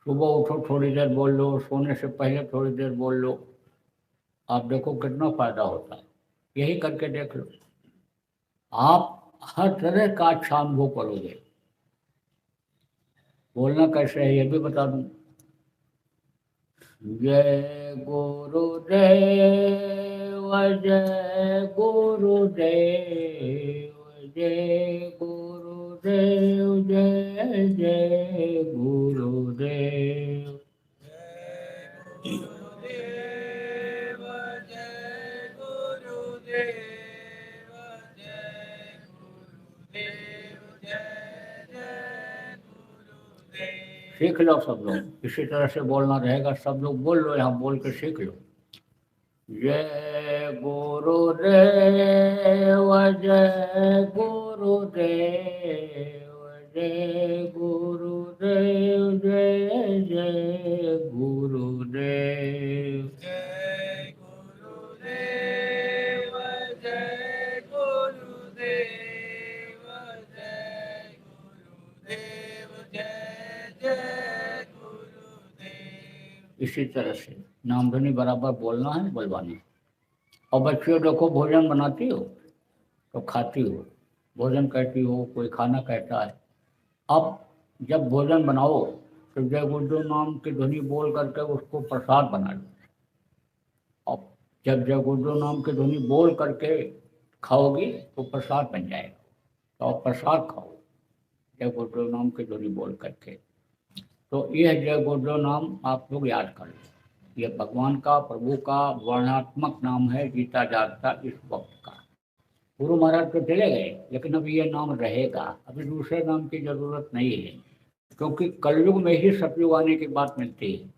सुबह उठो थोड़ी देर बोल लो, सोने से पहले थोड़ी देर बोल लो, आप देखो कितना फायदा होता है। यही करके देख लो, आप हर तरह का अच्छा अनुभव करोगे। बोलना कैसे है ये भी बता दूं। जय गुरुदेव जय गुरुदेव, जय गुरुदेव जय जय गुरुदेव। सीख लो सब लोग, इसी तरह से बोलना रहेगा, सब लोग बोल लो, यहाँ बोल के सीख लो। जय गुरुदेव जय गुरुदेव, जय गुरुदेव जय जय गुरुदेव। जय गुरुदेव जय गुरुदेव, जय गुरुदेव जय जय गुरुदेव। इसी तरह से नाम ध्वनि बराबर बोलना है, बुलवानी। और बच्चियों देखो, भोजन बनाती हो तो खाती हो, भोजन कहती हो, कोई खाना कहता है। अब जब भोजन बनाओ तो जय गुरुदेव नाम की ध्वनि बोल करके उसको प्रसाद बना लो। अब जब जय गुरुदेव नाम की ध्वनि बोल करके खाओगी तो प्रसाद बन जाएगा, तो आप प्रसाद खाओ जय गुरुदेव नाम की ध्वनि बोल करके। तो यह जय गुरुदेव नाम आप लोग याद कर लो, ये भगवान का, प्रभु का वर्णात्मक नाम है, जीता जागता इस वक्त का। गुरु महाराज तो चले गए, लेकिन अब ये नाम रहेगा, अभी दूसरे नाम की जरूरत नहीं है, क्योंकि कलयुग में ही सतयुग आने की बात मिलती है।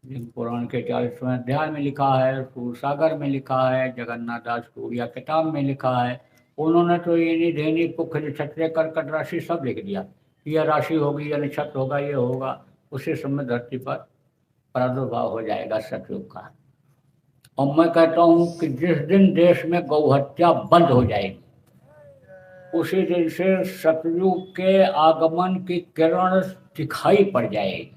लिंग पुराण के 40वें अध्याय में लिखा है, सूरसागर में लिखा है, जगन्नाथ दास सूर्या किताब में लिखा है। उन्होंने तो ये धेनी पुखरी क्षत्रिय कर्कट राशि सब लिख दिया, यह राशि होगी, यह नक्षत्र होगा, ये होगा। उसी समय धरती पर प्रादुर्भाव हो जाएगा सतयुग का। और मैं कहता हूँ कि जिस दिन देश में गौ हत्या बंद हो जाएगी, उसी दिन से सतयुग के आगमन की किरण दिखाई पड़ जाएगी।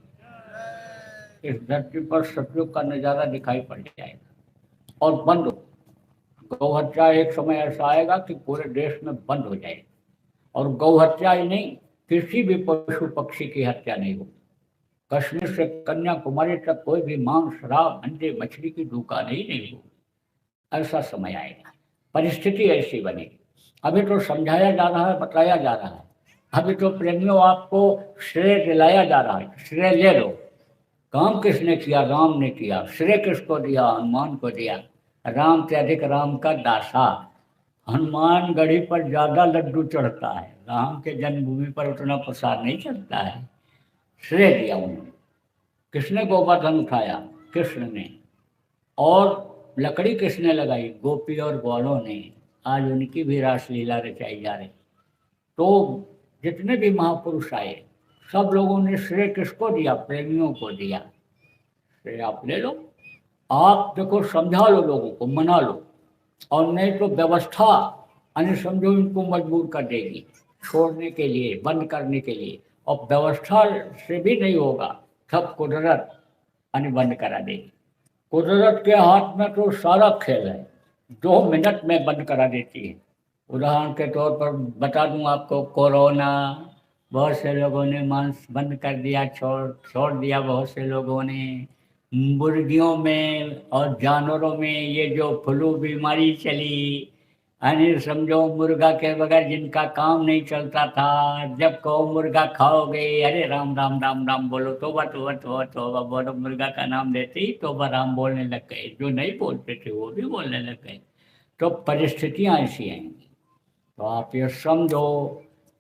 इस धरती पर सतयुग का नज़ारा दिखाई पड़ जाएगा और बंद हो। गौ हत्या एक समय ऐसा आएगा कि पूरे देश में बंद हो जाएगी। और गौ हत्या ही नहीं, किसी भी पशु पक्षी की हत्या नहीं होगी। कश्मीर से कन्याकुमारी तक कोई भी मांस, शराब, अंडे, मछली की दुकान ही नहीं होगी। ऐसा समय आएगा, परिस्थिति ऐसी बनेगी। अभी तो समझाया जा रहा है, बताया जा रहा है। अभी तो प्रेमियों आपको श्रेय दिलाया जा रहा है, श्रेय ले लो। काम किसने किया? राम ने किया। श्रेय किसको दिया? हनुमान को दिया। राम से अधिक राम का दासा। हनुमान गढ़ी पर ज्यादा लड्डू चढ़ता है, राम के जन्मभूमि पर उतना प्रसाद नहीं चढ़ता है। श्रेय दिया उन्होंने। किसने गोवर्धन उठाया? कृष्ण ने। और लकड़ी किसने लगाई? गोपी और ग्वालों ने। आज उनकी भी रासलीला रचाई जा रही। तो जितने भी महापुरुष आए, सब लोगों ने श्रेय किसको दिया? प्रेमियों को दिया। श्रेय आप ले लो। आप देखो, समझा लो, लोगों को मना लो। और नहीं तो व्यवस्था यानी समझो इनको मजबूर कर देगी छोड़ने के लिए, बंद करने के लिए। और व्यवस्था से भी नहीं होगा, सब कुदरत यानी बंद करा देगी। कुदरत के हाथ में तो सारा खेल है, 2 मिनट में बंद करा देती है। उदाहरण के तौर पर बता दूं आपको, कोरोना, बहुत से लोगों ने मांस बंद कर दिया, छोड़ दिया। बहुत से लोगों ने मुर्गियों में और जानवरों में ये जो फ्लू बीमारी चली, यानी समझो मुर्गा के बगैर जिनका काम नहीं चलता था, जब कहो मुर्गा खाओगे, अरे राम राम राम राम बोलो, तोबा तोबा तोबा तोबा बोलो, मुर्गा का नाम लेते ही तोबा राम बोलने लग गए। जो नहीं बोलते थे वो भी बोलने लग गए। तो परिस्थितियां ऐसी आएंगी। तो आप ये समझो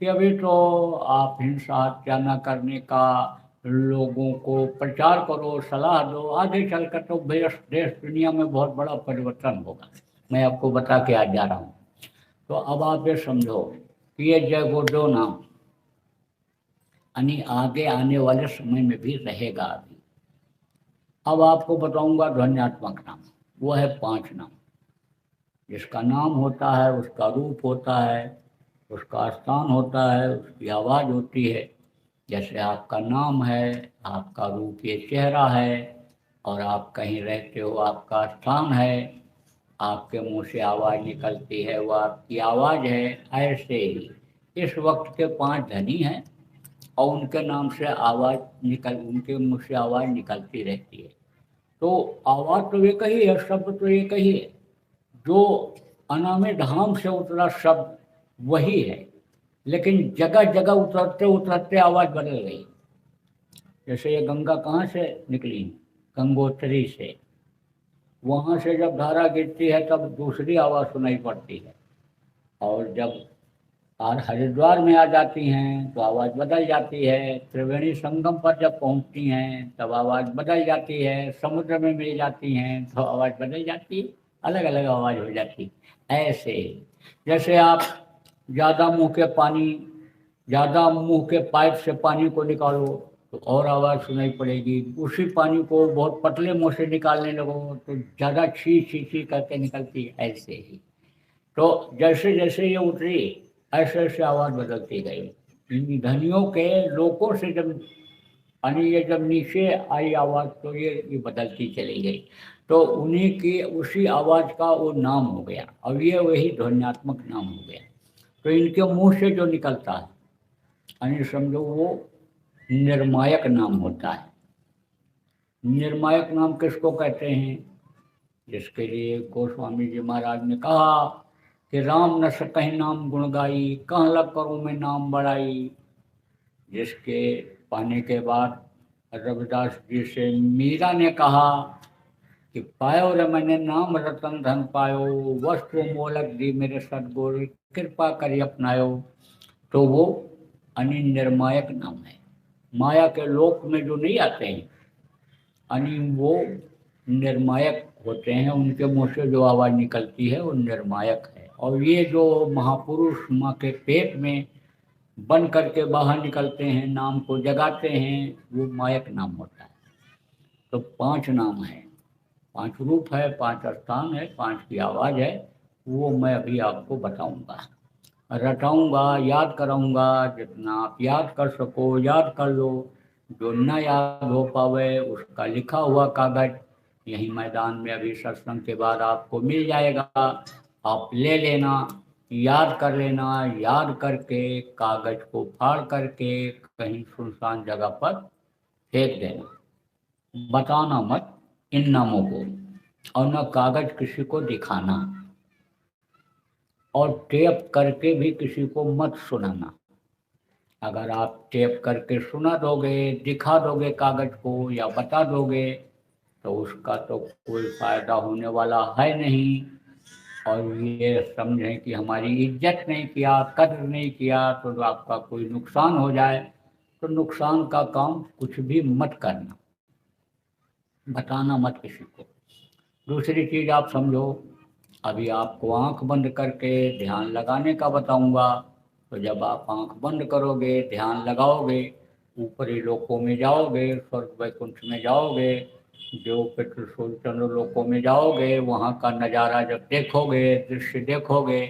कि अभी तो आप हिंसा हत्या न करने का लोगों को प्रचार करो, सलाह दो। आगे चलकर तो देश दुनिया में बहुत बड़ा परिवर्तन होगा। मैं आपको बता के आज जा रहा हूँ। तो अब आप ये समझो कि ये जय गुरुदेव नाम यानी आगे आने वाले समय में भी रहेगा। अभी अब आपको बताऊंगा ध्वन्यात्मक नाम। वो है 5 नाम। जिसका नाम होता है उसका रूप होता है, उसका स्थान होता है, उसकी आवाज़ होती है। जैसे आपका नाम है, आपका रूप ये चेहरा है, और आप कहीं रहते हो, आपका स्थान है, आपके मुंह से आवाज़ निकलती है, वो आपकी आवाज़ है। ऐसे ही इस वक्त के 5 धनी हैं और उनके नाम से उनके मुंह से आवाज़ निकलती रहती है। तो आवाज़ तो एक ही है, शब्द तो एक ही है। जो अनामे धाम से उतरा शब्द वही है, लेकिन जगह जगह उतरते उतरते आवाज़ बदल गई। जैसे ये गंगा कहाँ से निकली? गंगोत्री से। वहाँ से जब धारा गिरती है तब दूसरी आवाज़ सुनाई पड़ती है, और जब हरिद्वार में आ जाती हैं तो आवाज़ बदल जाती है। त्रिवेणी संगम पर जब पहुँचती हैं तब आवाज़ बदल जाती है। समुद्र में मिल जाती हैं तो आवाज़ बदल जाती है, अलग अलग आवाज़ हो जाती है। ऐसे जैसे आप ज़्यादा मुंह के पाइप से पानी को निकालो तो और आवाज़ सुनाई पड़ेगी। उसी पानी को बहुत पतले मुंह से निकालने लगो तो ज़्यादा छी छी छी करके निकलती है। ऐसे ही तो जैसे जैसे ये उतरी, ऐसे ऐसे आवाज़ बदलती गई। इन धनियों के लोगों से जब ये जब नीचे आई आवाज़ तो ये बदलती चली गई। तो उन्हीं की उसी आवाज़ का वो नाम हो गया, और ये वही ध्वन्यात्मक नाम हो गया। तो इनके मुंह से जो निकलता है यानी समझो वो निर्मायक नाम होता है। निर्मायक नाम किसको कहते हैं? जिसके लिए गोस्वामी जी महाराज ने कहा कि राम न सकहि नाम गुण गाई, कहाँ लग करूँ मैं नाम बढ़ाई। जिसके पाने के बाद रविदास जी से मीरा ने कहा कि पायो रे मैंने नाम रतन धन पायो, वस्तु मोलक दी मेरे सदगुरु, कृपा करी अपनायो। तो वो निर्मायक नाम है। माया के लोक में जो नहीं आते हैं, यानी वो निर्मायक होते हैं, उनके मुंह से जो आवाज़ निकलती है वो निर्मायक है। और ये जो महापुरुष माँ के पेट में बन करके बाहर निकलते हैं, नाम को जगाते हैं, वो मायक नाम होता है। तो 5 नाम है, 5 रूप है, 5 स्थान है, 5 की आवाज़ है, वो मैं अभी आपको बताऊंगा, रटाऊंगा, याद कराऊंगा। जितना आप याद कर सको याद कर लो, जो न याद हो पावे उसका लिखा हुआ कागज यही मैदान में अभी सत्संग के बाद आपको मिल जाएगा। आप ले लेना, याद कर लेना, याद करके कागज को फाड़ करके कहीं सुनसान जगह पर फेंक देना। बताना मत इन नामों को, और न कागज किसी को दिखाना, और टेप करके भी किसी को मत सुनाना। अगर आप टेप करके सुना दोगे, दिखा दोगे कागज को या बता दोगे, तो उसका तो कोई फायदा होने वाला है नहीं। और ये समझें कि हमारी इज्जत नहीं किया, कद्र नहीं किया, तो आपका कोई नुकसान हो जाए, तो नुकसान का काम कुछ भी मत करना, बताना मत किसी को। दूसरी चीज़ आप समझो, अभी आपको आंख बंद करके ध्यान लगाने का बताऊंगा। तो जब आप आंख बंद करोगे, ध्यान लगाओगे, ऊपरी लोकों में जाओगे, स्वर्ग वैकुंठ में जाओगे, जो पितृसूल चंद्र लोकों में जाओगे, वहाँ का नज़ारा जब देखोगे, दृश्य देखोगे,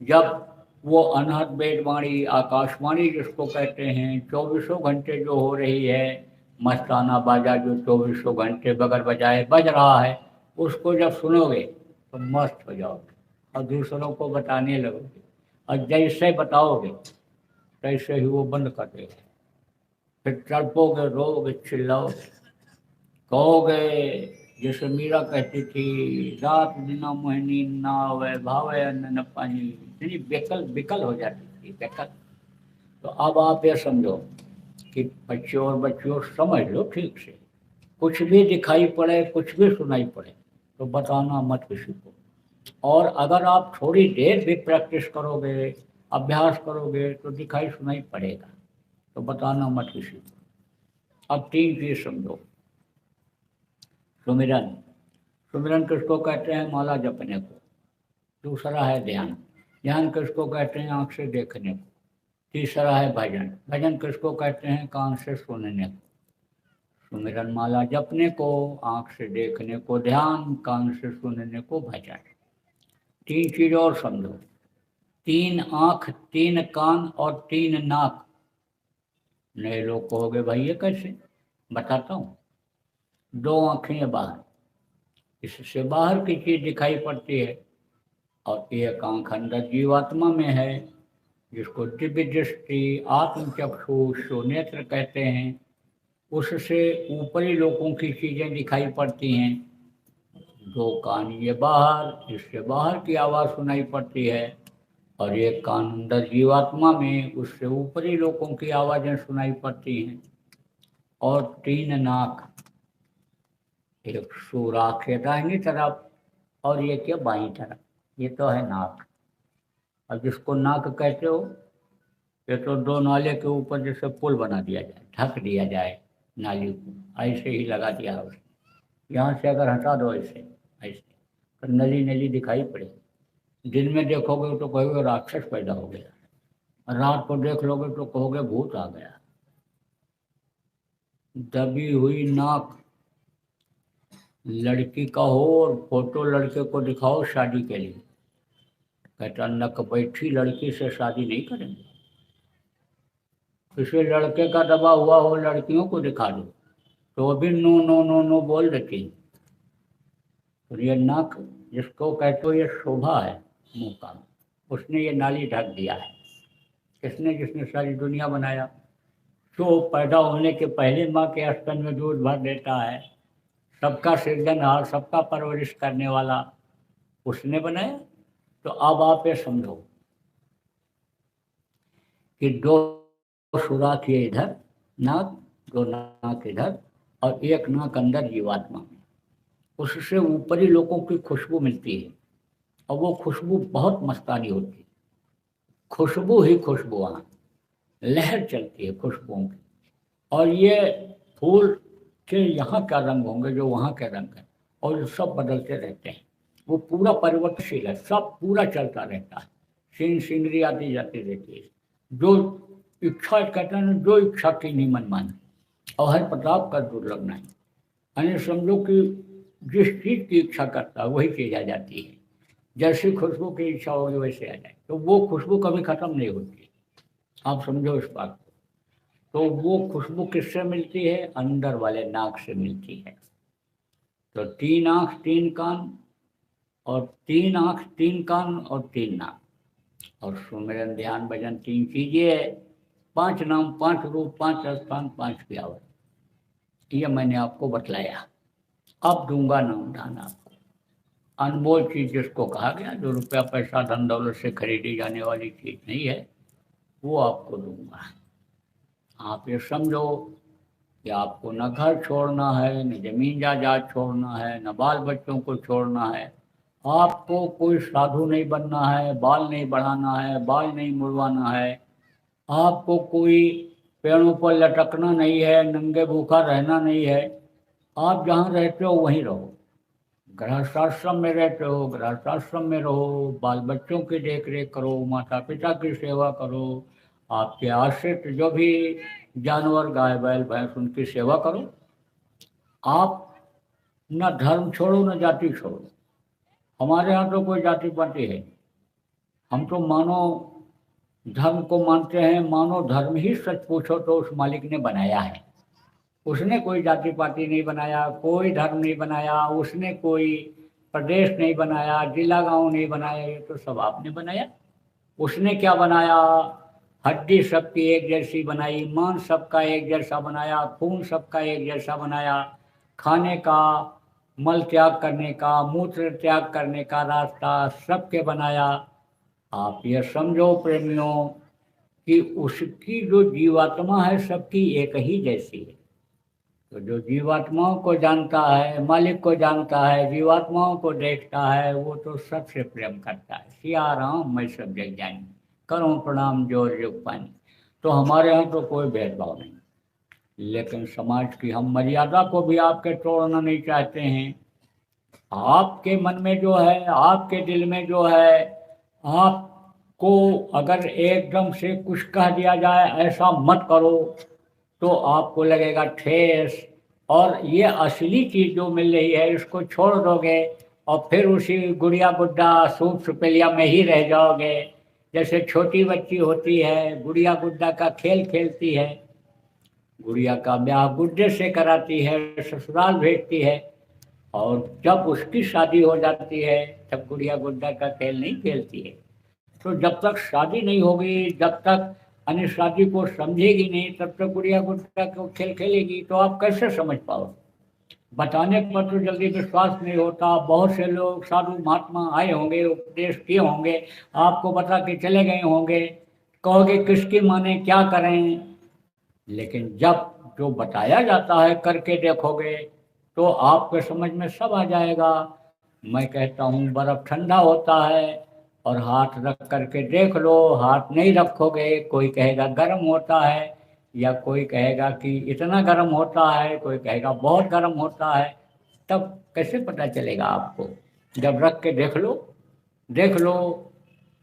जब वो अनहद वेदवाणी आकाशवाणी जिसको कहते हैं, 24 घंटे जो हो रही है, मस्ताना बाजा जो 24 घंटे बगैर बजाए बज रहा है, उसको जब सुनोगे तो मस्त हो जाओगे और दूसरों को बताने लगोगे। और जैसे बताओगे तैसे ही वो बंद कर देगा। फिर तड़पोगे, रोगे, चिल्लाओगे, कहोगे जैसे मीरा कहती थी, रात बिना मोहिनी ना आवे, भावे अन्न न पानी। इतनी बेकल बिकल हो जाती थी, बेकल। तो अब आप ये समझो कि बच्चों समझ लो ठीक से, कुछ भी दिखाई पड़े, कुछ भी सुनाई पड़े, तो बताना मत किसी को। और अगर आप थोड़ी देर भी प्रैक्टिस करोगे, अभ्यास करोगे, तो दिखाई सुनाई पड़ेगा, तो बताना मत किसी को। अब 3 चीज समझो। सुमिरन, सुमिरन किसको कहते हैं? माला जपने को। दूसरा है ध्यान, ध्यान किसको कहते हैं? आंख से देखने को। तीसरा है भजन, भजन किसको कहते हैं? कान से सुनने को। सुमिरन माला जपने को, आंख से देखने को ध्यान, कान से सुनने को भजन। 3 चीज और समझो, 3 आंख, 3 कान और 3 नाक। नए लोग कहोगे भाई ये कैसे? बताता हूँ। 2 आंखें बाहर, इससे बाहर की चीज दिखाई पड़ती है, और 1 आंख अंदर जीवात्मा में है, जिसको दिव्य दृष्टि, आत्मचक्षु नेत्र कहते हैं। उससे ऊपरी लोगों की चीजें दिखाई पड़ती हैं। 2 कान ये बाहर, इससे बाहर की आवाज़ सुनाई पड़ती है, और 1 कान अंदर जीवात्मा में, उससे ऊपरी लोगों की आवाज़ें सुनाई पड़ती हैं। और 3 नाक, एक सुराख है दाहिनी तरफ और ये क्या बाईं तरफ, ये तो है नाक। और जिसको नाक कहते हो, ये तो 2 नाले के ऊपर जैसे पुल बना दिया जाए, ढक दिया जाए नाली को, ऐसे ही लगा दिया है उसने। यहाँ से अगर हटा दो ऐसे ऐसे, तो नली नली दिखाई पड़े। दिन में देखोगे तो कहोगे राक्षस पैदा हो गया, और रात को देख लोगे तो कहोगे भूत आ गया। दबी हुई नाक लड़की का हो और फोटो लड़के को दिखाओ शादी के लिए, कहता नक बैठी लड़की से शादी नहीं करेंगे। किसी लड़के का दबा हुआ हो, लड़कियों को दिखा दो तो अभी नो नो नो नो बोल देती। तो ये नाक जिसको कहते हो ये शोभा है मुंह का, उसने ये नाली ढक दिया है। किसने? जिसने सारी दुनिया बनाया, जो पैदा होने के पहले माँ के स्तन में दूध भर देता है, सबका सृजनहार, सबका परवरिश करने वाला उसने बनाया। तो अब आप ये समझो कि 2 सुराख ये इधर नाक, 2 नाक इधर, और 1 नाक अंदर जीवात्मा में। उससे ऊपरी लोगों की खुशबू मिलती है, और वो खुशबू बहुत मस्तानी होती है। खुशबू ही खुशबू, वहाँ लहर चलती है खुशबुओं की। और ये फूल कि यहाँ क्या रंग होंगे जो वहाँ के रंग है, और ये सब बदलते रहते हैं। वो पूरा परिवर्तनशील है, सब पूरा चलता रहता है, सीन सीनरी आती जाती रहती है। जो इच्छा कहते हैं ना, जो इच्छा की नहीं मन माने, और हर प्रताप का दुर्लभ नहीं। यानी समझो कि जिस चीज़ की इच्छा करता है वही चीज़ आ जाती है। जैसी खुशबू की इच्छा होगी वैसे आ जाए, तो वो खुशबू कभी खत्म नहीं होती। आप समझो इस बात को। तो वो खुशबू किससे मिलती है? अंदर वाले नाक से मिलती है। तो 3 आँख 3 कान, और 3 आँख 3 कान और 3 नाक, और सुमिरन ध्यान भजन 3 चीजें है। 5 नाम 5 रूप 5 स्थान 5 प्यावर, ये मैंने आपको बतलाया। अब दूंगा नाम दान आपको। अनमोल चीज जिसको कहा गया, जो रुपया पैसा धन दौलत से खरीदी जाने वाली चीज नहीं है, वो आपको दूंगा। आप ये समझो कि आपको न घर छोड़ना है, न जमीन जायदाद छोड़ना है, न बाल बच्चों को छोड़ना है। आपको कोई साधु नहीं बनना है, बाल नहीं बढ़ाना है, बाल नहीं मुड़वाना है। आपको कोई पेड़ों पर लटकना नहीं है, नंगे भूखा रहना नहीं है। आप जहाँ रहते हो वहीं रहो। गृहस्थाश्रम में रहते हो, गृहस्थाश्रम में रहो। बाल बच्चों की देख रेख करो, माता पिता की सेवा करो। आपके आश्रित जो भी जानवर, गाय बैल भैंस, उनकी सेवा करो। आप न धर्म छोड़ो न जाति छोड़ो। हमारे यहाँ तो कोई जाति पाति है, हम तो मानो धर्म को मानते हैं। मानो धर्म ही सच पूछो तो उस मालिक ने बनाया है। उसने कोई जाति पाति नहीं बनाया, कोई धर्म नहीं बनाया, उसने कोई प्रदेश नहीं बनाया, जिला गांव नहीं बनाया, ये तो सब आपने बनाया। उसने क्या बनाया? हड्डी सबकी एक जैसी बनाई, मांस सबका एक जैसा बनाया, खून सबका एक जैसा बनाया, खाने का, मल त्याग करने का, मूत्र त्याग करने का रास्ता सबके बनाया। आप ये समझो प्रेमियों कि उसकी जो जीवात्मा है सबकी एक ही जैसी है। तो जो जीवात्माओं को जानता है, मालिक को जानता है, जीवात्माओं को देखता है, वो तो सबसे प्रेम करता है। सिया राम मैं सब जग जानी, करो प्रणाम जोर युग पानी। तो हमारे यहाँ तो कोई भेदभाव नहीं, लेकिन समाज की हम मर्यादा को भी आपके तोड़ना नहीं चाहते हैं। आपके मन में जो है, आपके दिल में जो है, आपको अगर एकदम से कुछ कह दिया जाए ऐसा मत करो, तो आपको लगेगा ठेस, और ये असली चीज़ जो मिल रही है इसको छोड़ दोगे, और फिर उसी गुड़िया गुड्डा सूप सुपेलिया में ही रह जाओगे। जैसे छोटी बच्ची होती है, गुड़िया गुड्डा का खेल खेलती है, गुड़िया का ब्याह गुड्डे से कराती है, ससुराल भेजती है, और जब उसकी शादी हो जाती है तब गुड़िया गुड्डा का खेल नहीं खेलती है। तो जब तक शादी नहीं होगी, जब तक अन्य शादी को समझेगी नहीं, तब तक गुड़िया गुड्डा को खेल खेलेगी। तो आप कैसे समझ पाओ? बताने पर तो जल्दी विश्वास नहीं होता। बहुत से लोग साधु महात्मा आए होंगे, उपदेश किए होंगे, आपको बता के चले गए होंगे, कहोगे किसकी माने, क्या करें। लेकिन जब जो बताया जाता है करके देखोगे तो आपके समझ में सब आ जाएगा। मैं कहता हूँ बर्फ ठंडा होता है, और हाथ रख करके देख लो। हाथ नहीं रखोगे, कोई कहेगा गर्म होता है, या कोई कहेगा कि इतना गर्म होता है, कोई कहेगा बहुत गर्म होता है। तब कैसे पता चलेगा आपको? जब रख के देख लो, देख लो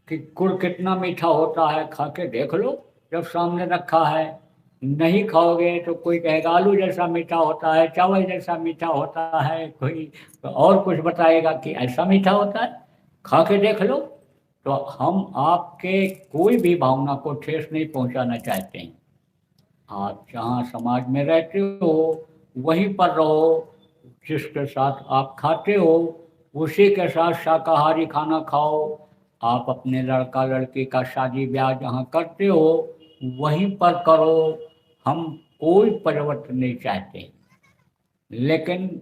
कि गुड़ कितना मीठा होता है, खा के देख लो जब सामने रखा है। नहीं खाओगे तो कोई कहेगा आलू जैसा मीठा होता है, चावल जैसा मीठा होता है, कोई और कुछ बताएगा कि ऐसा मीठा होता है। खा के देख लो। तो हम आपके कोई भी भावना को ठेस नहीं पहुंचाना चाहते हैं। आप जहाँ समाज में रहते हो वहीं पर रहो, जिसके साथ आप खाते हो उसी के साथ शाकाहारी खाना खाओ। आप अपने लड़का लड़की का शादी ब्याह जहाँ करते हो वहीं पर करो। हम कोई परिवर्तन नहीं चाहते, लेकिन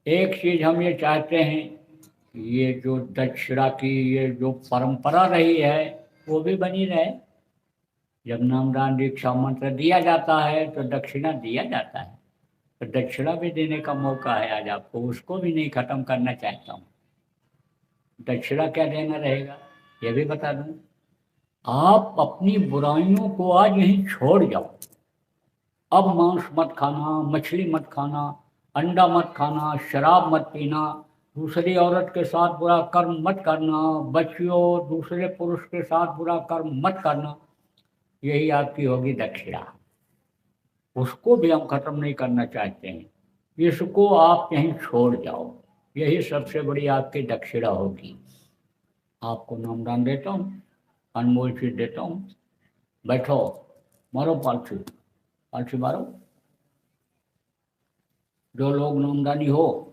एक चीज़ हम ये चाहते हैं, ये जो दक्षिणा की ये जो परंपरा रही है वो भी बनी रहे। जब नामदान दीक्षा मंत्र दिया जाता है तो दक्षिणा दिया जाता है, तो दक्षिणा भी देने का मौका है आज आपको, उसको भी नहीं खत्म करना चाहता हूँ। दक्षिणा क्या देना रहेगा ये भी बता दूं। आप अपनी बुराइयों को आज यहीं छोड़ जाओ। अब मांस मत खाना, मछली मत खाना, अंडा मत खाना, शराब मत पीना, दूसरी औरत के साथ बुरा कर्म मत करना, बच्चियों दूसरे पुरुष के साथ बुरा कर्म मत करना, यही आपकी होगी दक्षिणा। उसको भी हम खत्म नहीं करना चाहते हैं, इसको आप कहीं छोड़ जाओ, यही सबसे बड़ी आपकी दक्षिणा होगी। आपको नामदान देता हूँ, अनमोल चीज देता हूँ, बैठो, मारो पालथी, पालथी मारो। जो लोग नामदानी हो,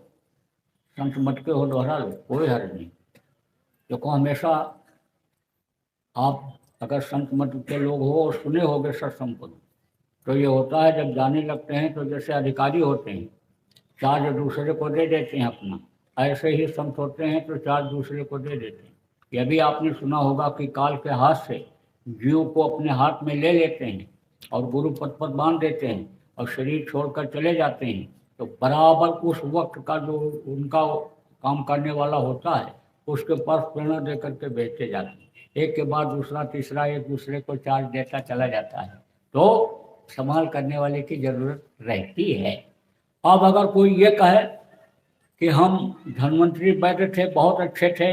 संत मत के हो, दोहरा लो, कोई हर्ज नहीं। देखो हमेशा आप अगर संत मत के लोग हो और सुने होगे सत्संग को, तो ये होता है जब जाने लगते हैं तो जैसे अधिकारी होते हैं, चार्ज दूसरे को दे देते हैं अपना, ऐसे ही संत होते हैं तो चार्ज दूसरे को दे देते हैं। यह भी आपने सुना होगा कि काल के हाथ से जीव को अपने हाथ में ले लेते हैं और गुरु पद पर बांध देते हैं और शरीर छोड़कर चले जाते हैं, तो बराबर उस वक्त का जो उनका काम करने वाला होता है उसके पास प्रेरणा दे करके भेजते जाते हैं, एक के बाद दूसरा तीसरा एक दूसरे को चार्ज देता चला जाता है, तो संभाल करने वाले की जरूरत रहती है। अब अगर कोई ये कहे कि हम धन्वंतरी वैद्य थे, बहुत अच्छे थे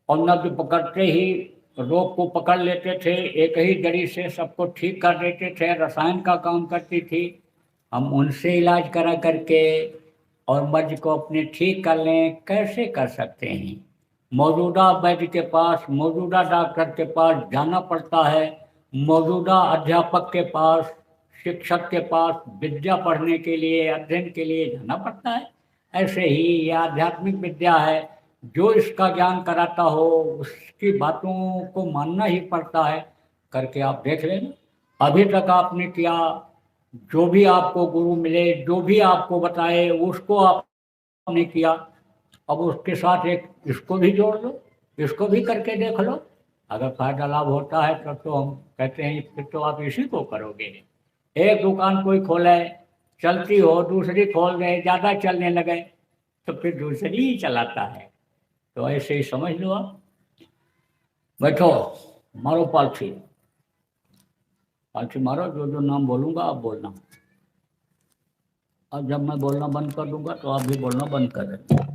और नब्ज पकड़ते ही रोग को पकड़ लेते थे, एक ही जड़ी से सबको ठीक कर देते थे, रसायन का काम करती थी, हम उनसे इलाज करा करके और मर्ज को अपने ठीक कर लें, कैसे कर सकते हैं? मौजूदा वैद्य के पास, मौजूदा डॉक्टर के पास जाना पड़ता है, मौजूदा अध्यापक के पास, शिक्षक के पास विद्या पढ़ने के लिए, अध्ययन के लिए जाना पड़ता है। ऐसे ही ये आध्यात्मिक विद्या है, जो इसका ज्ञान कराता हो उसकी बातों को मानना ही पड़ता है। करके आप देख लेना, अभी तक आपने किया, जो भी आपको गुरु मिले, जो भी आपको बताए उसको आपने किया, अब उसके साथ एक इसको भी जोड़ लो, इसको भी करके देख लो, अगर फायदा लाभ होता है तब तो हम कहते हैं फिर तो आप इसी को करोगे। एक दुकान कोई खोले, चलती हो, दूसरी खोल दे, ज़्यादा चलने लगे तो फिर दूसरी ही चलाता है, तो ऐसे ही समझ लो आप। बैठो, मारो पालथी, पालथी मारो, जो जो नाम बोलूँगा आप बोलना, और जब मैं बोलना बंद कर दूंगा तो आप भी बोलना बंद कर देना।